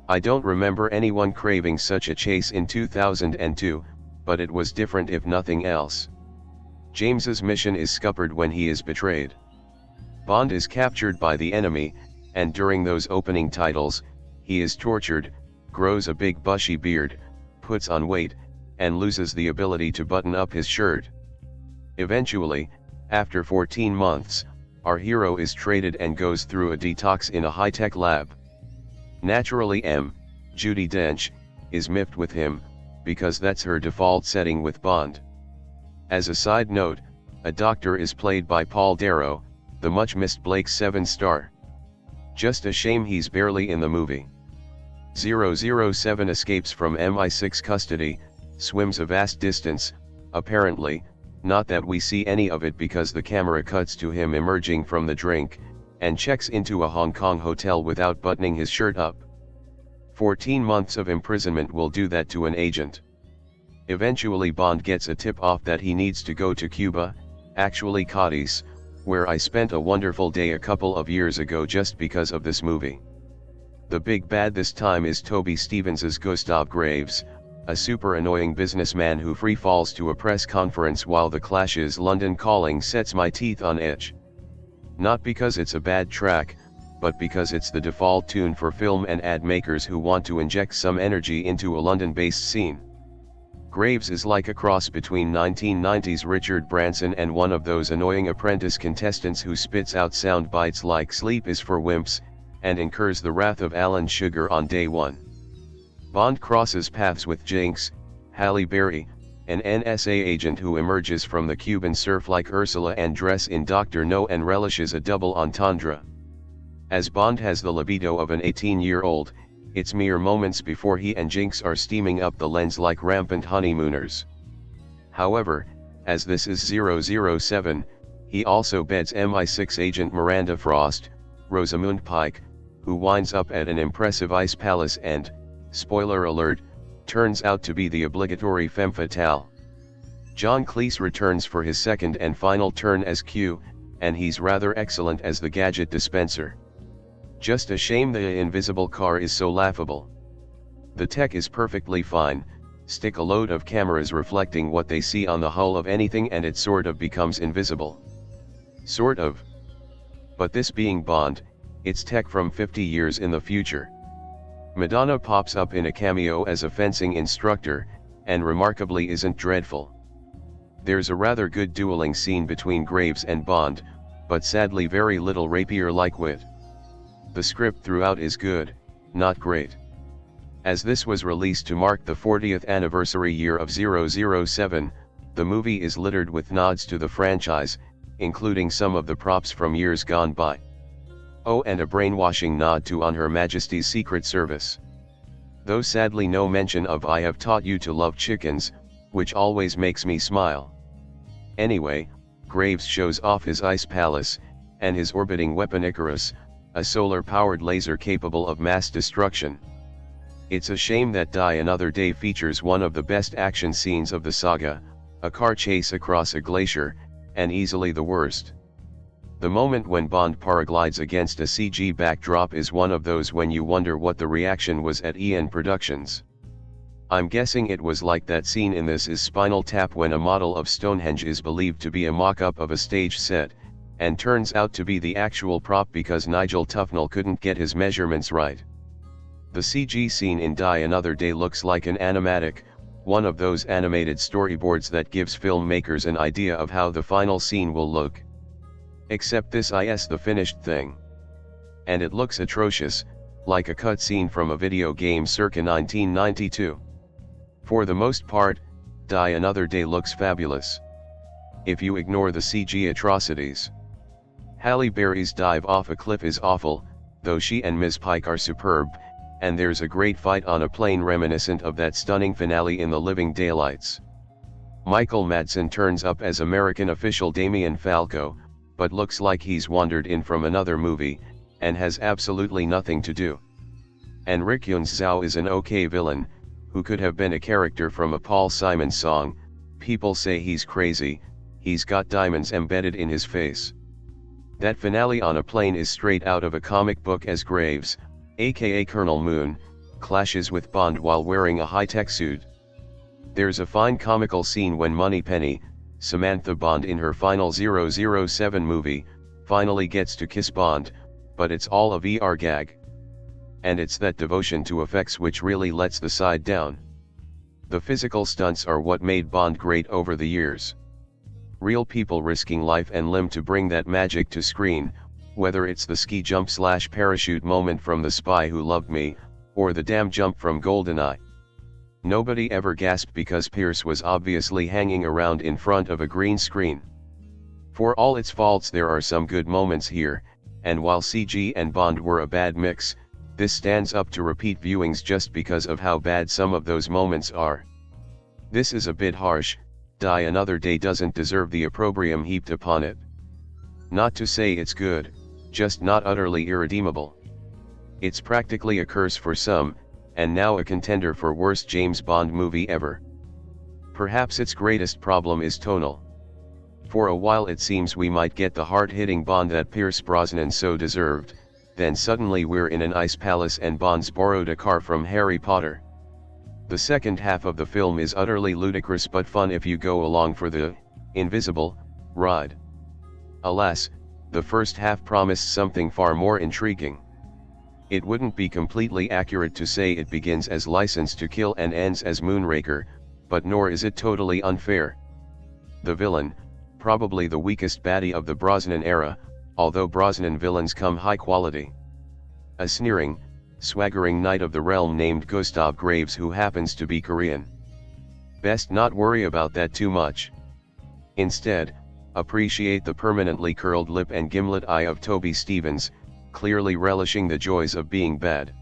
[SPEAKER 1] I don't remember anyone craving such a chase in 2002, but it was different if nothing else. James's mission is scuppered when he is betrayed. Bond is captured by the enemy, and during those opening titles, he is tortured, grows a big bushy beard, puts on weight, and loses the ability to button up his shirt. Eventually, after 14 months, our hero is traded and goes through a detox in a high-tech lab. Naturally Judi Dench, is miffed with him, because that's her default setting with Bond. As a side note, a doctor is played by Paul Darrow, the much-missed Blake 7-star. Just a shame he's barely in the movie. 007 escapes from MI6 custody, swims a vast distance, apparently, not that we see any of it because the camera cuts to him emerging from the drink, and checks into a Hong Kong hotel without buttoning his shirt up. 14 months of imprisonment will do that to an agent. Eventually Bond gets a tip-off that he needs to go to Cuba, actually Cadiz, where I spent a wonderful day a couple of years ago just because of this movie. The big bad this time is Toby Stevens's Gustav Graves, a super annoying businessman who free falls to a press conference while the Clash's London Calling sets my teeth on edge. Not because it's a bad track, but because it's the default tune for film and ad makers who want to inject some energy into a London-based scene. Graves is like a cross between 1990s Richard Branson and one of those annoying apprentice contestants who spits out sound bites like "sleep is for wimps," and incurs the wrath of Alan Sugar on day one. Bond crosses paths with Jinx, Halle Berry, an NSA agent who emerges from the Cuban surf like Ursula Andress in Dr. No and relishes a double entendre. As Bond has the libido of an 18-year-old, it's mere moments before he and Jinx are steaming up the lens like rampant honeymooners. However, as this is 007, he also beds MI6 agent Miranda Frost, Rosamund Pike, who winds up at an impressive ice palace and, spoiler alert, turns out to be the obligatory femme fatale. John Cleese returns for his second and final turn as Q, and he's rather excellent as the gadget dispenser. Just a shame the invisible car is so laughable. The tech is perfectly fine, stick a load of cameras reflecting what they see on the hull of anything and it sort of becomes invisible. Sort of. But this being Bond, it's tech from 50 years in the future. Madonna pops up in a cameo as a fencing instructor, and remarkably isn't dreadful. There's a rather good dueling scene between Graves and Bond, but sadly very little rapier-like wit. The script throughout is good, not great. As this was released to mark the 40th anniversary year of 007, the movie is littered with nods to the franchise, including some of the props from years gone by. Oh, and a brainwashing nod to On Her Majesty's Secret Service. Though sadly no mention of I Have Taught You to Love Chickens, which always makes me smile. Anyway, Graves shows off his ice palace, and his orbiting weapon Icarus, a solar-powered laser capable of mass destruction. It's a shame that Die Another Day features one of the best action scenes of the saga, a car chase across a glacier, and easily the worst. The moment when Bond paraglides against a CG backdrop is one of those when you wonder what the reaction was at Eon Productions. I'm guessing it was like that scene in This Is Spinal Tap when a model of Stonehenge is believed to be a mock-up of a stage set, and turns out to be the actual prop because Nigel Tufnell couldn't get his measurements right. The CG scene in Die Another Day looks like an animatic, one of those animated storyboards that gives filmmakers an idea of how the final scene will look. Except this is the finished thing. And it looks atrocious, like a cutscene from a video game circa 1992. For the most part, Die Another Day looks fabulous. If you ignore the CG atrocities. Halle Berry's dive off a cliff is awful, though she and Ms. Pike are superb, and there's a great fight on a plane reminiscent of that stunning finale in The Living Daylights. Michael Madsen turns up as American official Damien Falco, but looks like he's wandered in from another movie, and has absolutely nothing to do. And Rick Yoons Zhao is an okay villain, who could have been a character from a Paul Simon song. People say he's crazy, he's got diamonds embedded in his face. That finale on a plane is straight out of a comic book as Graves, aka Colonel Moon, clashes with Bond while wearing a high-tech suit. There's a fine comical scene when Moneypenny, Samantha Bond in her final 007 movie, finally gets to kiss Bond, but it's all a VR gag. And it's that devotion to effects which really lets the side down. The physical stunts are what made Bond great over the years. Real people risking life and limb to bring that magic to screen, whether it's the ski jump / parachute moment from The Spy Who Loved Me, or the damn jump from GoldenEye. Nobody ever gasped because Pierce was obviously hanging around in front of a green screen. For all its faults, there are some good moments here, and while CG and Bond were a bad mix, this stands up to repeat viewings just because of how bad some of those moments are. This is a bit harsh. Die Another Day doesn't deserve the opprobrium heaped upon it. Not to say it's good, just not utterly irredeemable. It's practically a curse for some, and now a contender for worst James Bond movie ever. Perhaps its greatest problem is tonal. For a while it seems we might get the hard-hitting Bond that Pierce Brosnan so deserved, then suddenly we're in an ice palace and Bond's borrowed a car from Harry Potter. The second half of the film is utterly ludicrous but fun if you go along for the invisible ride. Alas, the first half promised something far more intriguing. It wouldn't be completely accurate to say it begins as License to Kill and ends as Moonraker, but nor is it totally unfair. The villain, probably the weakest baddie of the Brosnan era, although Brosnan villains come high quality. A sneering, swaggering knight of the realm named Gustav Graves who happens to be Korean. Best not worry about that too much. Instead, appreciate the permanently curled lip and gimlet eye of Toby Stevens, clearly relishing the joys of being bad.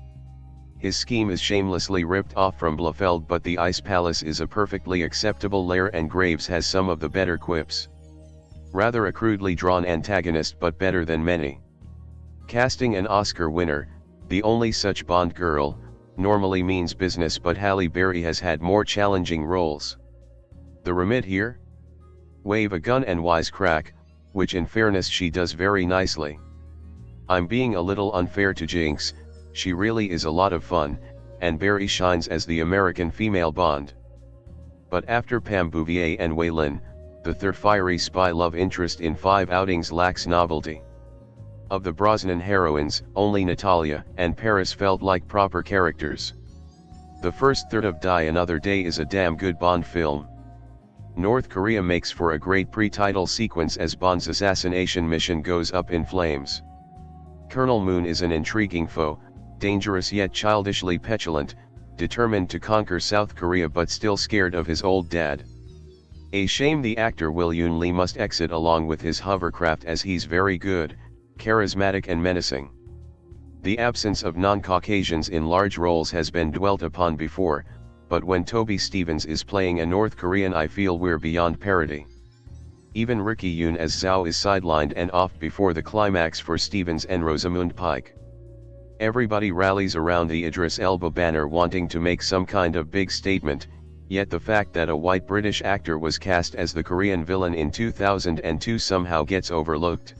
[SPEAKER 1] His scheme is shamelessly ripped off from Blofeld, but the Ice Palace is a perfectly acceptable lair and Graves has some of the better quips. Rather a crudely drawn antagonist but better than many. Casting an Oscar winner, the only such Bond girl, normally means business, but Halle Berry has had more challenging roles. The remit here? Wave a gun and wisecrack, which in fairness she does very nicely. I'm being a little unfair to Jinx, she really is a lot of fun, and Berry shines as the American female Bond. But after Pam Bouvier and Wei Lin, the third fiery spy love interest in 5 outings lacks novelty. Of the Brosnan heroines, only Natalia and Paris felt like proper characters. The first third of Die Another Day is a damn good Bond film. North Korea makes for a great pre-title sequence as Bond's assassination mission goes up in flames. Colonel Moon is an intriguing foe, dangerous yet childishly petulant, determined to conquer South Korea but still scared of his old dad. A shame the actor Will Yoon Lee must exit along with his hovercraft, as he's very good, charismatic and menacing. The absence of non-Caucasians in large roles has been dwelt upon before, but when Toby Stephens is playing a North Korean I feel we're beyond parody. Even Ricky Yoon as Zhao is sidelined and off before the climax for Stephens and Rosamund Pike. Everybody rallies around the Idris Elba banner wanting to make some kind of big statement, yet the fact that a white British actor was cast as the Korean villain in 2002 somehow gets overlooked.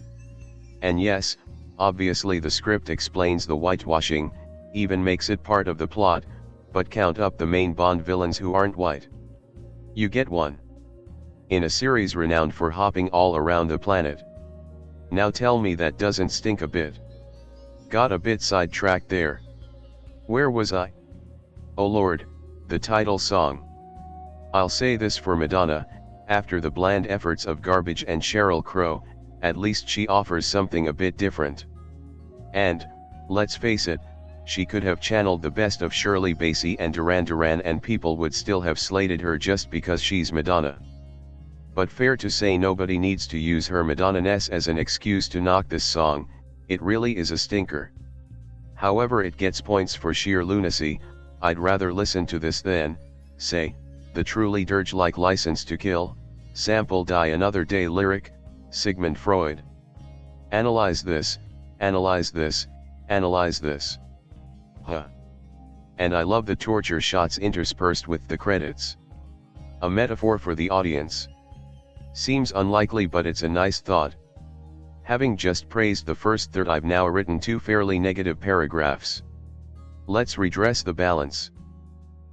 [SPEAKER 1] And yes, obviously the script explains the whitewashing, even makes it part of the plot, but count up the main Bond villains who aren't white. You get one. In a series renowned for hopping all around the planet. Now tell me that doesn't stink a bit. Got a bit sidetracked there. Where was I? Oh Lord, the title song. I'll say this for Madonna, after the bland efforts of Garbage and Sheryl Crow, at least she offers something a bit different. And, let's face it, she could have channeled the best of Shirley Bassey and Duran Duran and people would still have slated her just because she's Madonna. But fair to say nobody needs to use her Madonna-ness as an excuse to knock this song, it really is a stinker. However, it gets points for sheer lunacy. I'd rather listen to this than, say, the truly dirge-like License to Kill, sample Die Another Day lyric, Sigmund Freud. Analyze this, analyze this, analyze this. Huh. And I love the torture shots interspersed with the credits. A metaphor for the audience. Seems unlikely, but it's a nice thought. Having just praised the first third, I've now written 2 fairly negative paragraphs. Let's redress the balance.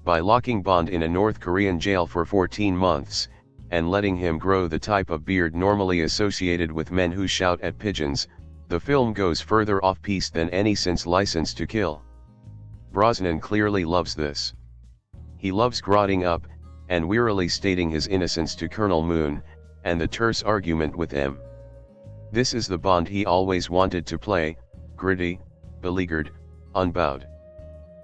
[SPEAKER 1] By locking Bond in a North Korean jail for 14 months, and letting him grow the type of beard normally associated with men who shout at pigeons, the film goes further off-piste than any since License to Kill. Brosnan clearly loves this. He loves grotting up, and wearily stating his innocence to Colonel Moon, and the terse argument with M. This is the Bond he always wanted to play, gritty, beleaguered, unbowed.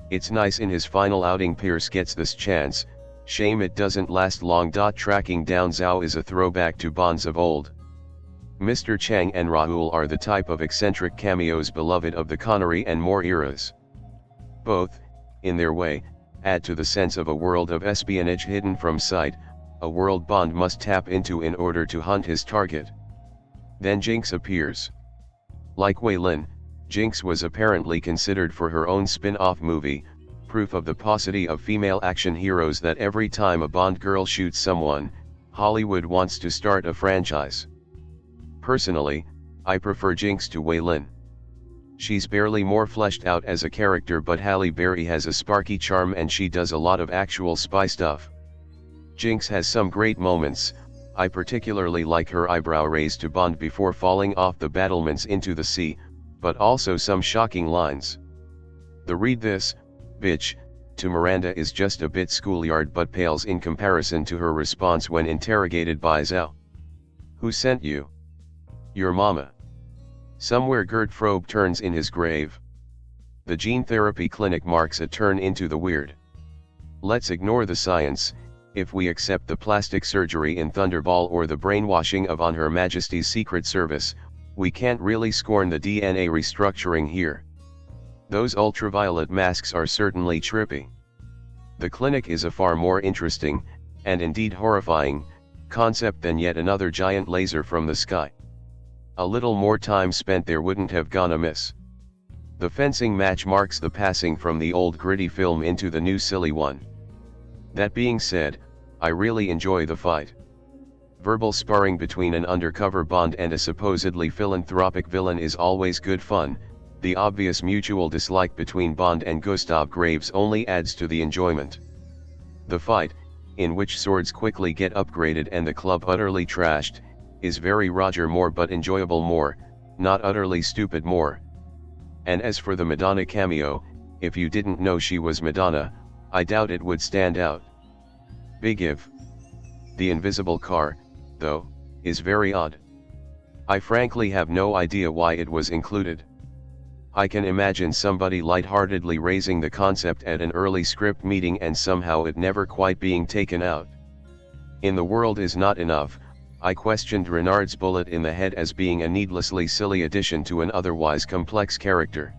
[SPEAKER 1] It's nice in his final outing Pierce gets this chance, shame it doesn't last long. Tracking down Zhao is a throwback to Bonds of old. Mr. Chang and Rahul are the type of eccentric cameos beloved of the Connery and Moore eras. Both, in their way, add to the sense of a world of espionage hidden from sight, a world Bond must tap into in order to hunt his target. Then Jinx appears. Like Wei Lin, Jinx was apparently considered for her own spin-off movie, proof of the paucity of female action heroes that every time a Bond girl shoots someone, Hollywood wants to start a franchise. Personally, I prefer Jinx to Wei Lin. She's barely more fleshed out as a character, but Halle Berry has a sparky charm and she does a lot of actual spy stuff. Jinx has some great moments. I particularly like her eyebrow raise to Bond before falling off the battlements into the sea, but also some shocking lines. The "read this, bitch," to Miranda is just a bit schoolyard but pales in comparison to her response when interrogated by Zhao. "Who sent you?" "Your mama." Somewhere Gert Frobe turns in his grave. The gene therapy clinic marks a turn into the weird. Let's ignore the science. If we accept the plastic surgery in Thunderball or the brainwashing of On Her Majesty's Secret Service, we can't really scorn the DNA restructuring here. Those ultraviolet masks are certainly trippy. The clinic is a far more interesting, and indeed horrifying, concept than yet another giant laser from the sky. A little more time spent there wouldn't have gone amiss. The fencing match marks the passing from the old gritty film into the new silly one. That being said, I really enjoy the fight. Verbal sparring between an undercover Bond and a supposedly philanthropic villain is always good fun. The obvious mutual dislike between Bond and Gustav Graves only adds to the enjoyment. The fight, in which swords quickly get upgraded and the club utterly trashed, is very Roger Moore but enjoyable Moore, not utterly stupid Moore. And as for the Madonna cameo, if you didn't know she was Madonna, I doubt it would stand out. Big if. The invisible car, though, is very odd. I frankly have no idea why it was included. I can imagine somebody lightheartedly raising the concept at an early script meeting and somehow it never quite being taken out. In The World Is Not Enough, I questioned Renard's bullet in the head as being a needlessly silly addition to an otherwise complex character.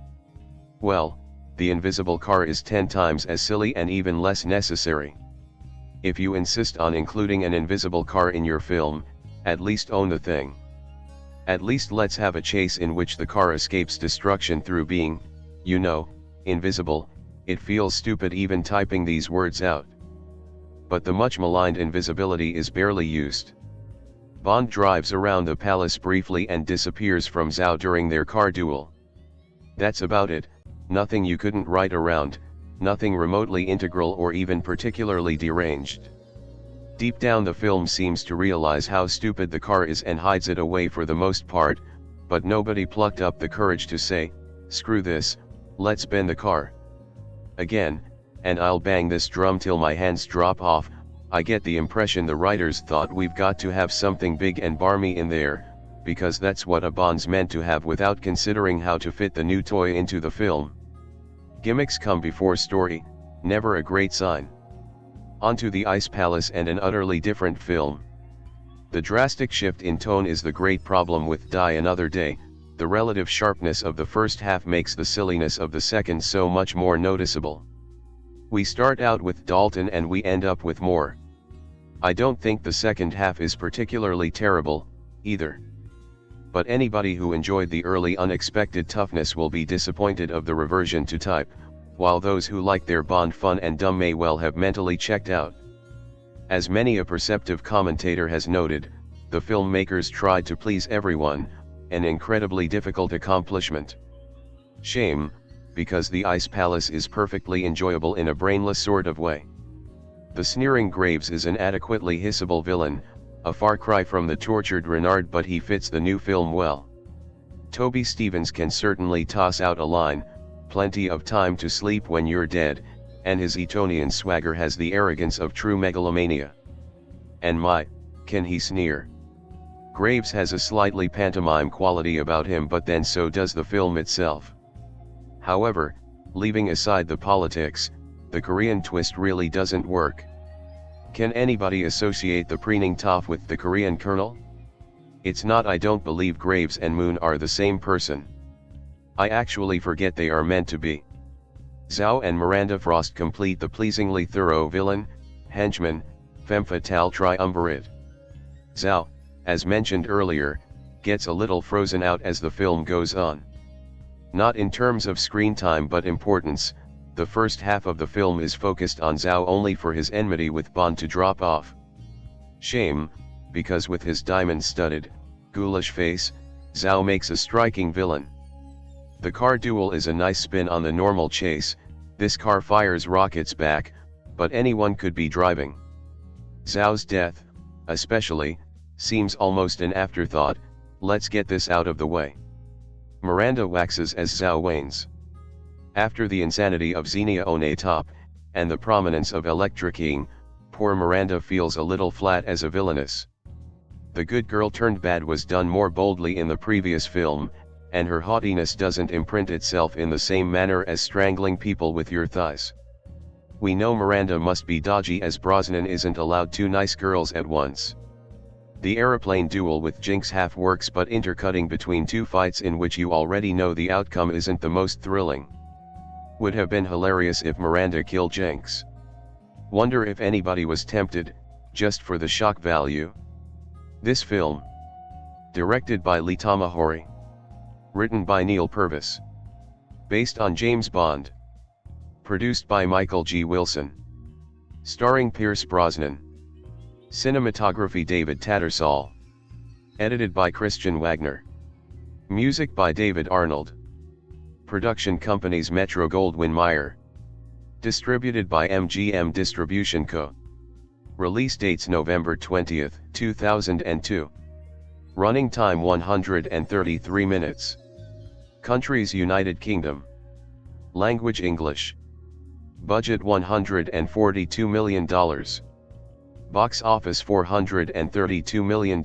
[SPEAKER 1] Well, the invisible car is 10 times as silly and even less necessary. If you insist on including an invisible car in your film, at least own the thing. At least let's have a chase in which the car escapes destruction through being, you know, invisible. It feels stupid even typing these words out. But the much maligned invisibility is barely used. Bond drives around the palace briefly and disappears from Zhao during their car duel. That's about it, nothing you couldn't write around, nothing remotely integral or even particularly deranged. Deep down the film seems to realize how stupid the car is and hides it away for the most part, but nobody plucked up the courage to say, screw this, let's bend the car. Again, and I'll bang this drum till my hands drop off, I get the impression the writers thought we've got to have something big and barmy in there, because that's what a Bond's meant to have without considering how to fit the new toy into the film. Gimmicks come before story, never a great sign. Onto the Ice Palace and an utterly different film. The drastic shift in tone is the great problem with Die Another Day. The relative sharpness of the first half makes the silliness of the second so much more noticeable. We start out with Dalton and we end up with Moore. I don't think the second half is particularly terrible, either. But anybody who enjoyed the early unexpected toughness will be disappointed of the reversion to type, while those who like their Bond fun and dumb may well have mentally checked out. As many a perceptive commentator has noted, the filmmakers tried to please everyone, an incredibly difficult accomplishment. Shame, because the Ice Palace is perfectly enjoyable in a brainless sort of way. The sneering Graves is an adequately hissable villain, a far cry from the tortured Renard, but he fits the new film well. Toby Stephens can certainly toss out a line, plenty of time to sleep when you're dead, and his Etonian swagger has the arrogance of true megalomania. And my, can he sneer. Graves has a slightly pantomime quality about him, but then so does the film itself. However, leaving aside the politics, the Korean twist really doesn't work. Can anybody associate the preening toff with the Korean colonel? It's not. I don't believe Graves and Moon are the same person. I actually forget they are meant to be. Zhao and Miranda Frost complete the pleasingly thorough villain, henchman, femme fatale triumvirate. Zhao, as mentioned earlier, gets a little frozen out as the film goes on. Not in terms of screen time but importance. The first half of the film is focused on Zhao only for his enmity with Bond to drop off. Shame, because with his diamond-studded, ghoulish face, Zhao makes a striking villain. The car duel is a nice spin on the normal chase. This car fires rockets back, but anyone could be driving. Zhao's death, especially, seems almost an afterthought. Let's get this out of the way. Miranda waxes as Zhao wanes. After the insanity of Xenia on top, and the prominence of Electra King, poor Miranda feels a little flat as a villainess. The good girl turned bad was done more boldly in the previous film, and her haughtiness doesn't imprint itself in the same manner as strangling people with your thighs. We know Miranda must be dodgy as Brosnan isn't allowed two nice girls at once. The aeroplane duel with Jinx half works, but intercutting between two fights in which you already know the outcome isn't the most thrilling. Would have been hilarious if Miranda killed Jinx. Wonder if anybody was tempted, just for the shock value. This film, directed by Lee Tamahori, written by Neil Purvis, based on James Bond, produced by Michael G. Wilson, starring Pierce Brosnan, cinematography David Tattersall, edited by Christian Wagner, music by David Arnold, production companies Metro-Goldwyn-Mayer, distributed by MGM Distribution Co. Release dates November 20, 2002. Running time 133 minutes. Countries United Kingdom. Language English. Budget $142 million. Box office $432 million.